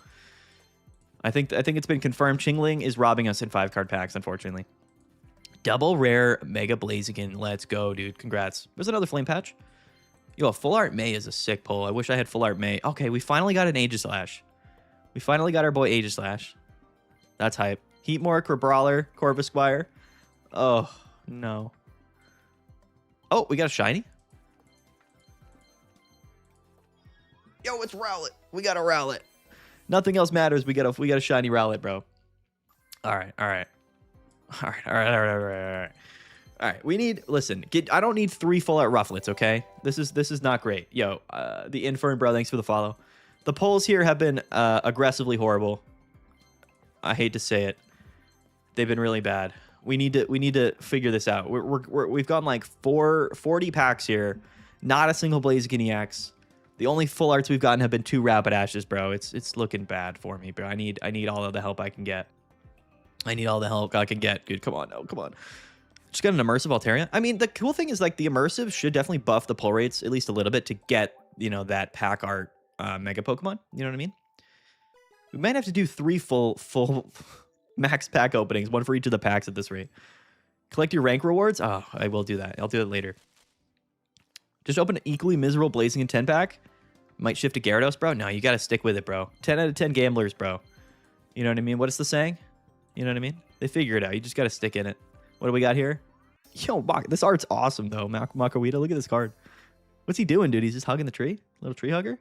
I think it's been confirmed Chingling is robbing us in 5-card packs, unfortunately. Double rare Mega Blaziken. Let's go, dude. Congrats. There's another Flame Patch. Yo, Full Art May is a sick pull. I wish I had Full Art May. Okay, we finally got an Aegislash. We finally got our boy Aegislash. That's hype. Heatmore, Brawler, Corvisquire. Oh, no. Oh, we got a shiny? Yo, it's Rowlet. We got a Rowlet. Nothing else matters. We got a shiny Rowlet, bro. All right. All right. We need, listen, I don't need 3 full art Rufflets, okay? This is not great. Yo, the Infern, bro, thanks for the follow. The polls here have been aggressively horrible. I hate to say it. They've been really bad. We need to figure this out. We've gone like 40 packs here. Not a single Blaziken EX. The only full arts we've gotten have been 2 Rapidashes, bro. It's looking bad for me, bro. I need all of the help I can get. I need all the help I can get. Dude, come on. No, come on. Just got an immersive Altaria. I mean, the cool thing is like the immersive should definitely buff the pull rates at least a little bit to get, you know, that pack art mega Pokemon. You know what I mean? We might have to do 3 full max pack openings, 1 for each of the packs at this rate. Collect your rank rewards. Oh, I will do that. I'll do it later. Just open an equally miserable Blaziken 10 pack. Might shift to Gyarados, bro. No, you got to stick with it, bro. 10 out of 10 gamblers, bro. You know what I mean? What is the saying? You know what I mean? They figure it out. You just got to stick in it. What do we got here? Yo, this art's awesome, though. Makawita, look at this card. What's he doing, dude? He's just hugging the tree? Little tree hugger?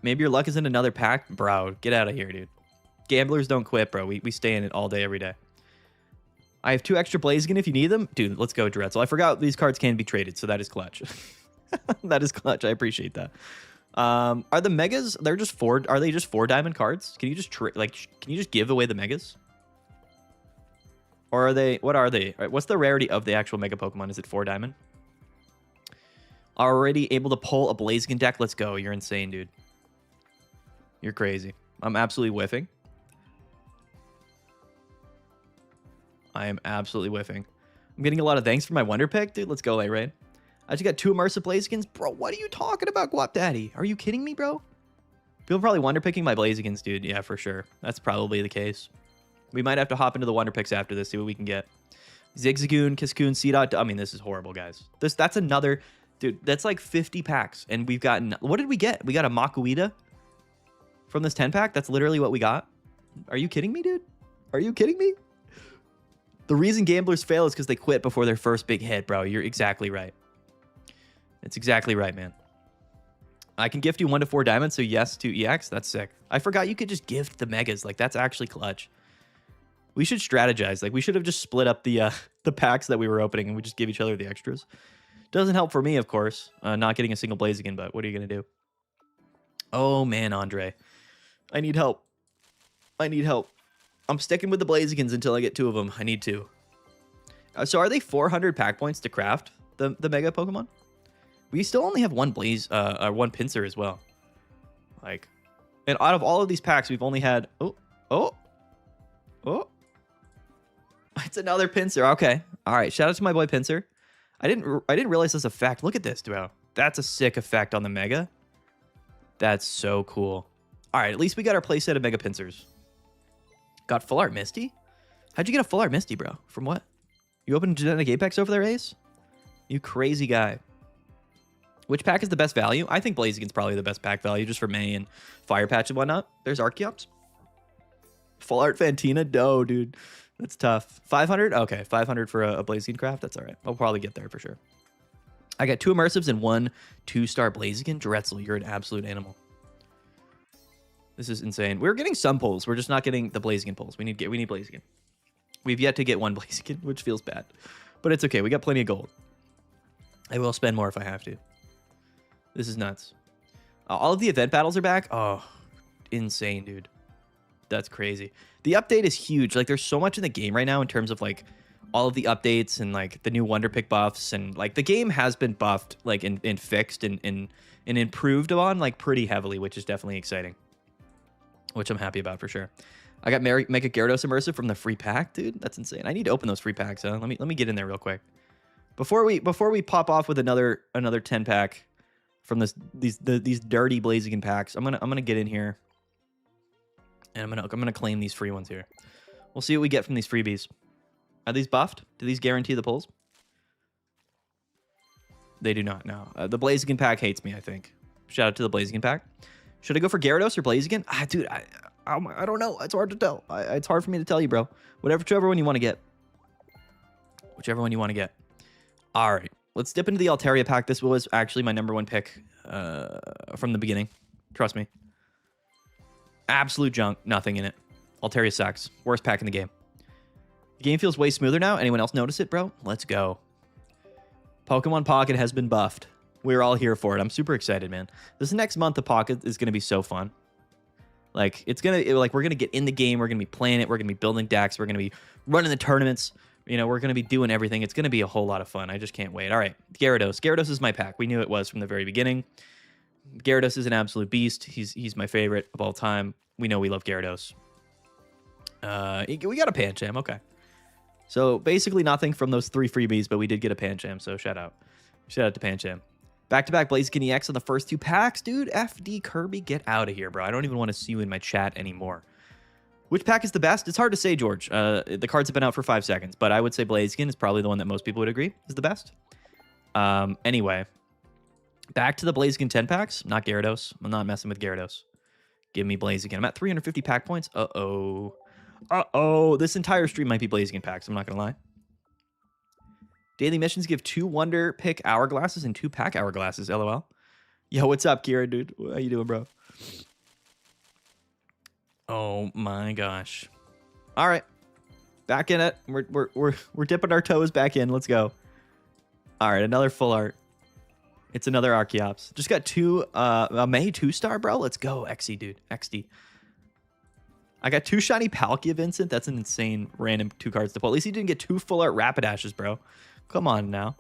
Maybe your luck is in another pack? Bro, get out of here, dude. Gamblers don't quit, bro. We stay in it all day, every day. I have 2 extra Blaziken if you need them. Dude, let's go, Dretzel. I forgot these cards can be traded, so that is clutch. That is clutch. I appreciate that. Are the megas, they're just 4, are they just 4 diamond cards? Can you just, can you just give away the megas? Or are they, what are they? What's the rarity of the actual mega Pokemon? Is it 4 diamond? Already able to pull a Blaziken deck? Let's go. You're insane, dude. You're crazy. I'm absolutely whiffing. I am absolutely whiffing. I'm getting a lot of thanks for my Wonder Pick. Dude, let's go, Rain. I just got 2 immersive Blazikens. Bro, what are you talking about, Guap Daddy? Are you kidding me, bro? People are probably Wonder Picking my Blazikens, dude. Yeah, for sure. That's probably the case. We might have to hop into the Wonder Picks after this, see what we can get. Zigzagoon, Kiskoon, Seedot. I mean, this is horrible, guys. That's another... Dude, that's like 50 packs. And we've gotten... What did we get? We got a Makawita from this 10 pack? That's literally what we got? Are you kidding me, dude? Are you kidding me? The reason gamblers fail is because they quit before their first big hit, bro. You're exactly right. It's exactly right, man. I can gift you 1 to 4 diamonds, so yes to EX. That's sick. I forgot you could just gift the megas. Like, that's actually clutch. We should strategize. Like, we should have just split up the packs that we were opening and we just give each other the extras. Doesn't help for me, of course, not getting a single Blaziken, but what are you going to do? Oh, man, Andre. I need help. I need help. I'm sticking with the Blazikens until I get 2 of them. I need 2. So are they 400 pack points to craft the mega Pokemon? We still only have 1 one Pinsir as well. Like, and out of all of these packs, we've only had... Oh. It's another Pinsir. Okay. All right. Shout out to my boy Pinsir. I didn't realize this effect. Look at this, bro. That's a sick effect on the Mega. That's so cool. All right. At least we got our playset of Mega Pinsirs. Got Full Art Misty? How'd you get a Full Art Misty, bro? From what? You opened Genetic Apex over there, Ace? You crazy guy. Which pack is the best value? I think Blaziken's probably the best pack value just for May and Fire Patch and whatnot. There's Archeops. Full Art Fantina? No, dude. That's tough. 500? Okay, 500 for a Blaziken craft. That's all right. I'll probably get there for sure. I got 2 Immersives and 1 2-star Blaziken. Dretzel, you're an absolute animal. This is insane. We're getting some pulls. We're just not getting the Blaziken pulls. We need Blaziken. We've yet to get 1 Blaziken, which feels bad. But it's okay. We got plenty of gold. I will spend more if I have to. This is nuts. All of the event battles are back. Oh, insane, dude. That's crazy. The update is huge. Like, there's so much in the game right now in terms of, like, all of the updates and, like, the new Wonder Pick buffs. And, like, the game has been buffed, like, and fixed and improved on, like, pretty heavily, which is definitely exciting. Which I'm happy about for sure. I got Mega Gyarados Immersive from the free pack, dude. That's insane. I need to open those free packs, huh? Let me get in there real quick. Before we pop off with another 10 pack from these dirty Blaziken packs, I'm gonna get in here and I'm gonna claim these free ones here. We'll see what we get from these freebies. Are these buffed? Do these guarantee the pulls? They do not. No. The Blaziken pack hates me, I think. Shout out to the Blaziken pack. Should I go for Gyarados or Blaziken? Dude, I don't know. It's hard to tell. It's hard for me to tell you, bro. Whichever one you want to get. Whichever one you want to get. All right. Let's dip into the Altaria pack. This was actually my #1 pick from the beginning. Trust me. Absolute junk. Nothing in it. Altaria sucks. Worst pack in the game. The game feels way smoother now. Anyone else notice it, bro? Let's go. Pokemon Pocket has been buffed. We're all here for it. I'm super excited, man. This next month of Pocket is going to be so fun. Like, we're going to get in the game. We're going to be playing it. We're going to be building decks. We're going to be running the tournaments. You know, we're going to be doing everything. It's going to be a whole lot of fun. I just can't wait. All right, Gyarados. Gyarados is my pack. We knew it was from the very beginning. Gyarados is an absolute beast. He's my favorite of all time. We know we love Gyarados. We got a Pancham. Okay. So, basically nothing from those 3 freebies, but we did get a Pancham, so shout out. Shout out to Pancham. Back-to-back Blaziken EX on the first 2 packs. Dude, FD Kirby, get out of here, bro. I don't even want to see you in my chat anymore. Which pack is the best? It's hard to say, George. The cards have been out for 5 seconds, but I would say Blaziken is probably the one that most people would agree is the best. Anyway, back to the Blaziken 10 packs. Not Gyarados. I'm not messing with Gyarados. Give me Blaziken. I'm at 350 pack points. Uh-oh. Uh-oh. This entire stream might be Blaziken packs. I'm not going to lie. Daily missions give 2 Wonder Pick Hourglasses and 2 Pack Hourglasses. LOL. Yo, what's up, Kira, dude? How you doing, bro? Oh my gosh. All right. Back in it. We're dipping our toes back in. Let's go. All right, another full art. It's another Archeops. Just got 2 a May 2-star, bro. Let's go. XD, dude. XD. I got 2 shiny Palkia Vincent. That's an insane random 2 cards to pull. At least he didn't get 2 full art Rapidashes, bro. Come on now.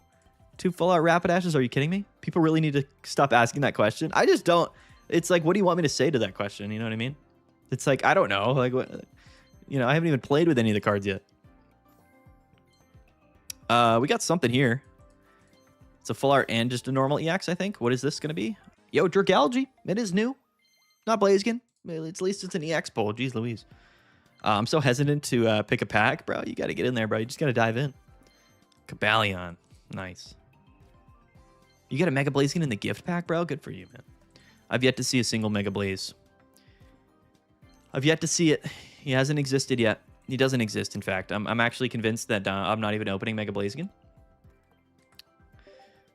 2 full art Rapidashes? Are you kidding me? People really need to stop asking that question. I just don't. It's like, what do you want me to say to that question? You know what I mean? It's like, I don't know. Like, what? You know, I haven't even played with any of the cards yet. We got something here. It's a full art and just a normal EX, I think. What is this going to be? Yo, Dragalge. It is new. Not Blaziken. At least it's an EX pull. Jeez Louise. I'm so hesitant to pick a pack, bro. You got to get in there, bro. You just got to dive in. Cabalion. Nice. You got a Mega Blaziken in the gift pack, bro? Good for you, man. I've yet to see a single Mega Blaze. I've yet to see it. He hasn't existed yet. He doesn't exist, in fact. I'm actually convinced that I'm not even opening Mega Blaziken.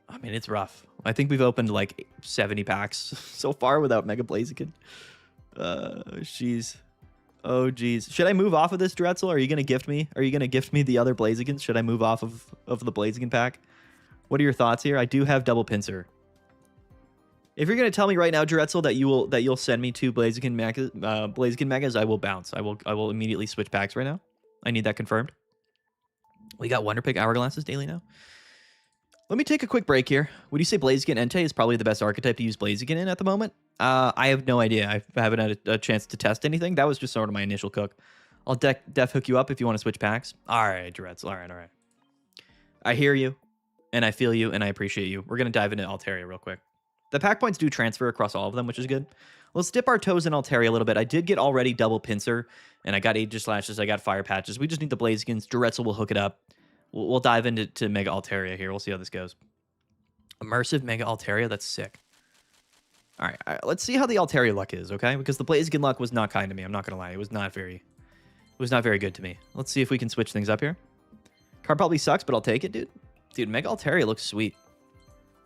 I mean, it's rough. I think we've opened like 70 packs so far without Mega Blaziken. Jeez. Oh, geez. Should I move off of this, Dretzel? Are you going to gift me? Are you going to gift me the other Blazikens? Should I move off of the Blaziken pack? What are your thoughts here? I do have double pincer. If you're going to tell me right now, Dretzel, that you'll send me 2 Blaziken Megas, I will bounce. I will immediately switch packs right now. I need that confirmed. We got Wonder Pick Hourglasses daily now. Let me take a quick break here. Would you say Blaziken Entei is probably the best archetype to use Blaziken in at the moment? I have no idea. I haven't had a chance to test anything. That was just sort of my initial cook. I'll def hook you up if you want to switch packs. All right, Dretzel. All right. I hear you, and I feel you, and I appreciate you. We're going to dive into Altaria real quick. The pack points do transfer across all of them, which is good. Let's dip our toes in Altaria a little bit. I did get already double pincer, and I got Aegislashes. I got Fire Patches. We just need the Blazikens. Dretzel will hook it up. We'll dive into Mega Altaria here. We'll see how this goes. Immersive Mega Altaria. That's sick. All right, let's see how the Altaria luck is, okay? Because the Blaziken luck was not kind to me. I'm not gonna lie. It was not very good to me. Let's see if we can switch things up here. Card probably sucks, but I'll take it, dude. Dude, Mega Altaria looks sweet.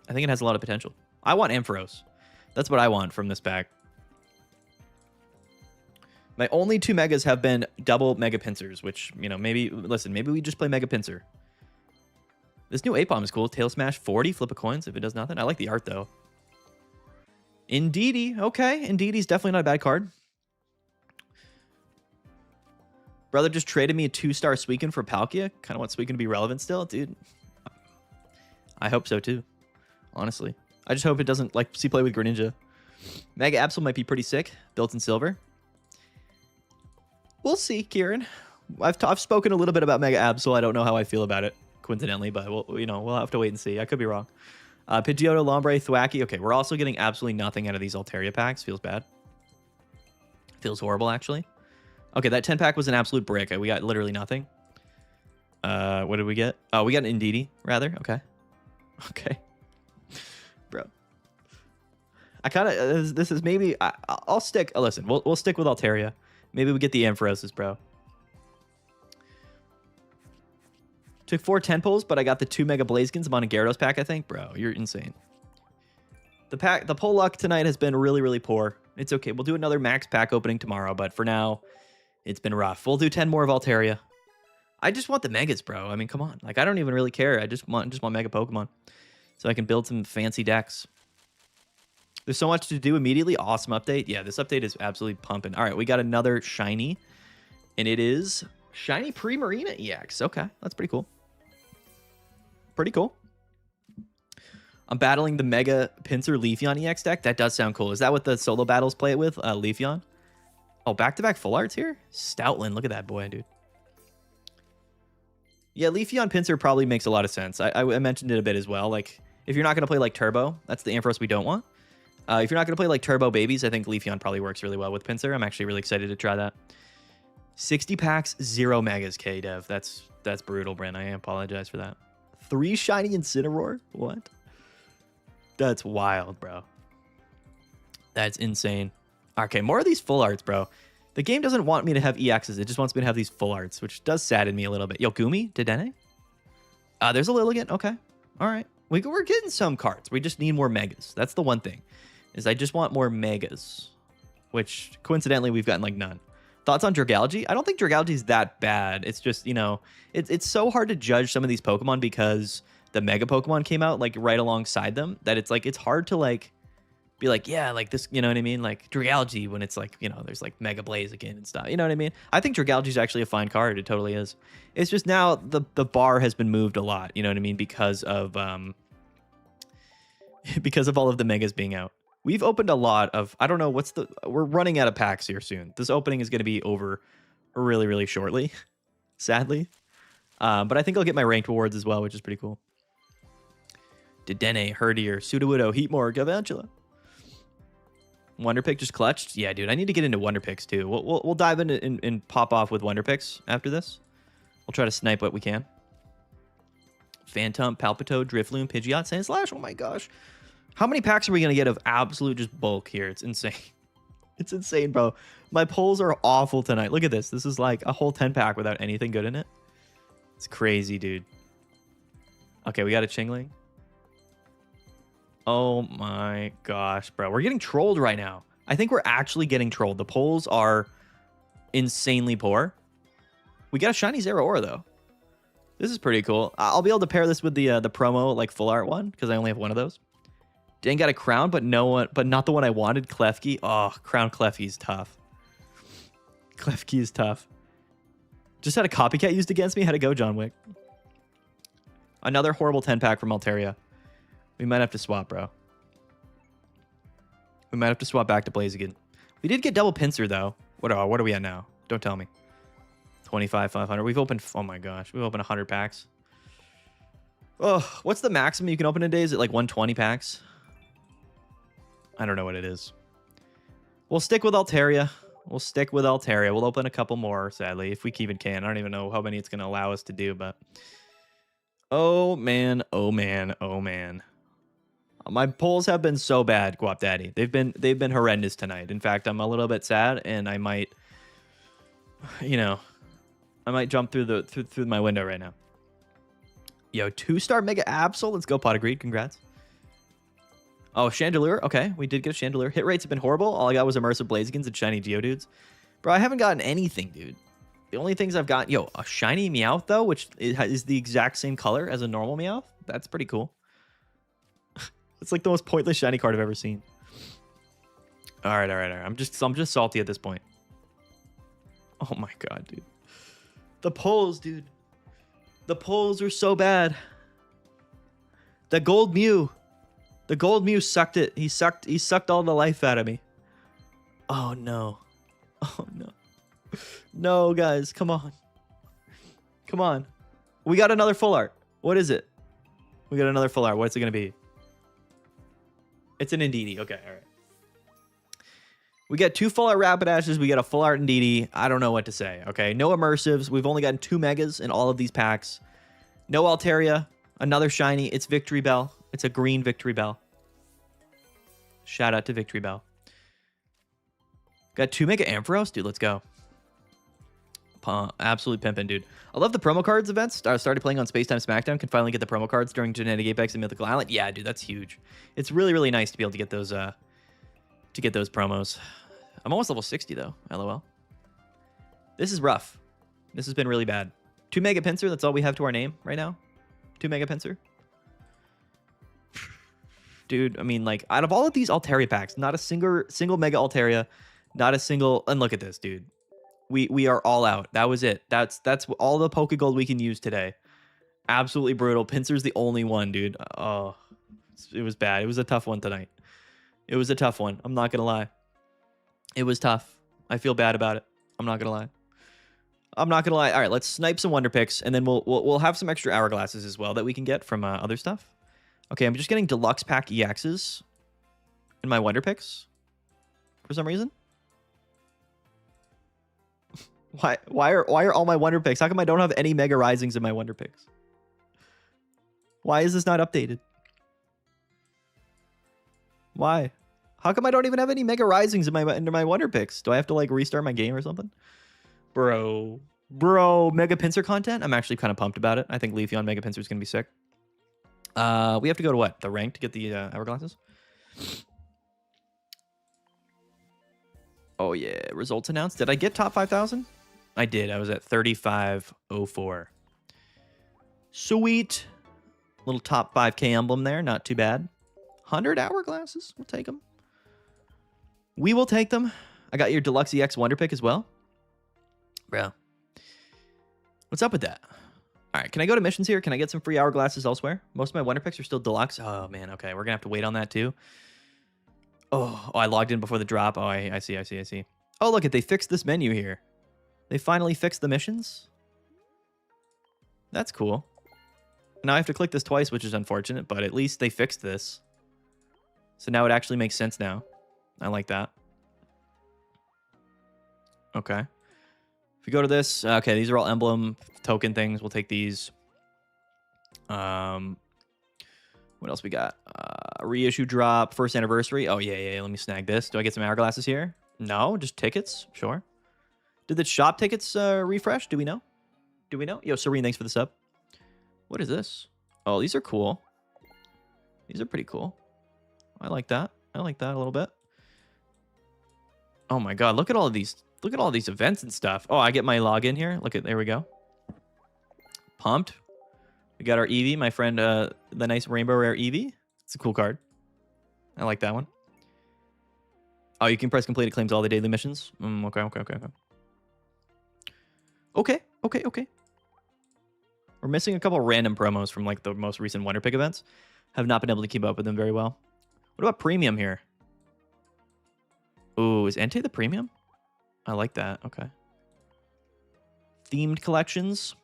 I think it has a lot of potential. I want Ampharos. That's what I want from this pack. My only 2 megas have been double Mega Pincers, which, you know, maybe we just play Mega Pincer. This new Apom is cool. Tail Smash 40, flip a coins if it does nothing. I like the art, though. Indeedee. Okay, Indeedee's definitely not a bad card. Brother just traded me a 2-star Suicune for Palkia. Kind of want Suicune to be relevant still. Dude, I hope so, too. Honestly. I just hope it doesn't, like, see play with Greninja. Mega Absol might be pretty sick. Built in silver. We'll see, Kieran. I've spoken a little bit about Mega Absol. I don't know how I feel about it, coincidentally, but we'll have to wait and see. I could be wrong. Pidgeotto, Lombre, Thwackey. Okay, we're also getting absolutely nothing out of these Altaria packs. Feels bad. Feels horrible, actually. Okay, that 10-pack was an absolute brick. We got literally nothing. What did we get? Oh, we got an Indeedee, rather. Okay. Okay. Bro. I kind of... This is maybe... I'll stick... listen, we'll stick with Altaria. Maybe we get the Amphiroses, bro. Took 4 10 pulls, but I got the 2 Mega Blazekins. I'm on a Gyarados pack, I think. Bro, you're insane. The pull luck tonight has been really, really poor. It's okay. We'll do another max pack opening tomorrow, but for now, it's been rough. We'll do 10 more of Altaria. I just want the Megas, bro. I mean, come on. Like, I don't even really care. I just want Mega Pokemon. So I can build some fancy decks. There's so much to do immediately. Awesome update. Yeah, this update is absolutely pumping. All right, we got another shiny. And it is shiny Pre-Marina EX. Okay, that's pretty cool. Pretty cool. I'm battling the Mega Pinsir Leafeon EX deck. That does sound cool. Is that what the solo battles play it with? Leafeon? Oh, back-to-back full arts here? Stoutland. Look at that boy, dude. Yeah, Leafeon Pinsir probably makes a lot of sense. I mentioned it a bit as well. Like, if you're not going to play like Turbo, that's the Ampharos we don't want. If you're not going to play like Turbo Babies, I think Leafeon probably works really well with Pinsir. I'm actually really excited to try that. 60 packs, 0 megas, K-Dev. That's brutal, Brent. I apologize for that. 3 shiny Incineroar? What? That's wild, bro. That's insane. Okay, more of these full arts, bro. The game doesn't want me to have EXs. It just wants me to have these full arts, which does sadden me a little bit. Yo, Gumi? Dedenne? There's a Lilligant. Okay. All right. We're getting some cards. We just need more megas. That's the one thing. Is I just want more megas. Which, coincidentally, we've gotten, like, none. Thoughts on Dragalge? I don't think Dragalge is that bad. It's just, you know, it's so hard to judge some of these Pokemon because the Mega Pokemon came out, like, right alongside them that it's, like, it's hard to, like, be like, yeah, like this, you know what I mean? Like Dragalge when it's like, you know, there's like Mega Blaziken and stuff. You know what I mean? I think Dragalge is actually a fine card. It totally is. It's just now the bar has been moved a lot. You know what I mean? Because of all of the Megas being out. We've opened a lot of, I don't know, we're running out of packs here soon. This opening is going to be over really, really shortly, sadly. But I think I'll get my ranked rewards as well, which is pretty cool. Dedenne, Herdier, Sudowoodo, Heatmore, Galvantula. Wonder Pick just clutched. Yeah, dude, I need to get into Wonder Picks too. We'll dive into and pop off with Wonder Picks after this. We'll try to snipe what we can. Phantom, Palpito, Drifloon, Pidgeot, Sandslash. Oh my gosh. How many packs are we going to get of absolute just bulk here? It's insane. It's insane, bro. My pulls are awful tonight. Look at this. This is like a whole 10-pack without anything good in it. It's crazy, dude. Okay, we got a Chingling. Oh my gosh, bro. We're getting trolled right now. I think we're actually getting trolled. The polls are insanely poor. We got a shiny Zeraora, though. This is pretty cool. I'll be able to pair this with the promo, like, full art one, because I only have one of those. Didn't got a crown, but not the one I wanted. Klefki. Oh, Crown Klefki is tough. Klefki is tough. Just had a copycat used against me. How'd it go, John Wick? Another horrible 10-pack from Altaria. We might have to swap, bro. We might have to swap back to Blaziken. We did get double Pinsir, though. What are we at now? Don't tell me. 25, 500. We've opened... Oh, my gosh. We've opened 100 packs. Oh, what's the maximum you can open in a day? Is it like 120 packs? I don't know what it is. We'll stick with Altaria. We'll stick with Altaria. We'll open a couple more, sadly, if we even can. I don't even know how many it's going to allow us to do, but... Oh, man. Oh, man. Oh, man. My polls have been so bad, Guap Daddy. They've been horrendous tonight. In fact, I'm a little bit sad, and I might, you know, I might jump through through my window right now. Yo, 2-star Mega Absol. Let's go, Pot of Greed. Congrats. Oh, Chandelier. Okay, we did get a Chandelier. Hit rates have been horrible. All I got was Immersive Blazikens and Shiny Geodudes. Bro, I haven't gotten anything, dude. The only things I've got... Yo, a Shiny Meowth, though, which is the exact same color as a normal Meowth. That's pretty cool. It's like the most pointless shiny card I've ever seen. All right. I'm just salty at this point. Oh my god, dude. The polls, dude. The polls are so bad. The gold Mew. The gold Mew sucked it. He sucked all the life out of me. Oh no. Oh no. No, guys, come on. Come on. We got another full art. What is it? We got another full art. What's it gonna be? It's an Indeedee. Okay, all right. We got 2 full art Rapidashes. We got a full art Indeedee. I don't know what to say. Okay, no immersives. We've only gotten 2 megas in all of these packs. No Altaria. Another shiny. It's Victory Bell. It's a green Victory Bell. Shout out to Victory Bell. Got 2 Mega Ampharos? Dude, let's go. Absolutely pimping, dude. I love the promo cards events. I started playing on Spacetime Smackdown. Can finally get the promo cards during Genetic Apex and Mythical Island. Yeah, dude, that's huge. It's really, really nice to be able to get those promos. I'm almost level 60 though. LOL. This is rough. This has been really bad. 2 Mega Pinsir. That's all we have to our name right now. 2 Mega Pinsir. Dude, I mean, like, out of all of these Altaria packs, not a single Mega Altaria, not a single. And look at this, dude. We are all out. That was it. That's all the Pokegold we can use today. Absolutely brutal. Pinsir's the only one, dude. Oh, it was bad. It was a tough one tonight. It was a tough one. I'm not gonna lie. It was tough. I feel bad about it. I'm not gonna lie. I'm not gonna lie. All right, let's snipe some Wonder Picks, and then we'll have some extra Hourglasses as well that we can get from other stuff. Okay, I'm just getting Deluxe Pack EXs in my Wonder Picks for some reason. Why are all my Wonder Picks? How come I don't have any Mega Risings in my Wonder Picks? Why is this not updated? Why? How come I don't even have any Mega Risings in my Wonder Picks? Do I have to like restart my game or something? Bro, Mega Pinsir content? I'm actually kind of pumped about it. I think Leafeon Mega Pinsir is going to be sick. We have to go to what? The rank to get the Hourglasses? Oh yeah, results announced. Did I get top 5,000? I did. I was at 3504. Sweet. Little top 5K emblem there. Not too bad. 100 Hourglasses. We'll take them. We will take them. I got your Deluxe EX Wonder Pick as well. Bro. What's up with that? All right, can I go to missions here? Can I get some free Hourglasses elsewhere? Most of my Wonder Picks are still Deluxe. Oh, man. Okay, we're going to have to wait on that too. Oh, I logged in before the drop. Oh, I see. Oh, look, they fixed this menu here. They finally fixed the missions. That's cool. Now I have to click this twice, which is unfortunate, but at least they fixed this. So now it actually makes sense now. I like that. Okay. If we go to this, okay, these are all emblem token things. We'll take these. What else we got? Reissue drop, first anniversary. Oh, yeah. Let me snag this. Do I get some Hourglasses here? No, just tickets. Sure. Did the shop tickets refresh? Do we know? Yo, Serene, thanks for the sub. What is this? Oh, these are cool. These are pretty cool. I like that. I like that a little bit. Oh my god, look at all of these. Look at all these events and stuff. Oh, I get my login here. Look at, there we go. Pumped. We got our Eevee, my friend, the nice Rainbow Rare Eevee. It's a cool card. I like that one. Oh, you can press complete. It claims all the daily missions. Okay. We're missing a couple random promos from like the most recent Wonder Pick events. Have not been able to keep up with them very well. What about premium here? Ooh, is Entei the premium? I like that. Okay. Themed collections.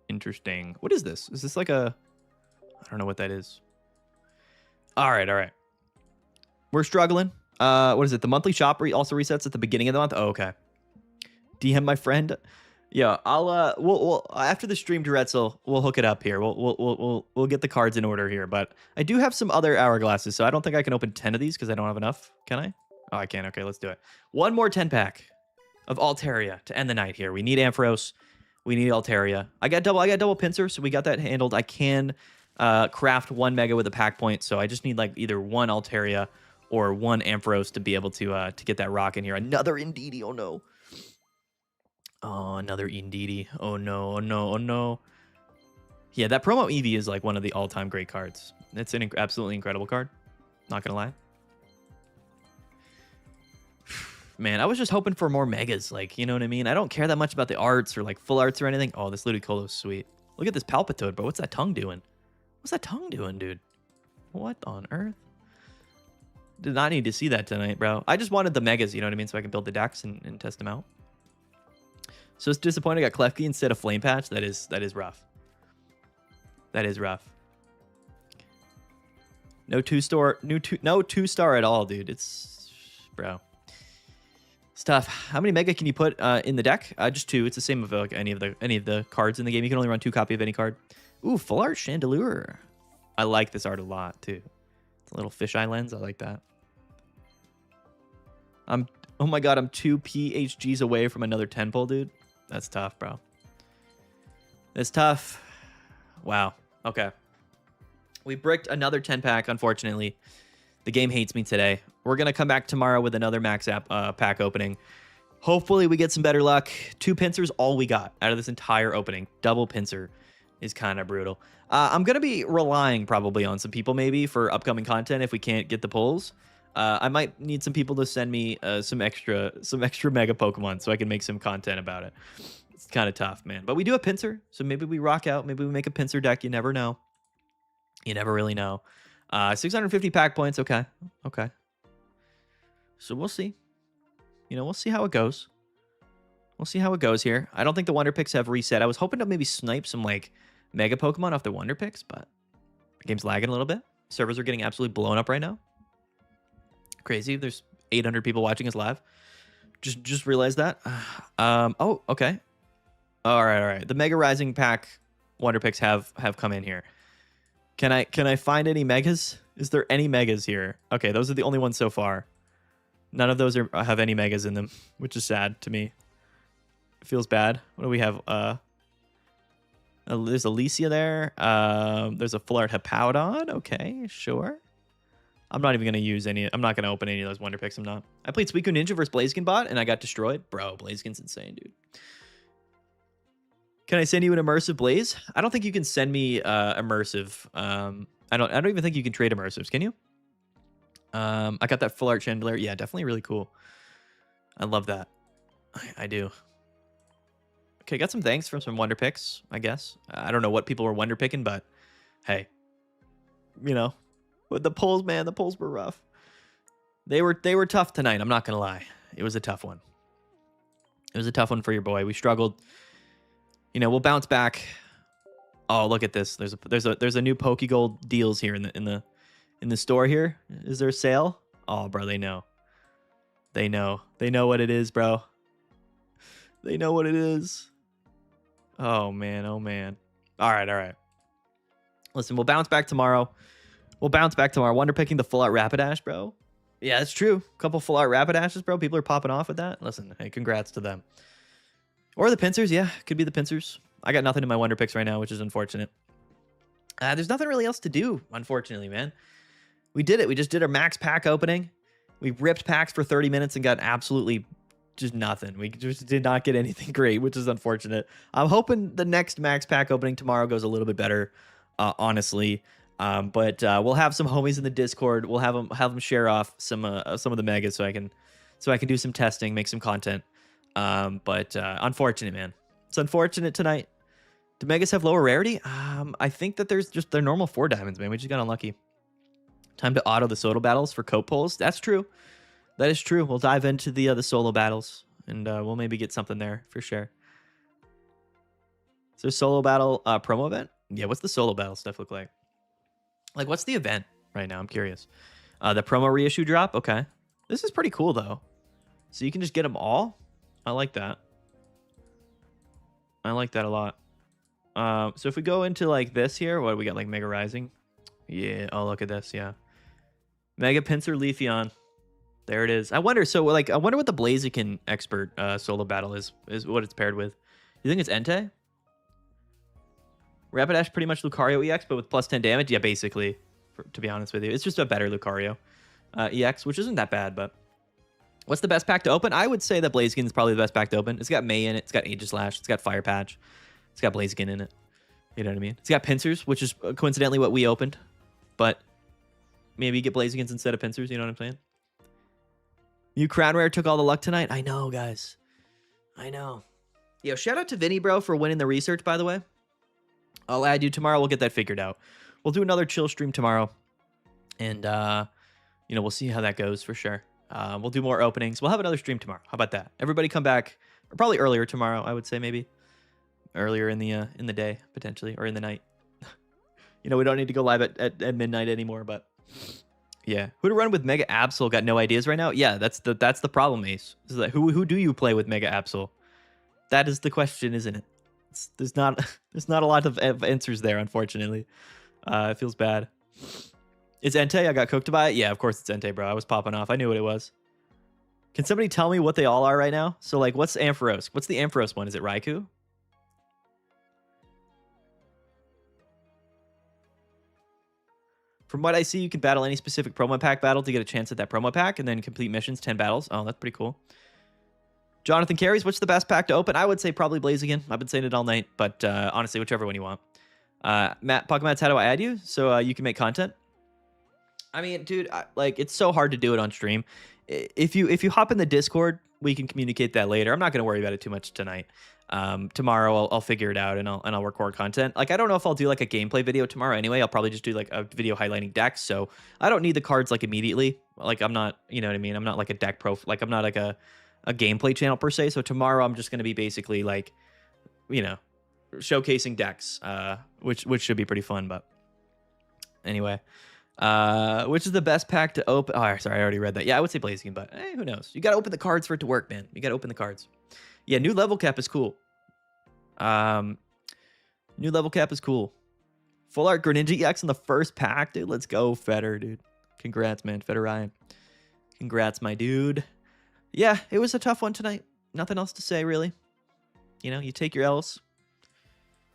Interesting. What is this? Is this like a... I don't know what that is. All right. We're struggling. What is it? The monthly shop also resets at the beginning of the month? Oh, okay. DM my friend. Yeah, we'll after the stream, Duretzel, we'll hook it up here. We'll get the cards in order here. But I do have some other hourglasses, so I don't think I can open 10 of these because I don't have enough. Can I? Oh, I can. Okay, let's do it. One more 10-pack of Altaria to end the night here. We need Ampharos. We need Altaria. I got double pincer, so we got that handled. I can craft 1 mega with a pack point, so I just need like either 1 Altaria or 1 Ampharos to be able to get that rock in here. Another Indeedee. Oh no. Oh, another Indeedee. Oh no, oh no, oh no. Yeah, that promo Eevee is like one of the all-time great cards. It's an absolutely incredible card. Not gonna lie. Man, I was just hoping for more megas. Like, you know what I mean? I don't care that much about the arts or like full arts or anything. Oh, this Ludicolo's sweet. Look at this Palpitoad, bro. What's that tongue doing? What's that tongue doing, dude? What on earth? Did not need to see that tonight, bro. I just wanted the megas, you know what I mean? So I can build the decks and test them out. So it's disappointing I got Klefki instead of Flame Patch. That is rough. That is rough. No two-star at all, dude. It's bro. It's tough. How many mega can you put in the deck? Just 2. It's the same with like, any of the cards in the game. You can only run 2 copies of any card. Ooh, full art Chandelure. I like this art a lot too. It's a little fisheye lens. I like that. Oh my god, I'm 2 PHGs away from another 10 pull, dude. That's tough, bro. It's tough. Wow. Okay. We bricked another 10-pack, unfortunately. The game hates me today. We're going to come back tomorrow with another max app pack opening. Hopefully we get some better luck. 2 pincers, all we got out of this entire opening. Double pincer is kind of brutal. I'm going to be relying probably on some people maybe for upcoming content if we can't get the pulls. I might need some people to send me some extra mega Pokemon so I can make some content about it. It's kind of tough, man. But we do have pincer, so maybe we rock out. Maybe we make a pincer deck. You never know. You never really know. 650 pack points. Okay. Okay. So we'll see. You know, we'll see how it goes. We'll see how it goes here. I don't think the Wonder Picks have reset. I was hoping to maybe snipe some, like, Mega Pokemon off the Wonder Picks, but the game's lagging a little bit. Servers are getting absolutely blown up right now. Crazy. There's 800 people watching us live. Just realized that. Oh, okay. All right. The Mega Rising Pack Wonder Picks have come in here. Can I find any megas? Is there any megas here? Okay, those are the only ones so far. None of those have any megas in them, which is sad to me. It feels bad. What do we have? There's Alicia there. There's a full art Hippowdon. Okay, sure. I'm not even gonna use any. I'm not gonna open any of those Wonder Picks. I'm not. I played Suicune Ninja versus Blaziken bot and I got destroyed. Bro, Blaziken's insane, dude. Can I send you an immersive Blaze? I don't think you can send me immersive. I don't even think you can trade immersives. Can you? I got that full art chandelier. Yeah, definitely really cool. I love that. I do. Okay, got some thanks from some Wonder Picks, I guess. I don't know what people were Wonder Picking, but hey, you know, with the polls, man, the polls were rough. They were tough tonight. I'm not gonna lie. It was a tough one. It was a tough one for your boy. We struggled. You know, we'll bounce back. Oh, look at this. There's a new Pokegold deals here in the store here. Is there a sale? Oh, bro, they know. They know what it is, bro. They know what it is. Oh man. All right. Listen, we'll bounce back tomorrow. Wonder picking the full out Rapidash, bro. Yeah, that's true. A couple full out Rapidashes, bro. People are popping off with that. Listen, hey, congrats to them. Or the pincers, yeah. Could be the pincers. I got nothing in my Wonder Picks right now, which is unfortunate. There's nothing really else to do, unfortunately, man. We did it. We just did our max pack opening. We ripped packs for 30 minutes and got absolutely just nothing. We just did not get anything great, which is unfortunate. I'm hoping the next max pack opening tomorrow goes a little bit better, honestly. But we'll have some homies in the Discord. We'll have them share off some of the megas so I can do some testing, make some content. But unfortunate, man. It's unfortunate tonight. Do megas have lower rarity? I think that they're normal 4 diamonds, man. We just got unlucky. Time to auto the solo battles for coat pulls. That's true. That is true. We'll dive into the solo battles and we'll maybe get something there for sure. Is there a solo battle promo event? Yeah, what's the solo battle stuff look like? Like, what's the event right now? I'm curious. The promo reissue drop? Okay. This is pretty cool, though. So you can just get them all? I like that. I like that a lot. So if we go into like this here, what do we got? Like Mega Rising. Yeah. Oh, look at this. Yeah. Mega Pinsir Leafeon. There it is. I wonder. So like, I wonder what the Blaziken expert solo battle is what it's paired with. You think it's Entei? Rapidash pretty much Lucario EX, but with plus 10 damage. Yeah, basically. To be honest with you, it's just a better Lucario EX, which isn't that bad. But what's the best pack to open? I would say that Blaziken is probably the best pack to open. It's got May in it. It's got Aegislash. It's got Fire Patch. It's got Blaziken in it. You know what I mean? It's got Pinsers, which is coincidentally what we opened. But maybe you get Blazikens instead of Pinsers. You know what I'm saying? You Crown Rare took all the luck tonight. I know, guys. I know. Yo, shout out to Vinny, bro, for winning the research, by the way. I'll add you tomorrow. We'll get that figured out. We'll do another chill stream tomorrow. And, you know, we'll see how that goes for sure. We'll do more openings. We'll have another stream tomorrow. How about that? Everybody come back. Or probably earlier tomorrow, I would say maybe. Earlier in the day, potentially. Or in the night. You know, we don't need to go live at midnight anymore, but... Yeah. Who to run with Mega Absol? Got no ideas right now? Yeah, that's the problem, Ace. Is that who do you play with Mega Absol? That is the question, isn't it? There's not a lot of answers there, unfortunately. It feels bad. It's Entei. I got cooked by it. Yeah, of course it's Entei, bro. I was popping off. I knew what it was. Can somebody tell me what they all are right now? So, like, what's Ampharos? What's the Ampharos one? Is it Raikou? From what I see, you can battle any specific promo pack battle to get a chance at that promo pack, and then complete missions, 10 battles. Oh, that's pretty cool. Jonathan Carries, what's the best pack to open? I would say probably Blaziken. I've been saying it all night, but honestly, whichever one you want. Matt, Pokemats, how do I add you? So you can make content? I mean, dude, like, it's so hard to do it on stream. If you hop in the Discord, we can communicate that later. I'm not going to worry about it too much tonight. Tomorrow I'll figure it out and I'll record content. Like, I don't know if I'll do like a gameplay video tomorrow anyway. I'll probably just do like a video highlighting decks. So I don't need the cards like immediately. Like, I'm not, you know what I mean? I'm not like a deck pro, like I'm not like a gameplay channel per se. So tomorrow I'm just going to be basically like, you know, showcasing decks, which should be pretty fun. But anyway, which is the best pack to open? Oh, sorry, I already read that. Yeah, I would say Blaziken, but who knows? You got to open the cards for it to work, man. You got to open the cards. Yeah, new level cap is cool. New level cap is cool. Full art Greninja EX in the first pack, dude. Let's go, Feder, dude. Congrats, man. Feder Ryan. Congrats, my dude. Yeah, it was a tough one tonight. Nothing else to say, really. You know, you take your L's.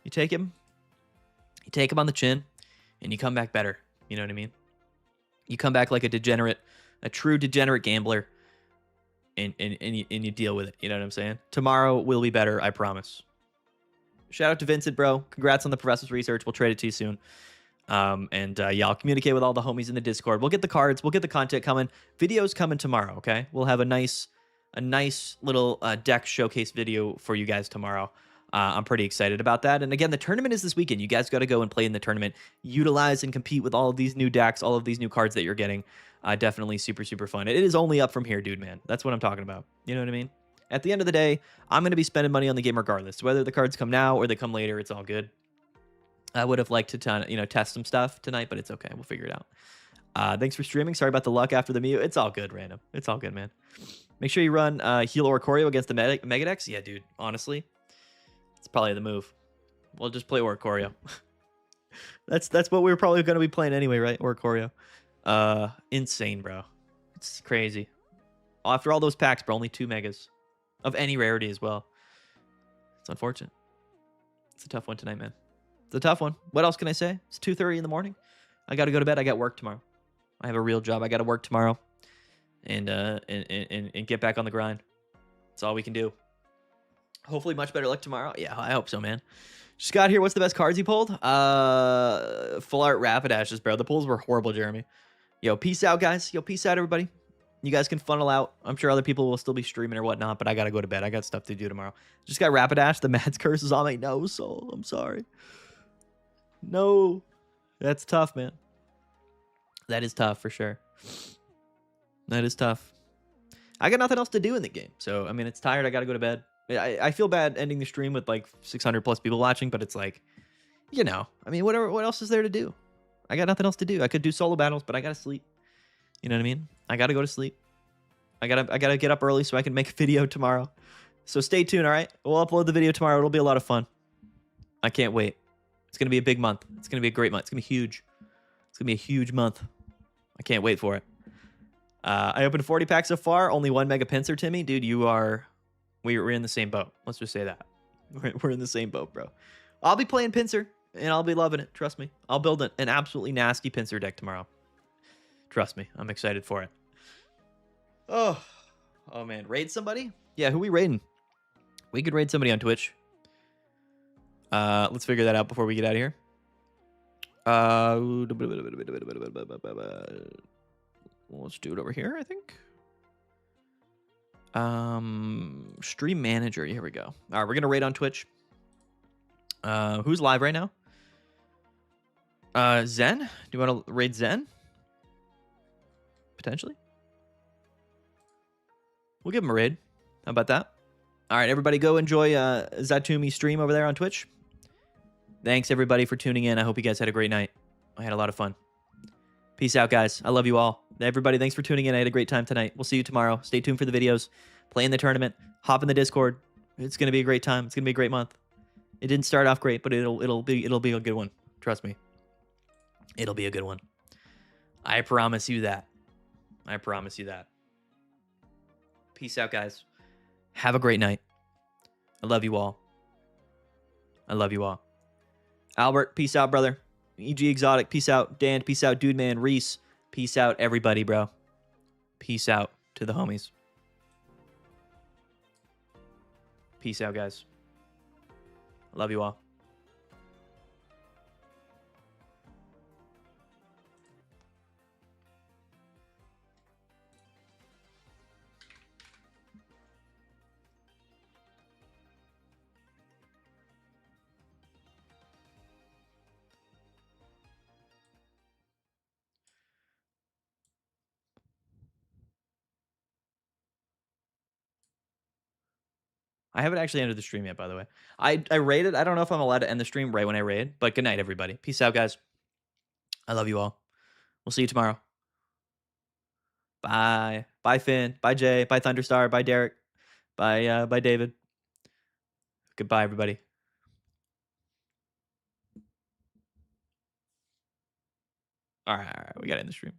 You take him. You take him on the chin. And you come back better. You know what I mean? You come back like a degenerate, a true degenerate gambler. And you deal with it. You know what I'm saying? Tomorrow will be better, I promise. Shout out to Vincent, bro. Congrats on the professor's research. We'll trade it to you soon. Yeah, I'll communicate with all the homies in the Discord. We'll get the cards. We'll get the content coming. Videos coming tomorrow, okay? We'll have a nice little deck showcase video for you guys tomorrow. I'm pretty excited about that. And again, the tournament is this weekend. You guys got to go and play in the tournament. Utilize and compete with all of these new decks, all of these new cards that you're getting. Definitely super, super fun. It is only up from here, dude, man. That's what I'm talking about. You know what I mean? At the end of the day, I'm going to be spending money on the game regardless. Whether the cards come now or they come later, it's all good. I would have liked to, test some stuff tonight, but it's okay. We'll figure it out. Thanks for streaming. Sorry about the luck after the Mew. It's all good, random. It's all good, man. Make sure you run Heal or Choreo against the Megadex. Yeah, dude. Honestly, it's probably the move. We'll just play Choreo. That's what we were probably going to be playing anyway, right? Choreo. Insane, bro. It's crazy. After all those packs, bro, only 2 megas of any rarity as well. It's unfortunate. It's a tough one tonight, man. It's a tough one. What else can I say? It's 2:30 in the morning. I got to go to bed. I got work tomorrow. I have a real job. I got to work tomorrow, and get back on the grind. That's all we can do. Hopefully, much better luck tomorrow. Yeah, I hope so, man. Scott here. What's the best cards he pulled? Full art Rapidashes, bro. The pulls were horrible, Jeremy. Yo, peace out, guys. Yo, peace out, everybody. You guys can funnel out. I'm sure other people will still be streaming or whatnot, but I got to go to bed. I got stuff to do tomorrow. Just got Rapidash. The Mad's curse is on my nose, so I'm sorry. No. That's tough, man. That is tough for sure. That is tough. I got nothing else to do in the game. So, I mean, it's tired. I got to go to bed. I feel bad ending the stream with like 600 plus people watching, but it's like, I mean, what else is there to do? I got nothing else to do. I could do solo battles, but I got to sleep. You know what I mean? I got to go to sleep. I got to get up early so I can make a video tomorrow. So stay tuned, all right? We'll upload the video tomorrow. It'll be a lot of fun. I can't wait. It's going to be a big month. It's going to be a great month. It's going to be huge. It's going to be a huge month. I can't wait for it. I opened 40 packs so far. Only 1 mega pincer, Timmy. Dude, we're in the same boat. Let's just say that. We're in the same boat, bro. I'll be playing pincer, and I'll be loving it. Trust me. I'll build an absolutely nasty pincer deck tomorrow. Trust me. I'm excited for it. Oh man. Raid somebody? Yeah, who we raiding? We could raid somebody on Twitch. Let's figure that out before we get out of here. Let's do it over here, I think. Stream manager. Here we go. All right, we're gonna raid on Twitch. Who's live right now? Zen. Do you want to raid Zen? Potentially. We'll give him a raid. How about that? All right, everybody, go enjoy Zatumi's stream over there on Twitch. Thanks everybody for tuning in. I hope you guys had a great night. I had a lot of fun. Peace out, guys. I love you all. Everybody, thanks for tuning in. I had a great time tonight. We'll see you tomorrow. Stay tuned for the videos. Play in the tournament. Hop in the Discord. It's gonna be a great time. It's gonna be a great month. It didn't start off great, but it'll be a good one. Trust me. It'll be a good one. I promise you that. I promise you that. Peace out, guys. Have a great night. I love you all. I love you all. Albert, peace out, brother. EG Exotic, peace out. Dan, peace out. Dude, man. Reese, peace out. Everybody, bro. Peace out to the homies. Peace out, guys. Love you all. I haven't actually ended the stream yet, by the way. I raided. I don't know if I'm allowed to end the stream right when I raid, but good night, everybody. Peace out, guys. I love you all. We'll see you tomorrow. Bye. Bye, Finn. Bye, Jay. Bye, Thunderstar. Bye, Derek. Bye, David. Goodbye, everybody. All right. We got to end the stream.